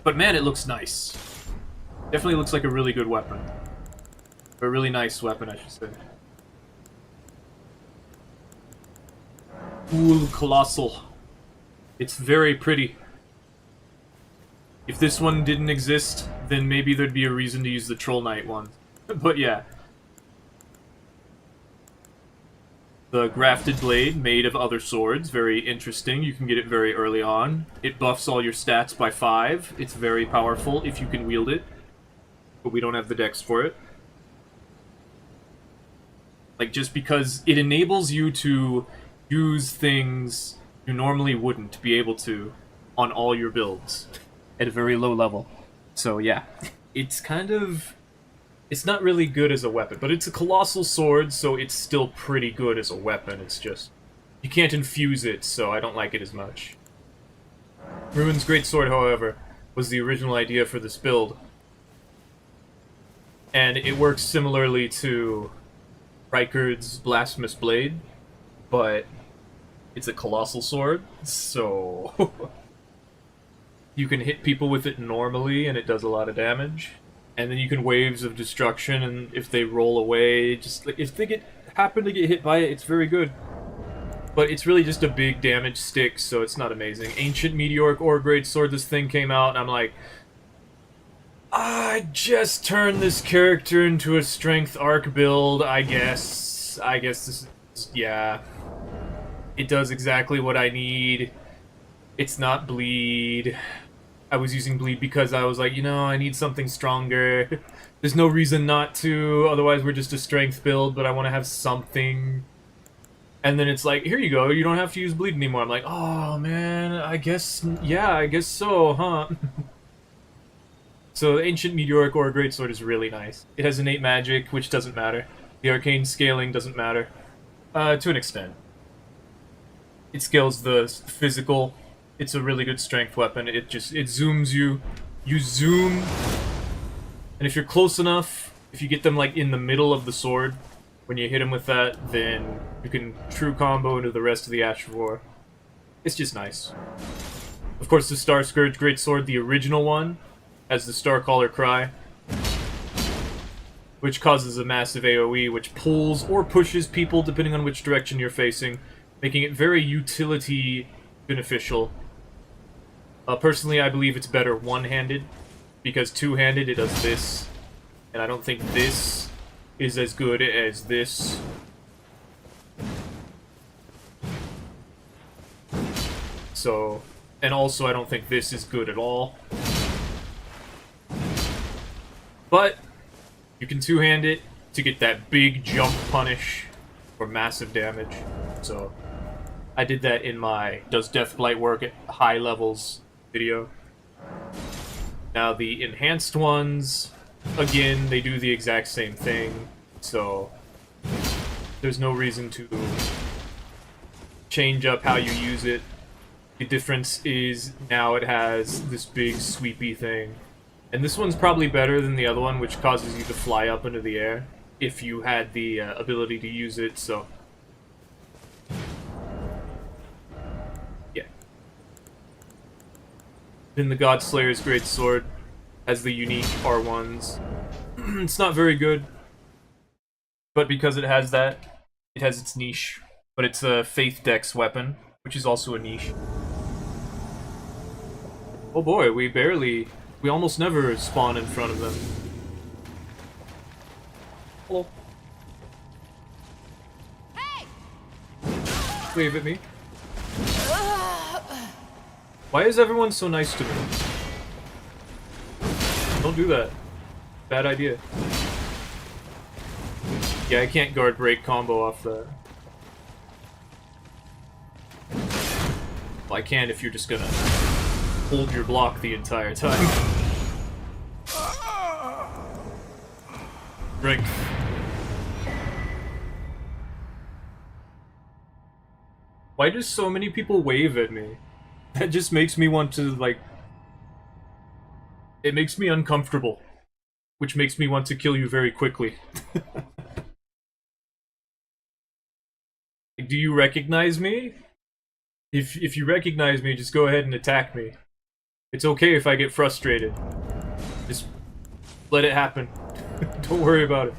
But man, it looks nice. Definitely looks like a really good weapon. Or a really nice weapon, I should say. Ooh, colossal. It's very pretty. If this one didn't exist, then maybe there'd be a reason to use the Troll Knight one. But yeah. The grafted blade, made of other swords, very interesting. You can get it very early on. It buffs all your stats by 5. It's very powerful if you can wield it. But we don't have the dex for it. Like, just because it enables you to use things you normally wouldn't be able to on all your builds at a very low level. So yeah, it's kind of... It's not really good as a weapon, but it's a colossal sword, so it's still pretty good as a weapon. It's just... You can't infuse it, so I don't like it as much. Ruin's Greatsword, however, was the original idea for this build. And it works similarly to Rykard's Blasphemous Blade, but it's a colossal sword, so... You can hit people with it normally, and it does a lot of damage. And then you can Waves of Destruction, and if they roll away, just like if they happen to get hit by it, it's very good. But it's really just a big damage stick, so it's not amazing. Ancient Meteoric Ore Greatsword, this thing came out, and I'm like... I just turned this character into a strength arc build, I guess. I guess this is... yeah. It does exactly what I need. It's not bleed. I was using bleed because I was like, you know, I need something stronger. There's no reason not to, otherwise we're just a strength build, but I want to have something. And then it's like, here you go, you don't have to use bleed anymore. I'm like, oh man, I guess, yeah, I guess so, huh? So Ancient Meteoric Ore Greatsword is really nice. It has innate magic, which doesn't matter. The arcane scaling doesn't matter. To an extent. It scales the physical. It's a really good strength weapon. It zooms you. You zoom, and if you're close enough, if you get them like in the middle of the sword, when you hit them with that, then you can true combo into the rest of the Ash of War. It's just nice. Of course, the Star Scourge Greatsword, the original one, has the Starcaller Cry, which causes a massive AoE, which pulls or pushes people depending on which direction you're facing, making it very utility beneficial. Personally, I believe it's better one-handed, because two-handed it does this, and I don't think this is as good as this. So, and also I don't think this is good at all. But, you can two-hand it to get that big jump punish for massive damage. So, I did that in my Does Deathblight Work at High Levels video. Now the enhanced ones, again, they do the exact same thing, so there's no reason to change up how you use it. The difference is now it has this big sweepy thing. And this one's probably better than the other one, which causes you to fly up into the air if you had the ability to use it, so... Then the Godslayer's Greatsword has the unique R1s. It's not very good, but because it has that, it has its niche. But it's a Faith Dex weapon, which is also a niche. Oh boy, we almost never spawn in front of them. Hello. Hey! Wave at me. Why is everyone so nice to me? Don't do that. Bad idea. Yeah, I can't guard break combo off that. Well, I can if you're just gonna hold your block the entire time. Drink. Why do so many people wave at me? That just makes me want to, like... It makes me uncomfortable. Which makes me want to kill you very quickly. Do you recognize me? If you recognize me, just go ahead and attack me. It's okay if I get frustrated. Just Let it happen. Don't worry about it.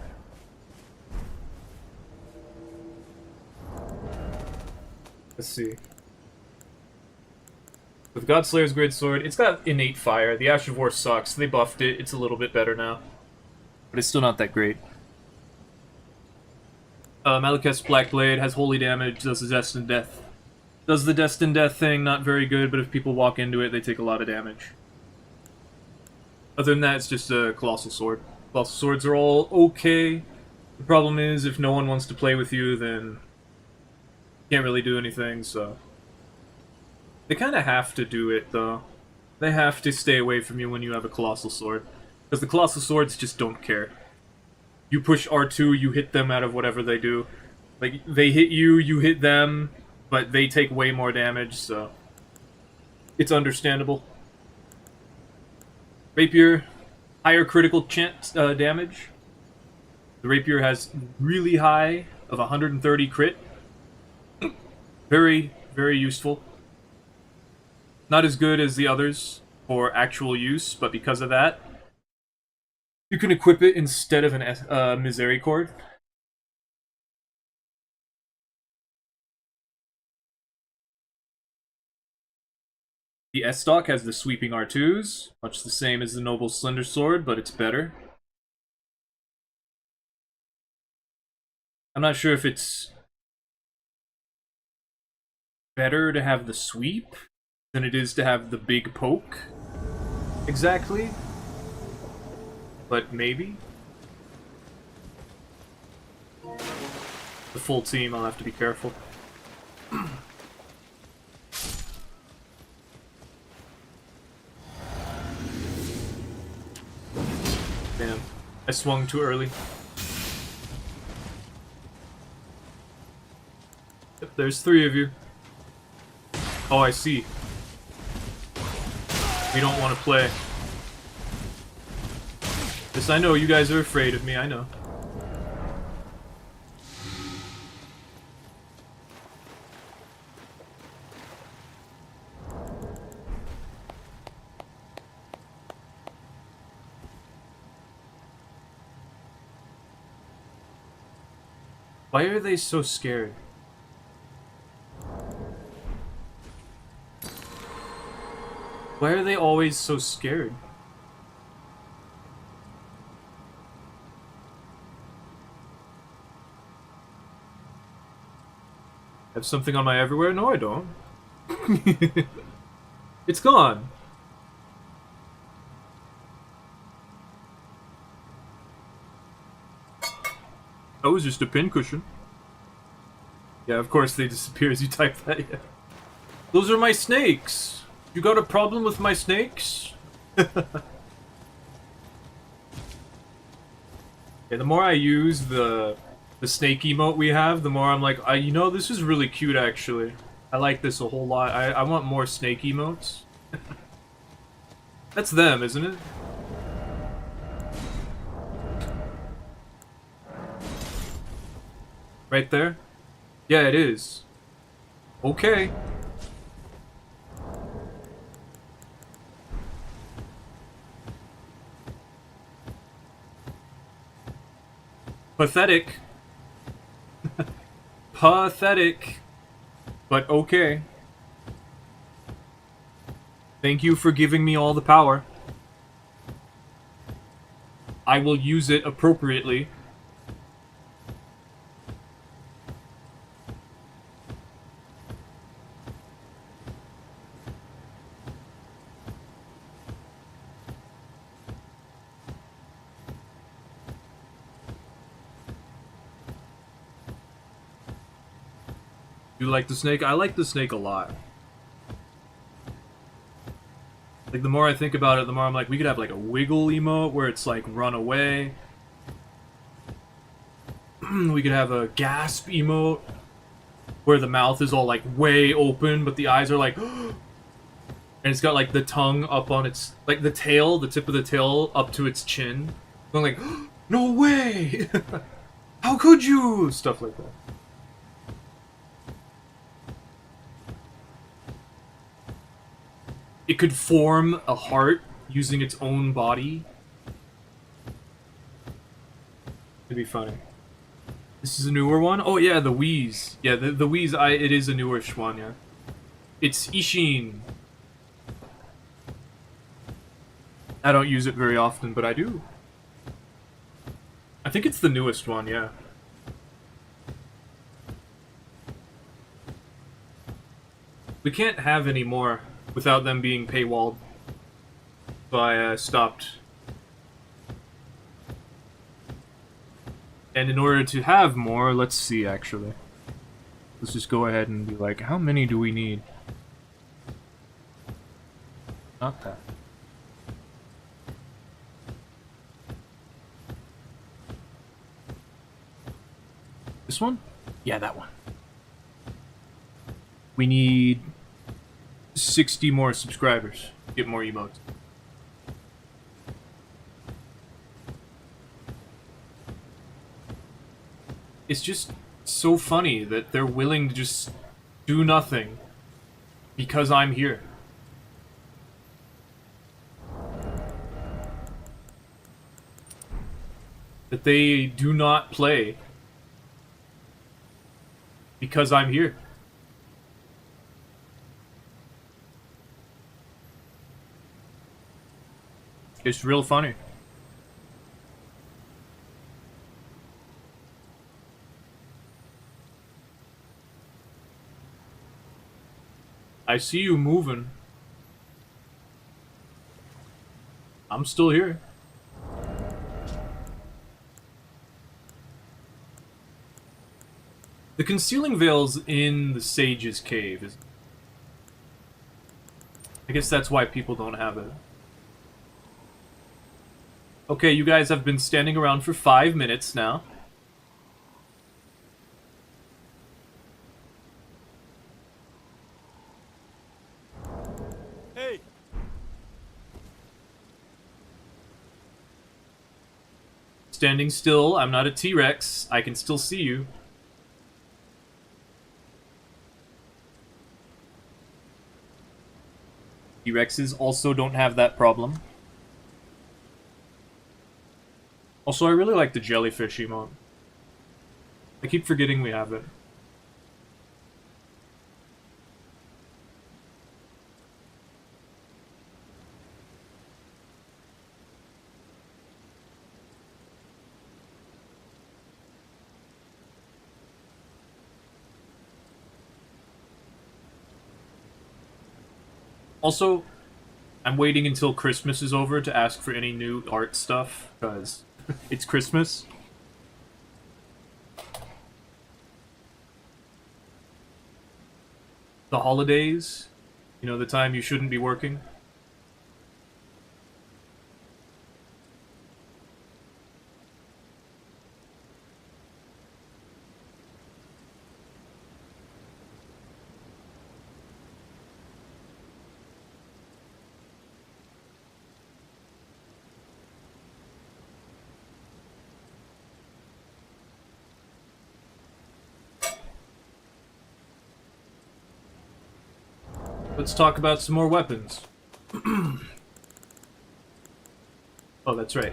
Let's see. With Godslayer's Great Sword, it's got innate fire. The Ash of War sucks. They buffed it. It's a little bit better now. But it's still not that great. Malekith's Black Blade has holy damage, does the Destined Death. Does the Destined Death thing, not very good, but if people walk into it, they take a lot of damage. Other than that, it's just a Colossal Sword. Colossal Swords are all okay. The problem is, if no one wants to play with you, then you can't really do anything, so... They kind of have to do it, though. They have to stay away from you when you have a Colossal Sword. Because the Colossal Swords just don't care. You push R2, you hit them out of whatever they do. Like, they hit you, you hit them, but they take way more damage, so... It's understandable. Rapier, higher critical chance damage. The Rapier has really high of 130 crit. Very, very useful. Not as good as the others for actual use, but because of that, you can equip it instead of an Misericord. The S-Stock has the sweeping R2s, much the same as the Noble Slender Sword, but it's better. I'm not sure if it's better to have the sweep than it is to have the big poke. Exactly. But maybe. The full team, I'll have to be careful. Damn. I swung too early. Yep, there's 3 of you. Oh, I see. We don't want to play. Yes, I know, you guys are afraid of me, I know. Why are they so scared? Why are they always so scared? Have something on my everywhere? No, I don't. It's gone. That was just a pincushion. Yeah, of course they disappear as you type that, yeah. Those are my snakes! You got a problem with my snakes? Yeah, the more I use the snake emote we have, the more I'm like, you know, this is really cute, actually. I like this a whole lot. I want more snake emotes. That's them, isn't it? Right there? Yeah, it is. Okay. Pathetic. Pathetic. But okay. Thank you for giving me all the power. I will use it appropriately. You like the snake? I like the snake a lot. Like, the more I think about it, the more I'm like, we could have, like, a wiggle emote where it's, like, run away. We could have a gasp emote where the mouth is all, like, way open, but the eyes are, like... and it's got, like, the tongue up on its... Like, the tail, the tip of the tail up to its chin. Going like, no way! How could you? Stuff like that. It could form a heart using its own body. It'd be funny. This is a newer one? Oh yeah, the Wheeze. Yeah, the Wheeze, it is a newerish one, yeah. It's Ishin. I don't use it very often, but I do. I think it's the newest one, yeah. We can't have any more without them being paywalled. So I stopped. And in order to have more, let's see actually. Let's just go ahead and be like, how many do we need? Not that. This one? Yeah, that one. We need 60 more subscribers to get more emotes. It's just so funny that they're willing to just do nothing because I'm here. That they do not play because I'm here. It's real funny. I see you moving. I'm still here. The concealing veil's in the Sage's Cave. I guess that's why people don't have it. Okay, you guys have been standing around for 5 minutes now. Hey! Standing still, I'm not a T-Rex. I can still see you. T-Rexes also don't have that problem. Also, I really like the jellyfish emote. I keep forgetting we have it. Also, I'm waiting until Christmas is over to ask for any new art stuff, because it's Christmas. The holidays, you know, the time you shouldn't be working. Let's talk about some more weapons. Oh, that's right.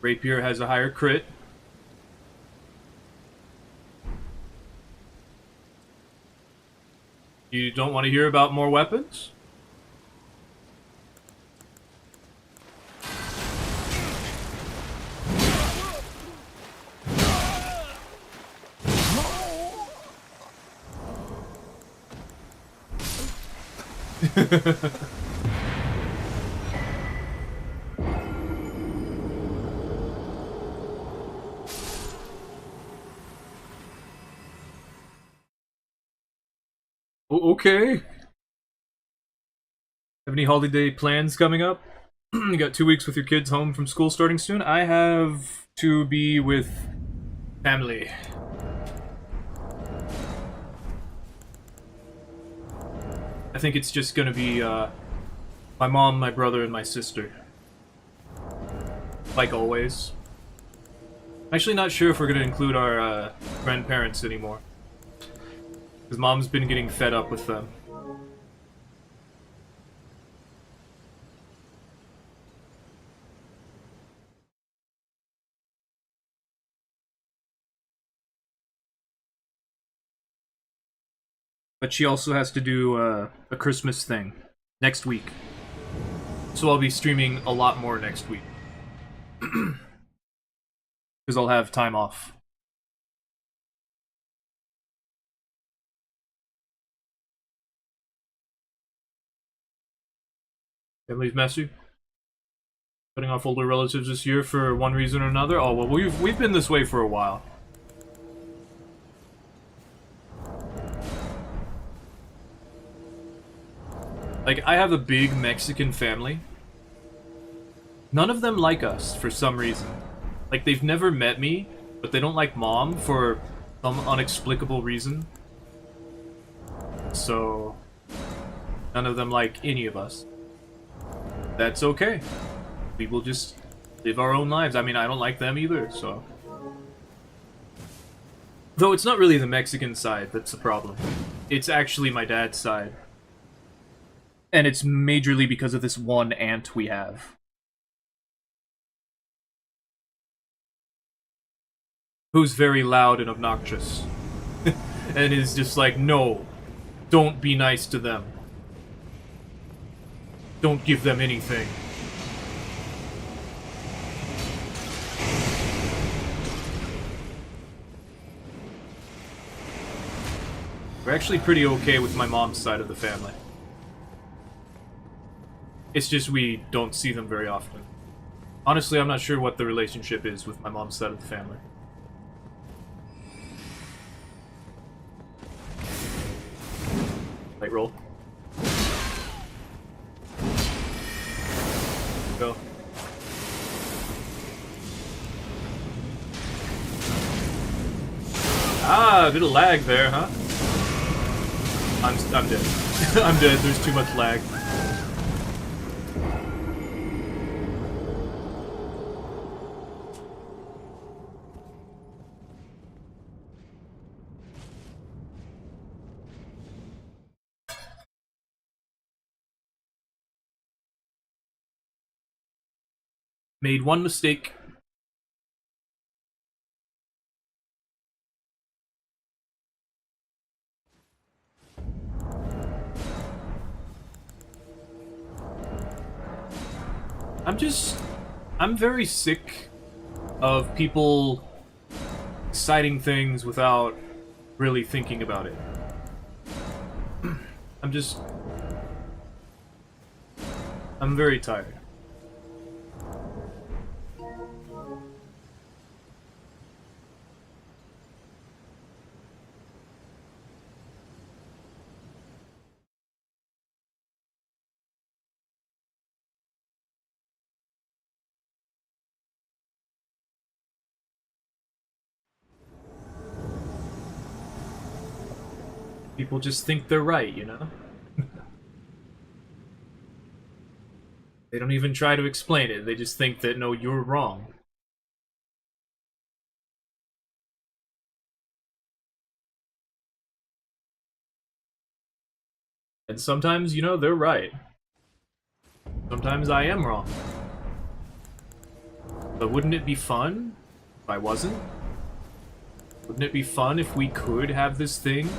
Rapier has a higher crit. You don't want to hear about more weapons? Okay. Have any holiday plans coming up? You got 2 weeks with your kids home from school starting soon? I have to be with family. I think it's just gonna be my mom, my brother, and my sister. Like always. I'm actually not sure if we're gonna include our grandparents anymore. Because mom's been getting fed up with them. but she also has to do a Christmas thing next week. So I'll be streaming a lot more next week. Because I'll have time off. Family's messy. Cutting off older relatives this year for one reason or another. Oh well, we've been this way for a while. Like, I have a big Mexican family. None of them like us for some reason. Like, they've never met me, but they don't like Mom for some unexplicable reason. So, none of them like any of us. That's okay. We will just live our own lives. I mean, I don't like them either, so... Though it's not really the Mexican side that's the problem. It's actually my dad's side. And it's majorly because of this one aunt we have. Who's very loud and obnoxious. And is just like, no, don't be nice to them. Don't give them anything. We're actually pretty okay with my mom's side of the family. It's just we don't see them very often. Honestly, I'm not sure what the relationship is with my mom's side of the family. Light roll. Go. Ah, a bit of lag there, huh? I'm dead. I'm dead. There's too much lag. Made one mistake. I'm very sick of people citing things without really thinking about it. I'm very tired. People just think they're right, you know? They don't even try to explain it, they just think that, no, you're wrong. And sometimes, you know, they're right. Sometimes I am wrong. But wouldn't it be fun if I wasn't? Wouldn't it be fun if we could have this thing?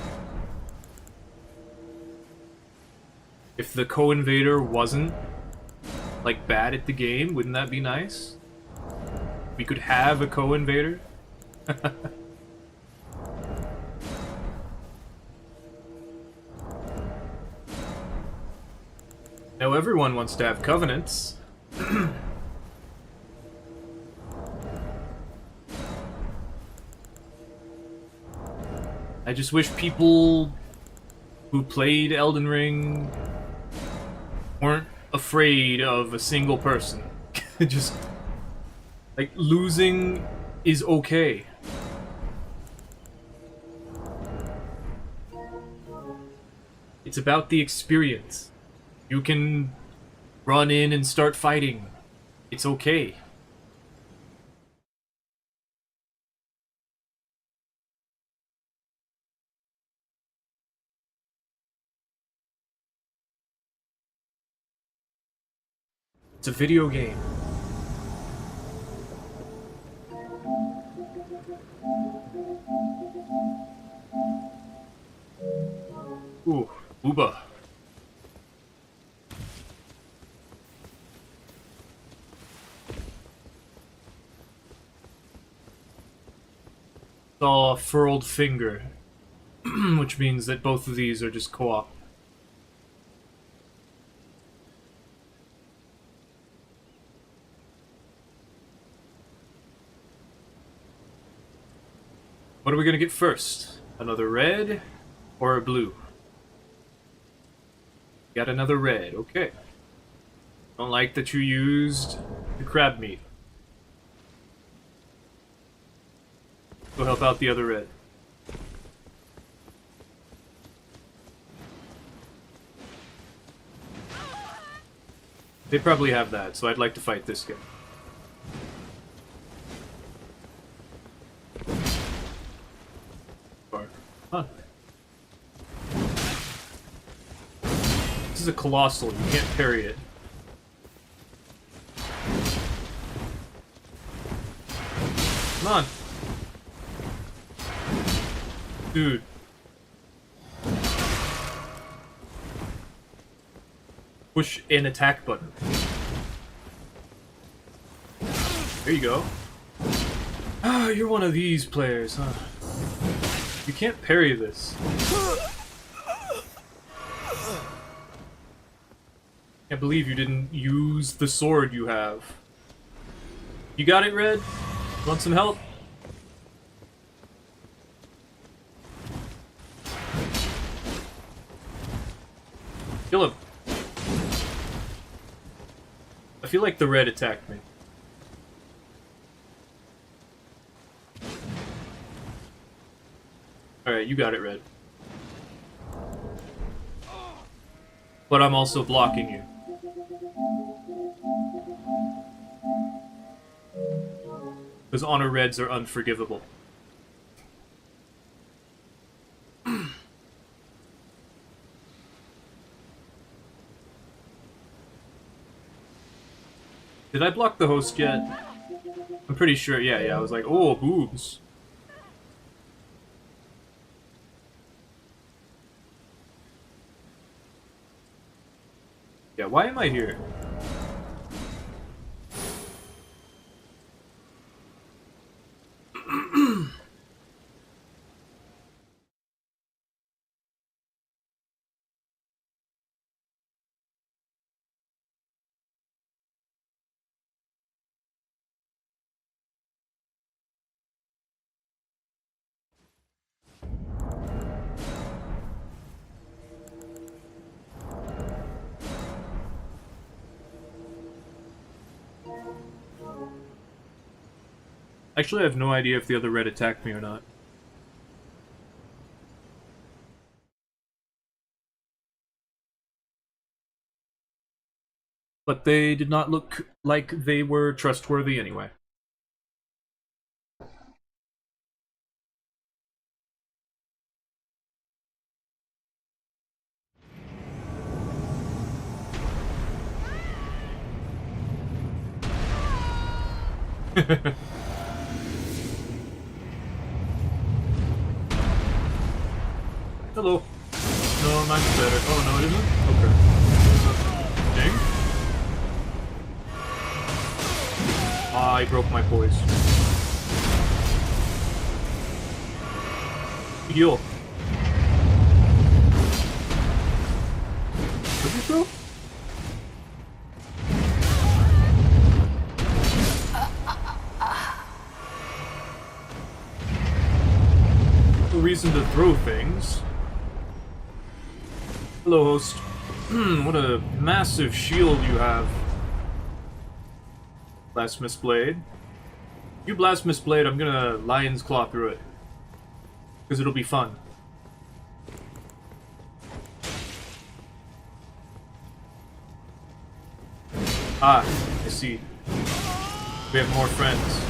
If the co-invader wasn't, like, bad at the game, wouldn't that be nice? We could have a co-invader? Now everyone wants to have covenants. I just wish people who played Elden Ring weren't afraid of a single person. Just, like, losing is okay. It's about the experience. You can run in and start fighting. It's okay. It's a video game. Ooh, Uba. Saw a furled finger, which means that both of these are just co-op. What are we gonna get first? Another red or a blue? Got another red, okay. Don't like that you used the crab meat. Go help out the other red. They probably have that, so I'd like to fight this guy. Huh. This is a colossal, you can't parry it. Come on. Dude. Push an attack button. There you go. Ah, you're one of these players, huh? You can't parry this. Can't believe you didn't use the sword you have. You got it, Red? Want some help? Kill him. I feel like the red attacked me. Alright, you got it, Red. But I'm also blocking you. Because honor reds are unforgivable. Did I block the host yet? I'm pretty sure, yeah, I was like, oh, boobs. Yeah, why am I here? Actually, I have no idea if the other red attacked me or not. But they did not look like they were trustworthy anyway. Hello. No, mine's better. Oh, no, it isn't? Okay. Dang. Ah, I broke my poise. Heal. What did you throw? No reason to throw things. Hello, host. What a massive shield you have. Blasphemous Blade. You Blasphemous Blade, I'm gonna Lion's Claw through it. Because it'll be fun. Ah, I see. We have more friends.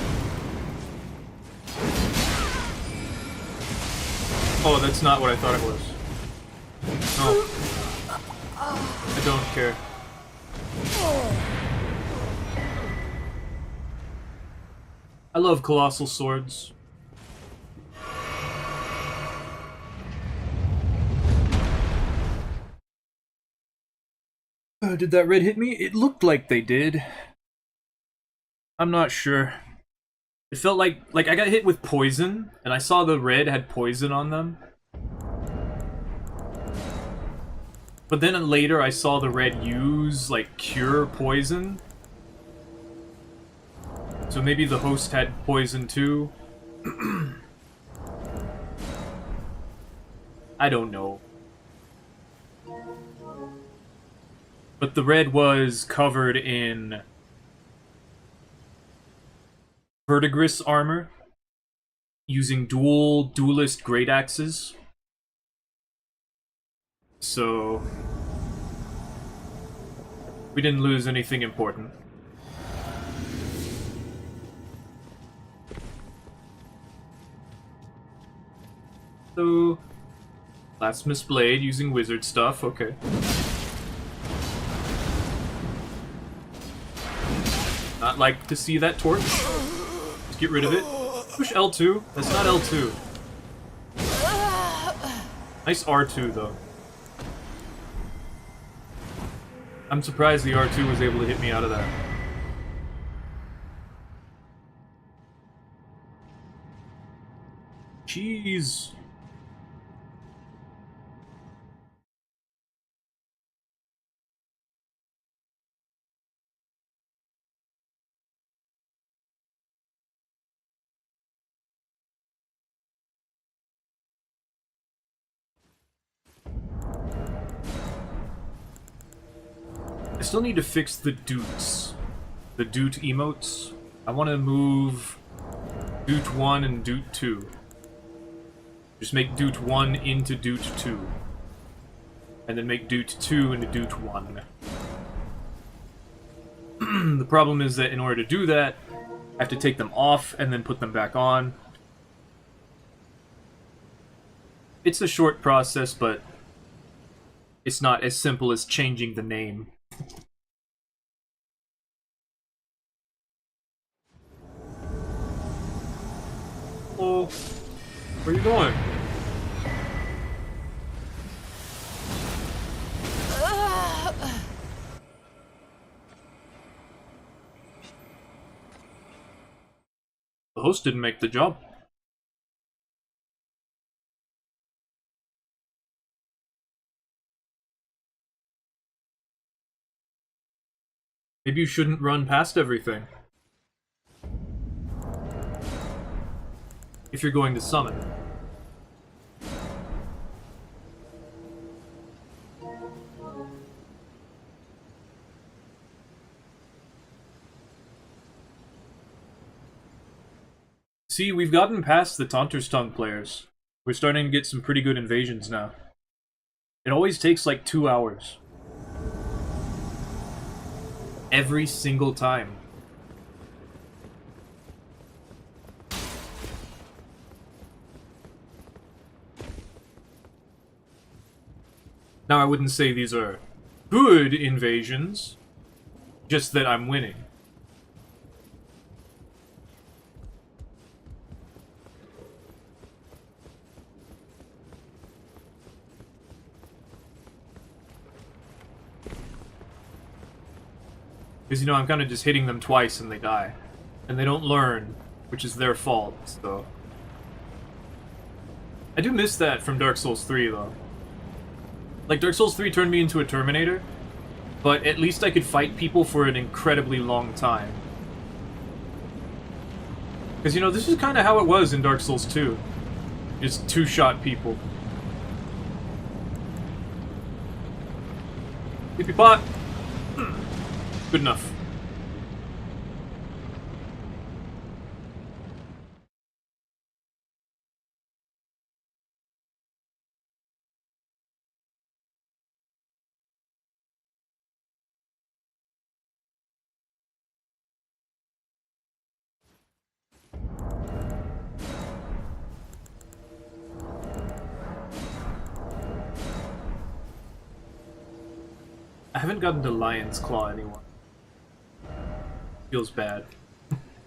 Oh, that's not what I thought it was. No. I don't care. I love colossal swords. Did that red hit me? It looked like they did. I'm not sure. It felt like I got hit with poison, and I saw the red had poison on them. But then later I saw the red use, like, cure poison. So maybe the host had poison too. I don't know. But the red was covered in verdigris armor, using duelist great axes. So we didn't lose anything important. So blasphemous blade using wizard stuff, okay. Not like to see that torch. Let's get rid of it. Push L2. That's not L2. Nice R2 though. I'm surprised the R2 was able to hit me out of that. Jeez. I still need to fix the doots. The doot emotes. I want to move doot 1 and doot 2. Just make doot 1 into doot 2. And then make doot 2 into doot 1. The problem is that in order to do that, I have to take them off and then put them back on. It's a short process, but it's not as simple as changing the name. Oh, where are you going? The host didn't make the job. Maybe you shouldn't run past everything. If you're going to summon. See, we've gotten past the Taunter's Tongue players. We're starting to get some pretty good invasions now. It always takes like 2 hours. Every single time. Now, I wouldn't say these are good invasions, just that I'm winning. Because, you know, I'm kind of just hitting them twice and they die. And they don't learn, which is their fault, so... I do miss that from Dark Souls 3, though. Like, Dark Souls 3 turned me into a Terminator, but at least I could fight people for an incredibly long time. Because, you know, this is kind of how it was in Dark Souls 2. Just two-shot people. Hippie pot! Good enough. I haven't gotten to Lion's Claw anymore. Feels bad.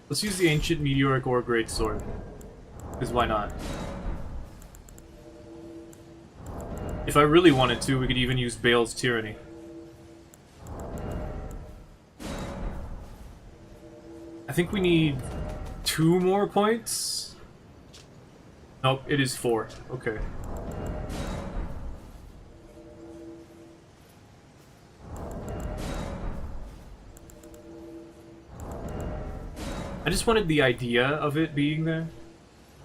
Let's use the Ancient Meteoric Ore Greatsword. Because why not? If I really wanted to, we could even use Bale's Tyranny. think we need 2 more points. Nope, it is 4. Okay. I just wanted the idea of it being there,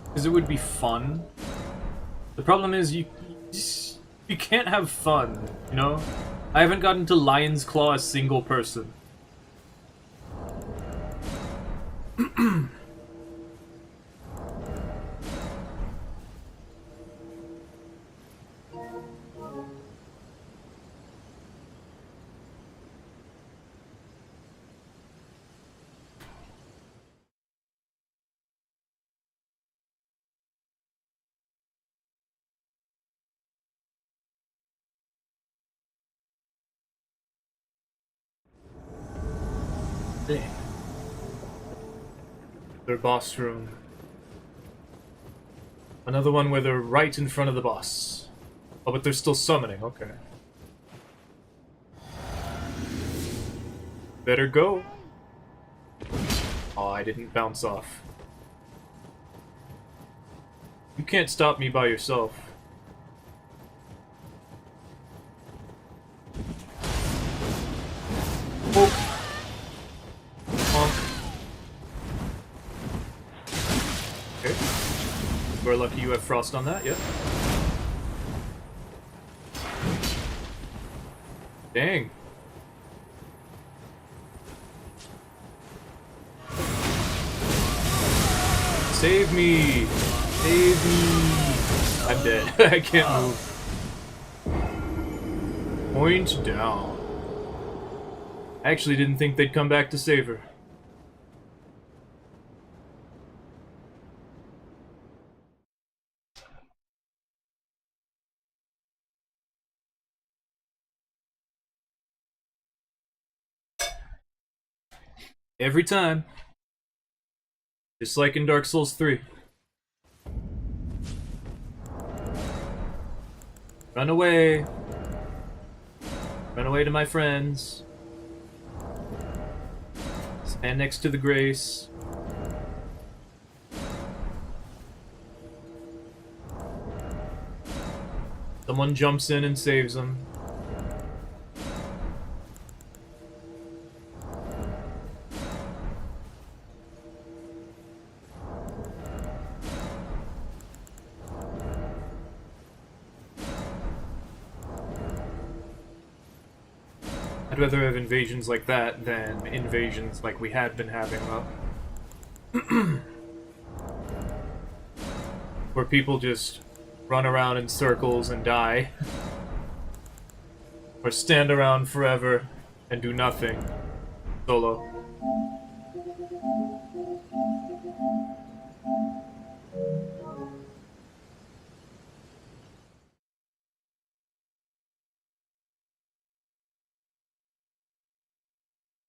because it would be fun. The problem is you can't have fun, you know? I haven't gotten to Lion's Claw a single person. Their boss room. Another one where they're right in front of the boss. Oh, but they're still summoning, okay. Better go. Oh, I didn't bounce off. You can't stop me by yourself. Oh. Okay. We're lucky you have frost on that, yep. Dang. Save me! Save me! I'm dead. I can't move. Point down. I actually didn't think they'd come back to save her. Every time. Just like in Dark Souls 3. Run away. Run away to my friends. Stand next to the Grace. Someone jumps in and saves them. I'd rather have invasions like that than invasions like we had been having, though. Where people just run around in circles and die. Or stand around forever and do nothing. Solo.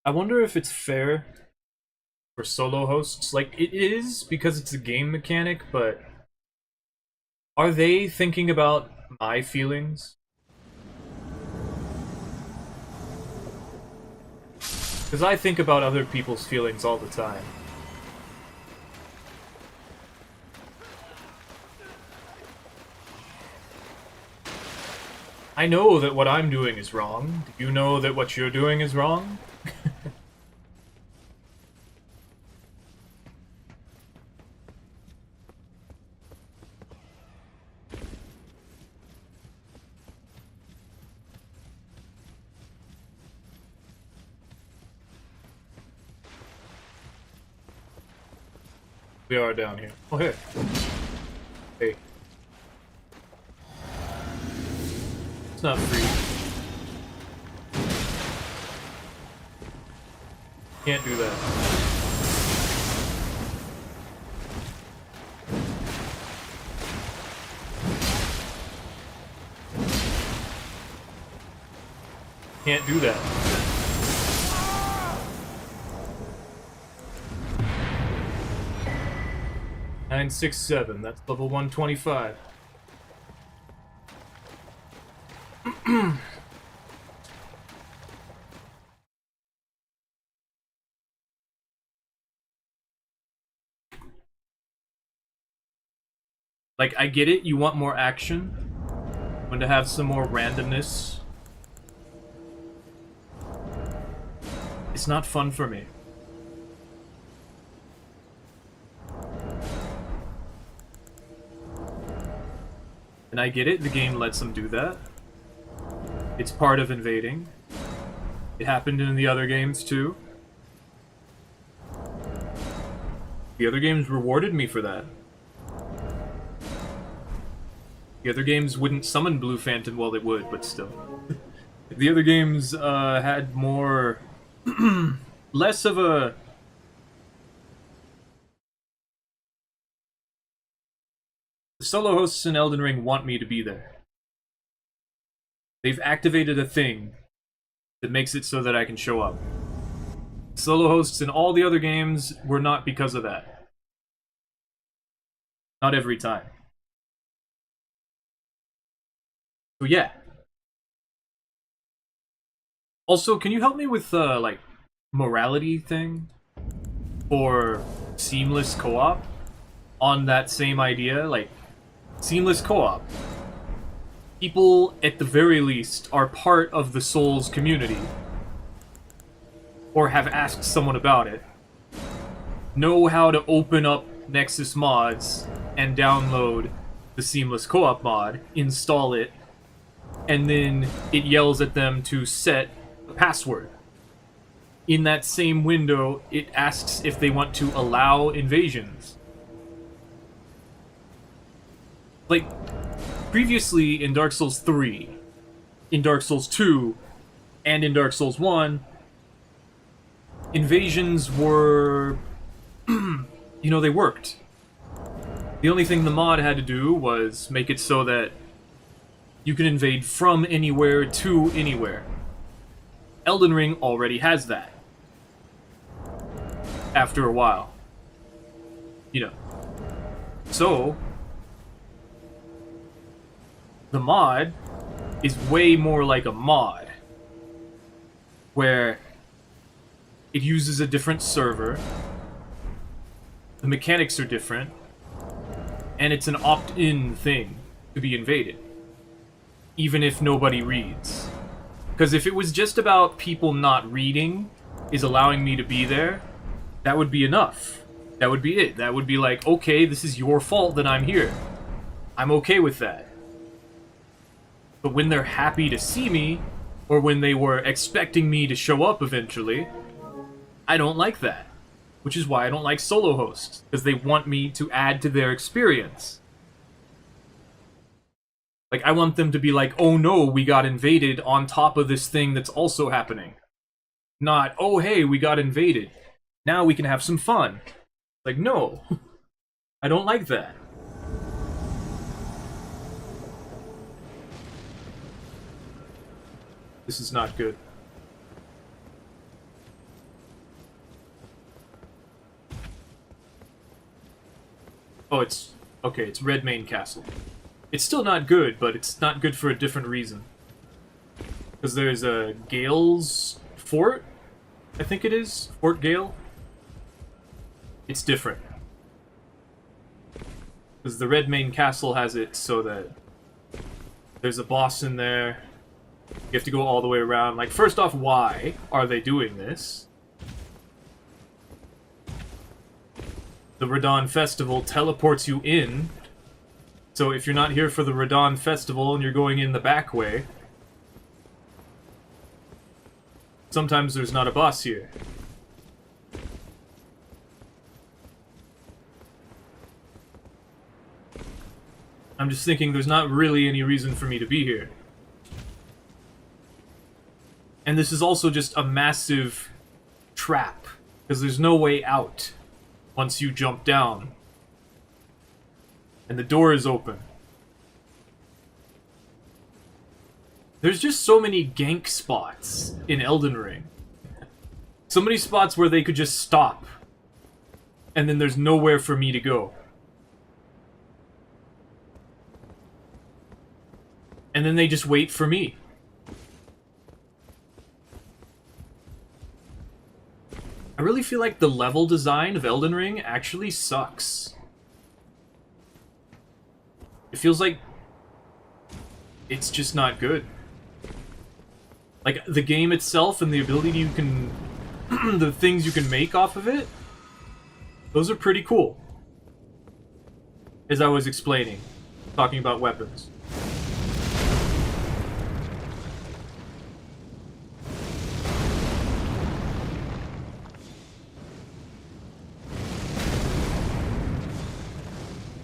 I wonder if it's fair for solo hosts. Like, it is, because it's a game mechanic, but are they thinking about my feelings? Because I think about other people's feelings all the time. I know that what I'm doing is wrong. Do you know that what you're doing is wrong? We are down here. Oh, hey. Hey. It's not free. Can't do that. Can't do that. 967, that's level 125. Like, I get it, you want more action. Want to have some more randomness. It's not fun for me. And I get it, the game lets them do that. It's part of invading. It happened in the other games too. The other games rewarded me for that. The other games wouldn't summon Blue Phantom, well, they would, but still. The other games had more... less of a... The solo hosts in Elden Ring want me to be there. They've activated a thing that makes it so that I can show up. Solo hosts in all the other games were not because of that. Not every time. So yeah. Also, can you help me with like morality thing for seamless co-op on that same idea? Like seamless co-op. People at the very least are part of the Souls community or have asked someone about it. Know how to open up Nexus mods and download the seamless co-op mod, install it, and then it yells at them to set a password. In that same window, it asks if they want to allow invasions. Like, previously in Dark Souls 3, in Dark Souls 2, and in Dark Souls 1, invasions were... you know, they worked. The only thing the mod had to do was make it so that you can invade from anywhere to anywhere. Elden Ring already has that. After a while. You know. So, the mod is way more like a mod. Where it uses a different server, the mechanics are different, and it's an opt-in thing to be invaded. Even if nobody reads. Because if it was just about people not reading is allowing me to be there, that would be enough. That would be it. That would be like, okay, this is your fault that I'm here. I'm okay with that. But when they're happy to see me, or when they were expecting me to show up eventually, I don't like that. Which is why I don't like solo hosts, because they want me to add to their experience. Like, I want them to be like, oh no, we got invaded on top of this thing that's also happening. Not, oh hey, we got invaded. Now we can have some fun. Like, no. I don't like that. This is not good. Oh, it's... okay, it's Redmane Castle. It's still not good, but it's not good for a different reason. Because there's a Gale's Fort, I think it is? Fort Gale? It's different. Because the Redmane Castle has it so that there's a boss in there. You have to go all the way around. Like, first off, why are they doing this? The Radon Festival teleports you in. So if you're not here for the Radon Festival and you're going in the back way, sometimes there's not a boss here. I'm just thinking there's not really any reason for me to be here. And this is also just a massive trap, because there's no way out once you jump down. And the door is open. There's just so many gank spots in Elden Ring. So many spots where they could just stop. And then there's nowhere for me to go. And then they just wait for me. I really feel like the level design of Elden Ring actually sucks. It feels like it's just not good. Like, the game itself and the ability you can... the things you can make off of it, those are pretty cool. As I was explaining, talking about weapons.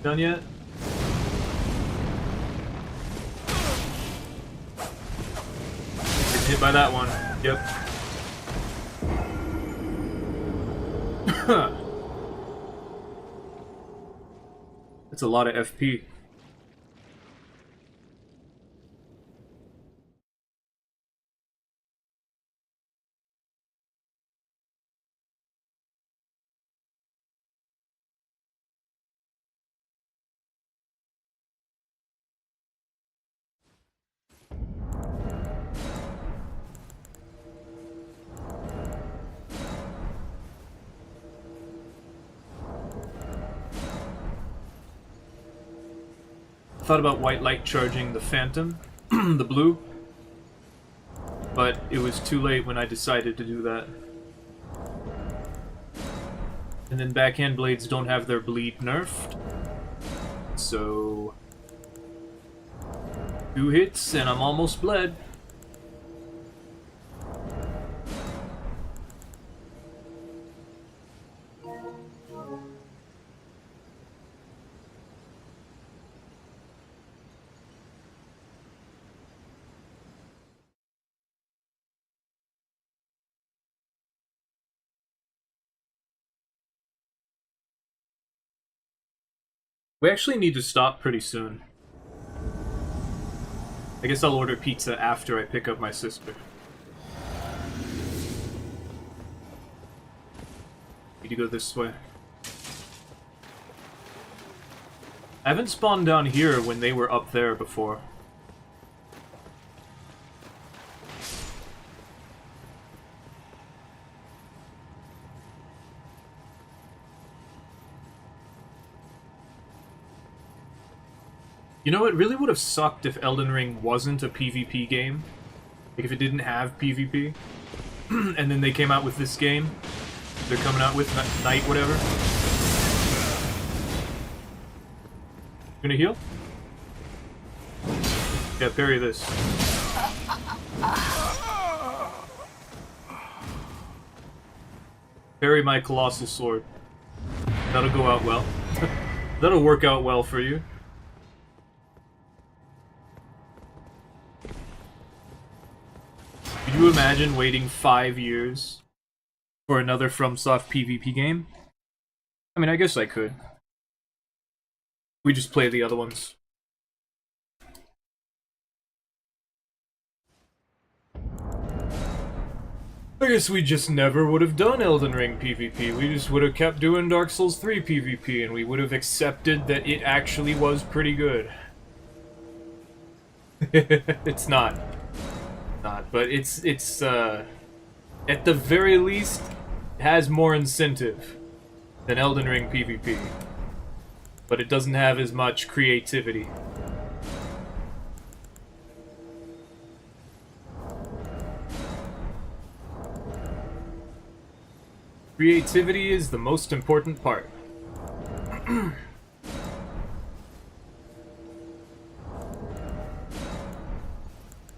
Done yet? Getting hit by that one. Yep. That's a lot of FP. Thought about white light charging the Phantom, the blue, but it was too late when I decided to do that. And then backhand blades don't have their bleed nerfed, so 2 hits and I'm almost bled. We actually need to stop pretty soon. I guess I'll order pizza after I pick up my sister. Need to go this way. I haven't spawned down here when they were up there before. You know, it really would have sucked if Elden Ring wasn't a PvP game. Like, if it didn't have PvP. And then they came out with this game. They're coming out with Night whatever. Gonna heal? Yeah, parry this. Parry my colossal sword. That'll go out well. That'll work out well for you. Could you imagine waiting 5 years for another FromSoft PvP game? I mean, I guess I could. We just play the other ones. I guess we just never would have done Elden Ring PvP. We just would have kept doing Dark Souls 3 PvP, and we would have accepted that it actually was pretty good. It's not. But it's at the very least has more incentive than Elden Ring PvP, but it doesn't have as much creativity. Creativity is the most important part.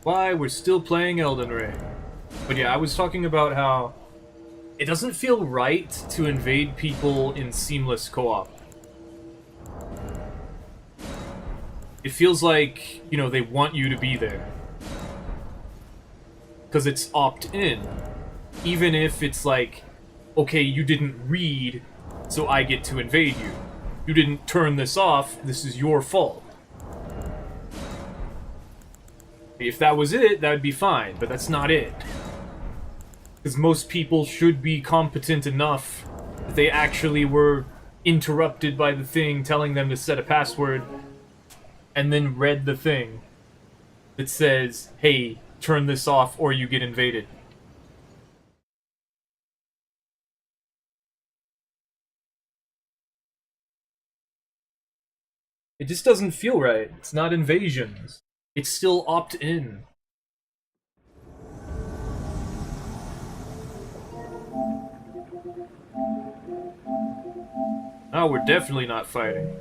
Why we're still playing Elden Ring. But yeah, I was talking about how it doesn't feel right to invade people in seamless co-op. It feels like, you know, they want you to be there. Because it's opt-in. Even if it's like, okay, you didn't read, so I get to invade you. You didn't turn this off, this is your fault. If that was it, that would be fine, but that's not it. Because most people should be competent enough that they actually were interrupted by the thing telling them to set a password, and then read the thing that says, hey, turn this off or you get invaded. It just doesn't feel right. It's not invasions. It's still opt-in. No, we're definitely not fighting.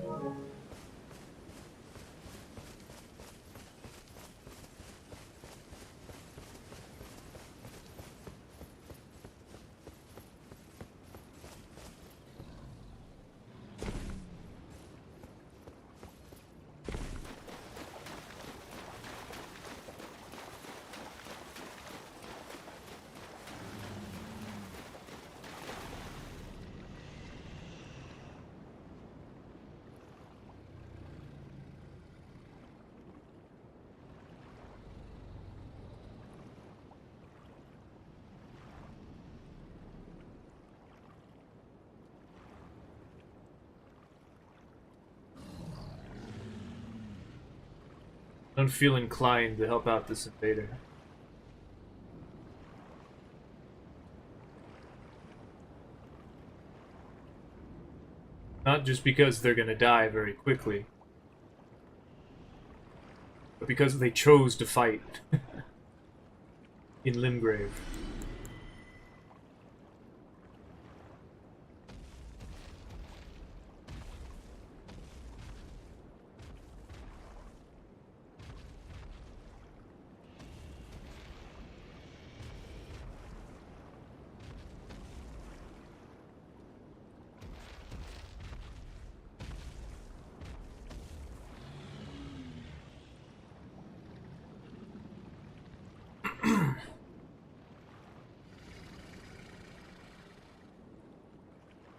I don't feel inclined to help out this invader. Not just because they're gonna die very quickly, but because they chose to fight in Limgrave.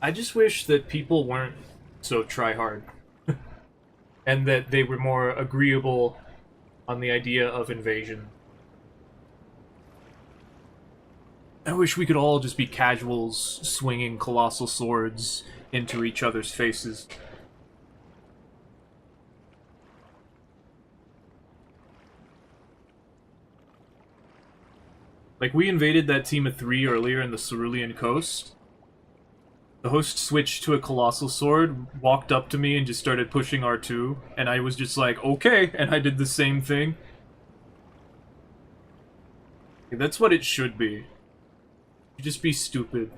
I just wish that people weren't so try-hard, and that they were more agreeable on the idea of invasion. I wish we could all just be casuals swinging colossal swords into each other's faces. Like, we invaded that team of 3 earlier in the Cerulean coast. The host switched to a colossal sword, walked up to me, and just started pushing R2, and I was just like, okay, and I did the same thing. That's what it should be. You just be stupid.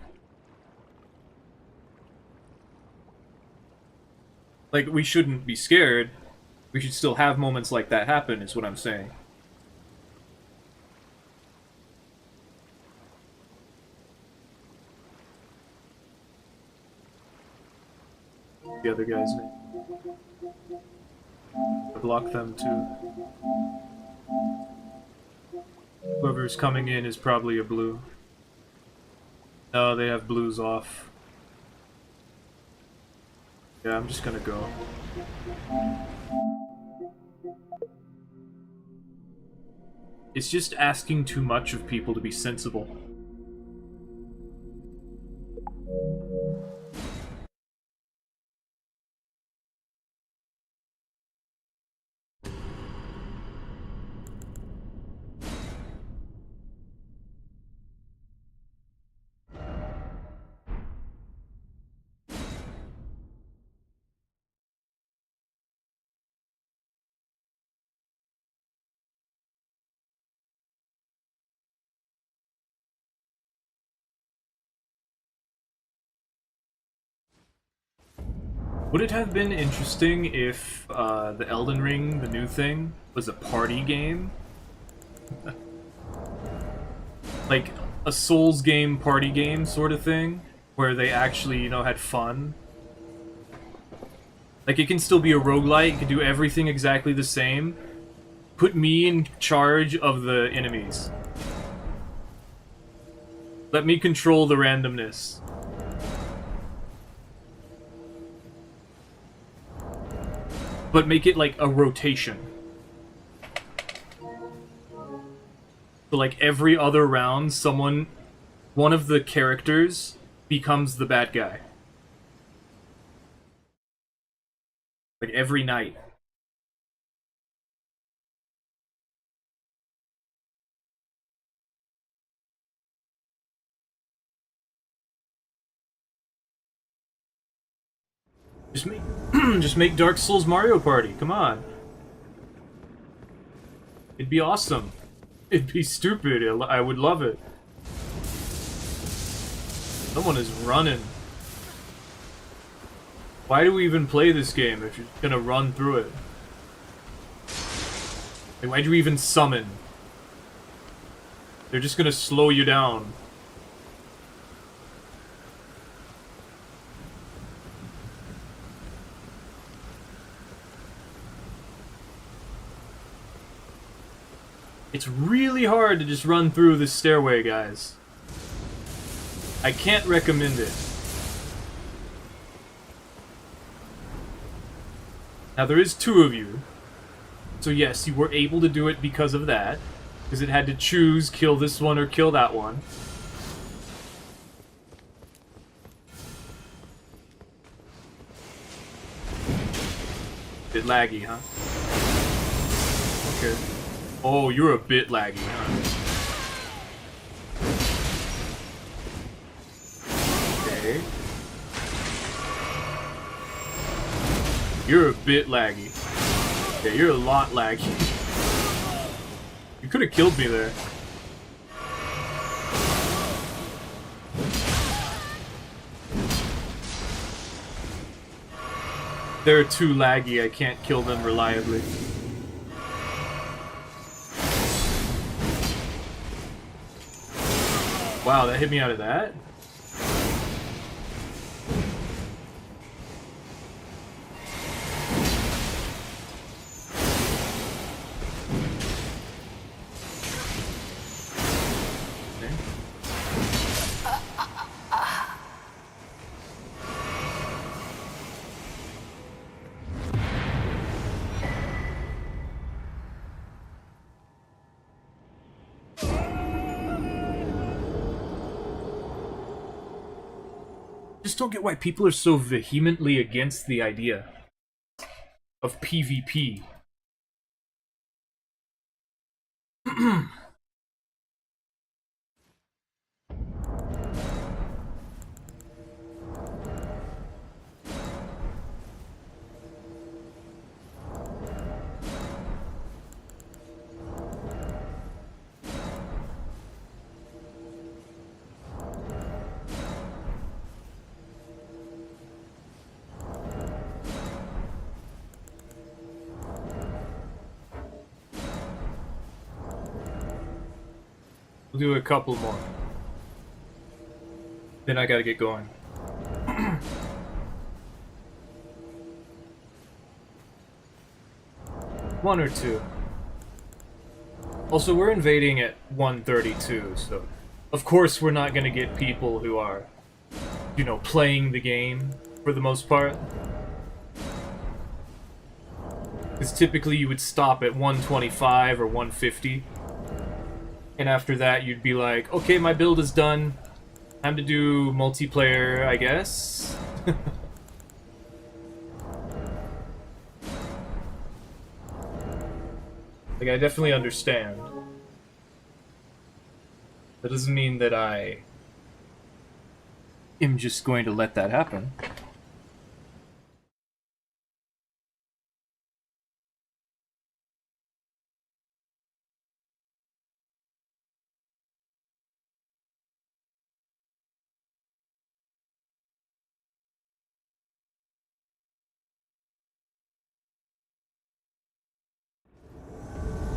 Like, we shouldn't be scared. We should still have moments like that happen, is what I'm saying. The other guy's name. I block them too. Whoever's coming in is probably a blue. No, they have blues off. Yeah, I'm just gonna go. It's just asking too much of people to be sensible. Would it have been interesting if the Elden Ring, the new thing, was a party game? Like, a Souls game, party game sort of thing? Where they actually, had fun? Like, it can still be a roguelite, it can do everything exactly the same. Put me in charge of the enemies. Let me control the randomness. But make it like a rotation. So like every other round, one of the characters becomes the bad guy. Like every night. Just make, just make Dark Souls Mario Party. Come on. It'd be awesome. It'd be stupid. I would love it. Someone is running. Why do we even play this game if you're gonna run through it? Like, why'd you even summon? They're just gonna slow you down. It's really hard to just run through this stairway, guys. I can't recommend it. Now, there is 2 of you. So yes, you were able to do it because of that. Because it had to choose, kill this one or kill that one. Bit laggy, huh? Okay. Oh, you're a bit laggy, huh? Okay. You're a bit laggy. Okay, you're a lot laggy. You could have killed me there. They're too laggy, I can't kill them reliably. Wow, that hit me out of that? Just don't get why people are so vehemently against the idea of PvP. We'll do a couple more. Then I gotta get going. One or two. Also, we're invading at 1:32, so of course we're not gonna get people who are, you know, playing the game for the most part. Because typically you would stop at 125 or 150. And after that, you'd be like, okay, my build is done. Time to do multiplayer, I guess. Like, I definitely understand. That doesn't mean that I am just going to let that happen.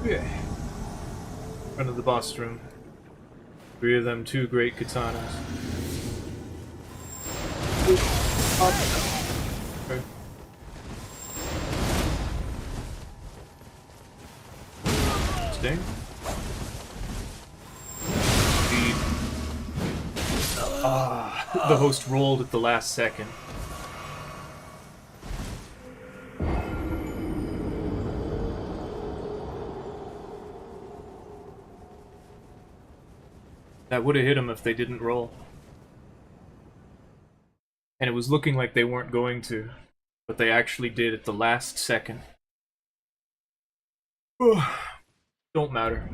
Okay. Front of the boss room. 3 of them, 2 great katanas. Okay. Sting. Ah, the host rolled at the last second. That would have hit him if they didn't roll. And it was looking like they weren't going to, but they actually did at the last second. Don't matter.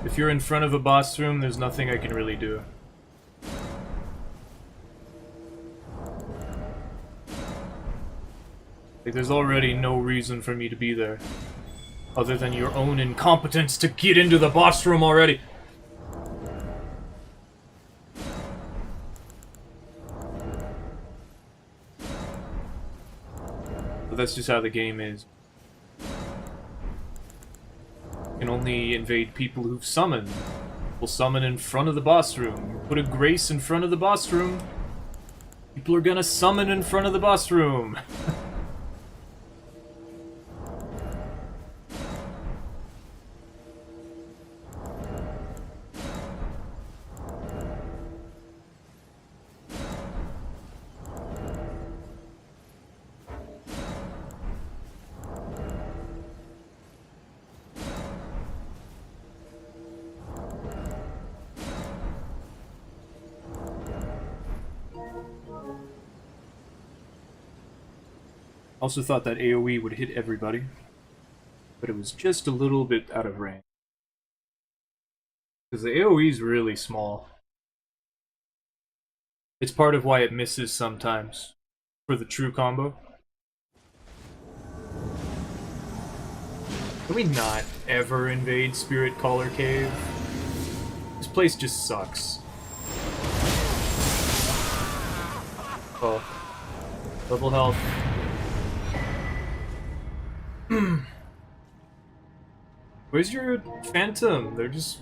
If you're in front of a boss room, there's nothing I can really do. Like, there's already no reason for me to be there. Other than your own incompetence to get into the boss room already. But that's just how the game is. You can only invade people who've summoned. People summon in front of the boss room. You put a grace in front of the boss room. People are gonna summon in front of the boss room. Also thought that AoE would hit everybody, but it was just a little bit out of range. Because the AoE is really small. It's part of why it misses sometimes for the true combo. Can we not ever invade Spirit Caller Cave? This place just sucks. Oh. Level health. Where's your Phantom? They're just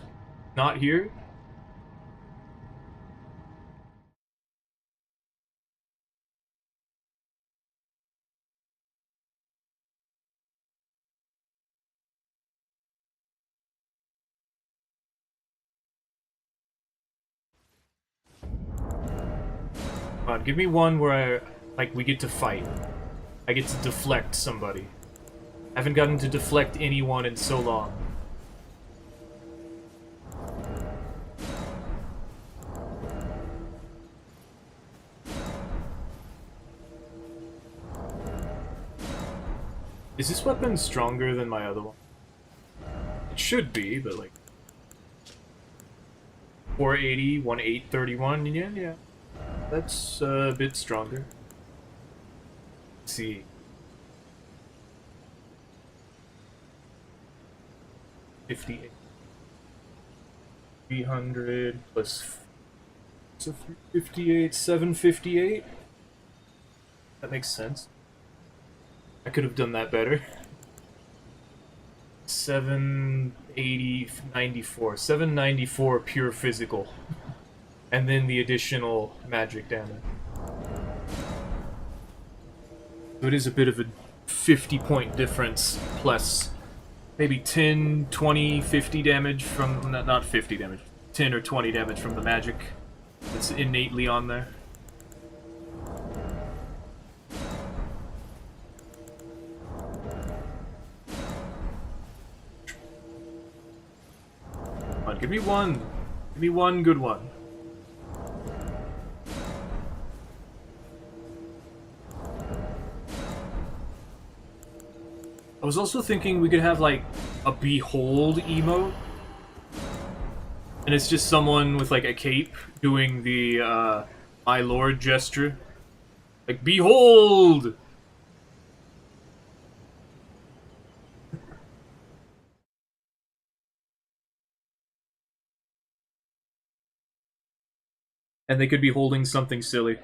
not here? Come on, give me one where we get to fight. I get to deflect somebody. I haven't gotten to deflect anyone in so long. Is this weapon stronger than my other one? It should be, but like... 480, 1831, yeah. That's a bit stronger. Let's see. 58. 300 plus... So 358, 758? That makes sense. I could have done that better. 780, 94. 794 pure physical. And then the additional magic damage. So it is a bit of a 50-point difference, plus maybe 10, 20, 50 damage from... Not 50 damage. 10 or 20 damage from the magic that's innately on there. Come on, give me one. Give me one good one. I was also thinking we could have, like, a Behold emote. And it's just someone with, like, a cape doing the, My Lord gesture. Like, Behold! And they could be holding something silly.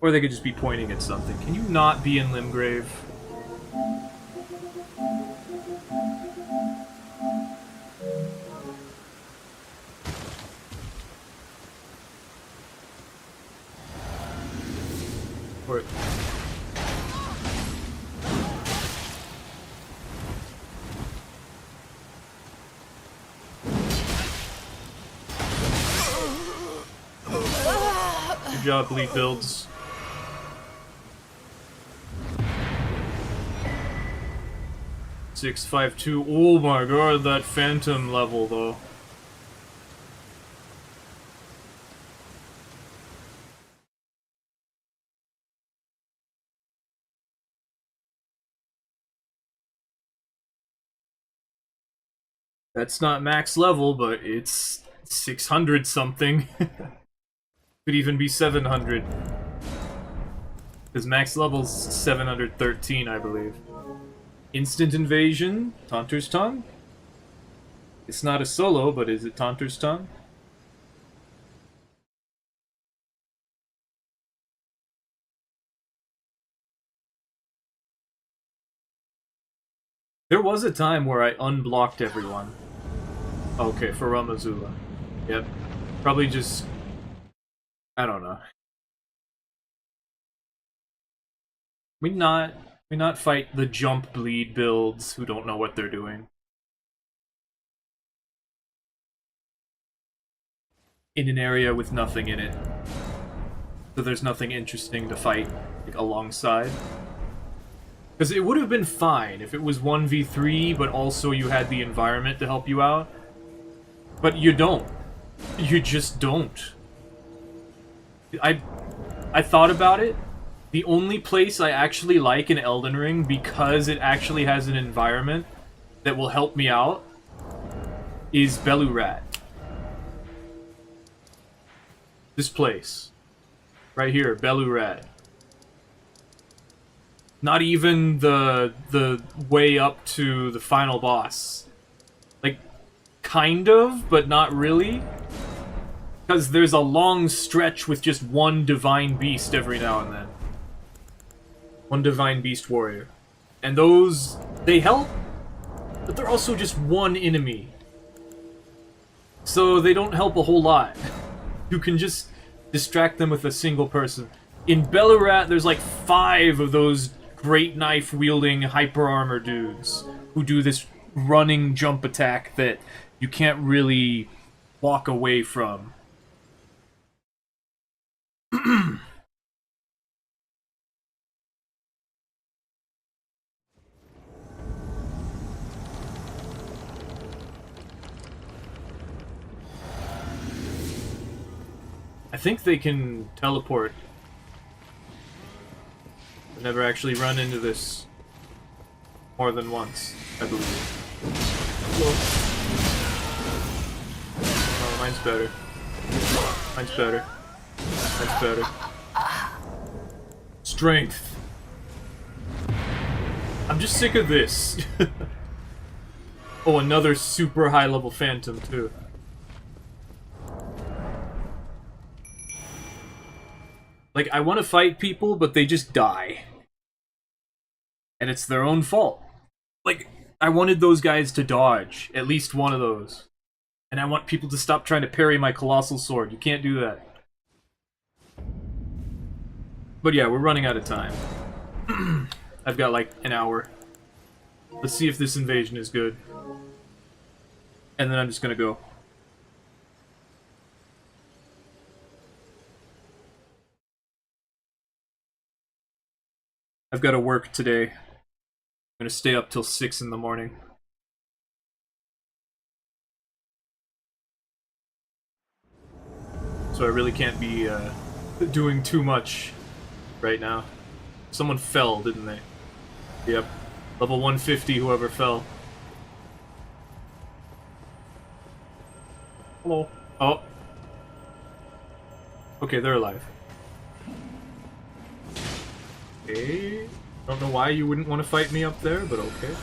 Or they could just be pointing at something. Can you not be in Limgrave? Or... Good job, Bleed Builds. $652. Oh my god, that Phantom level though. That's not max level, but it's 600 something. Could even be 700. Because max level's 713, I believe. Instant Invasion, Taunter's Tongue? It's not a solo, but is it Taunter's Tongue? There was a time where I unblocked everyone. Okay, for Ramazula. Yep. Probably just... I don't know. We not fight the jump bleed builds who don't know what they're doing. In an area with nothing in it. So there's nothing interesting to fight like, alongside. Because it would have been fine if it was 1v3, but also you had the environment to help you out. But you don't. You just don't. I thought about it. The only place I actually like in Elden Ring, because it actually has an environment that will help me out, is Belurat. This place. Right here, Belurat. Not even the way up to the final boss. Like, kind of, but not really. Because there's a long stretch with just one Divine Beast every now and then. One Divine Beast Warrior. And those, they help, but they're also just one enemy. So they don't help a whole lot. You can just distract them with a single person. In Belurat, there's like 5 of those great knife-wielding hyper-armor dudes who do this running jump attack that you can't really walk away from. I think they can teleport. I've never actually run into this more than once, I believe. Whoa. Oh, mine's better. Mine's better. Mine's better. Strength. I'm just sick of this. Oh, another super high level phantom, too. Like, I want to fight people, but they just die. And it's their own fault. Like, I wanted those guys to dodge. At least one of those. And I want people to stop trying to parry my Colossal Sword. You can't do that. But yeah, we're running out of time. I've got like an hour. Let's see if this invasion is good. And then I'm just gonna go. I've got to work today. I'm gonna stay up till 6 in the morning. So I really can't be doing too much right now. Someone fell, didn't they? Yep. Level 150, whoever fell. Hello. Oh. Okay, they're alive. Okay. Don't know why you wouldn't want to fight me up there, but okay.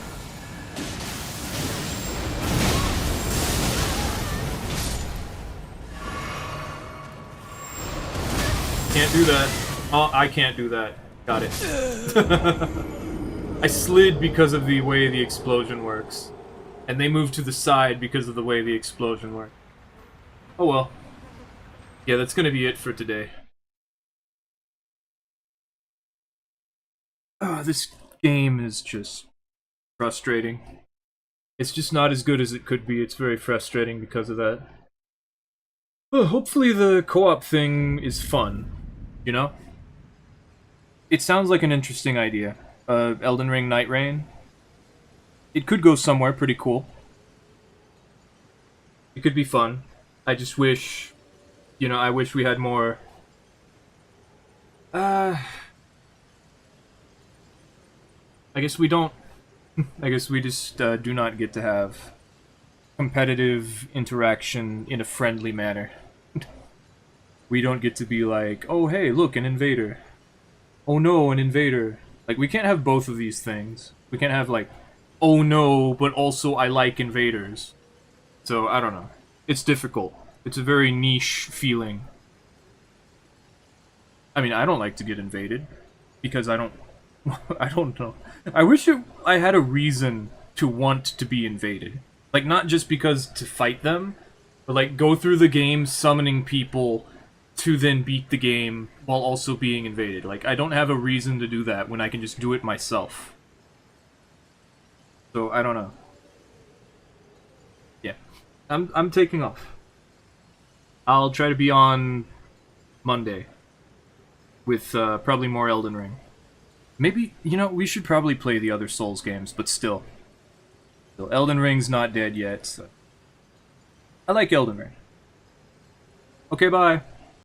Can't do that. Oh, I can't do that. Got it. I slid because of the way the explosion works. And they moved to the side because of the way the explosion worked. Oh well. Yeah, that's gonna be it for today. This game is just frustrating. It's just not as good as it could be. It's very frustrating because of that. Hopefully the co-op thing is fun, you know? It sounds like an interesting idea. Elden Ring Night Rain. It could go somewhere pretty cool. It could be fun. I just wish, you know, I wish we had more... I guess we don't... I guess we just do not get to have competitive interaction in a friendly manner. We don't get to be like, oh hey, look, an invader. Oh no, an invader. Like, we can't have both of these things. We can't have like, oh no, but also I like invaders. So, I don't know. It's difficult. It's a very niche feeling. I mean, I don't like to get invaded. Because I don't... I don't know. I wish I had a reason to want to be invaded. Like, not just because to fight them, but like, go through the game summoning people to then beat the game while also being invaded. Like, I don't have a reason to do that when I can just do it myself. So, I don't know. Yeah. I'm taking off. I'll try to be on Monday. With, probably more Elden Ring. Maybe, you know, we should probably play the other Souls games, but still. Elden Ring's not dead yet, so. I like Elden Ring. Okay, bye.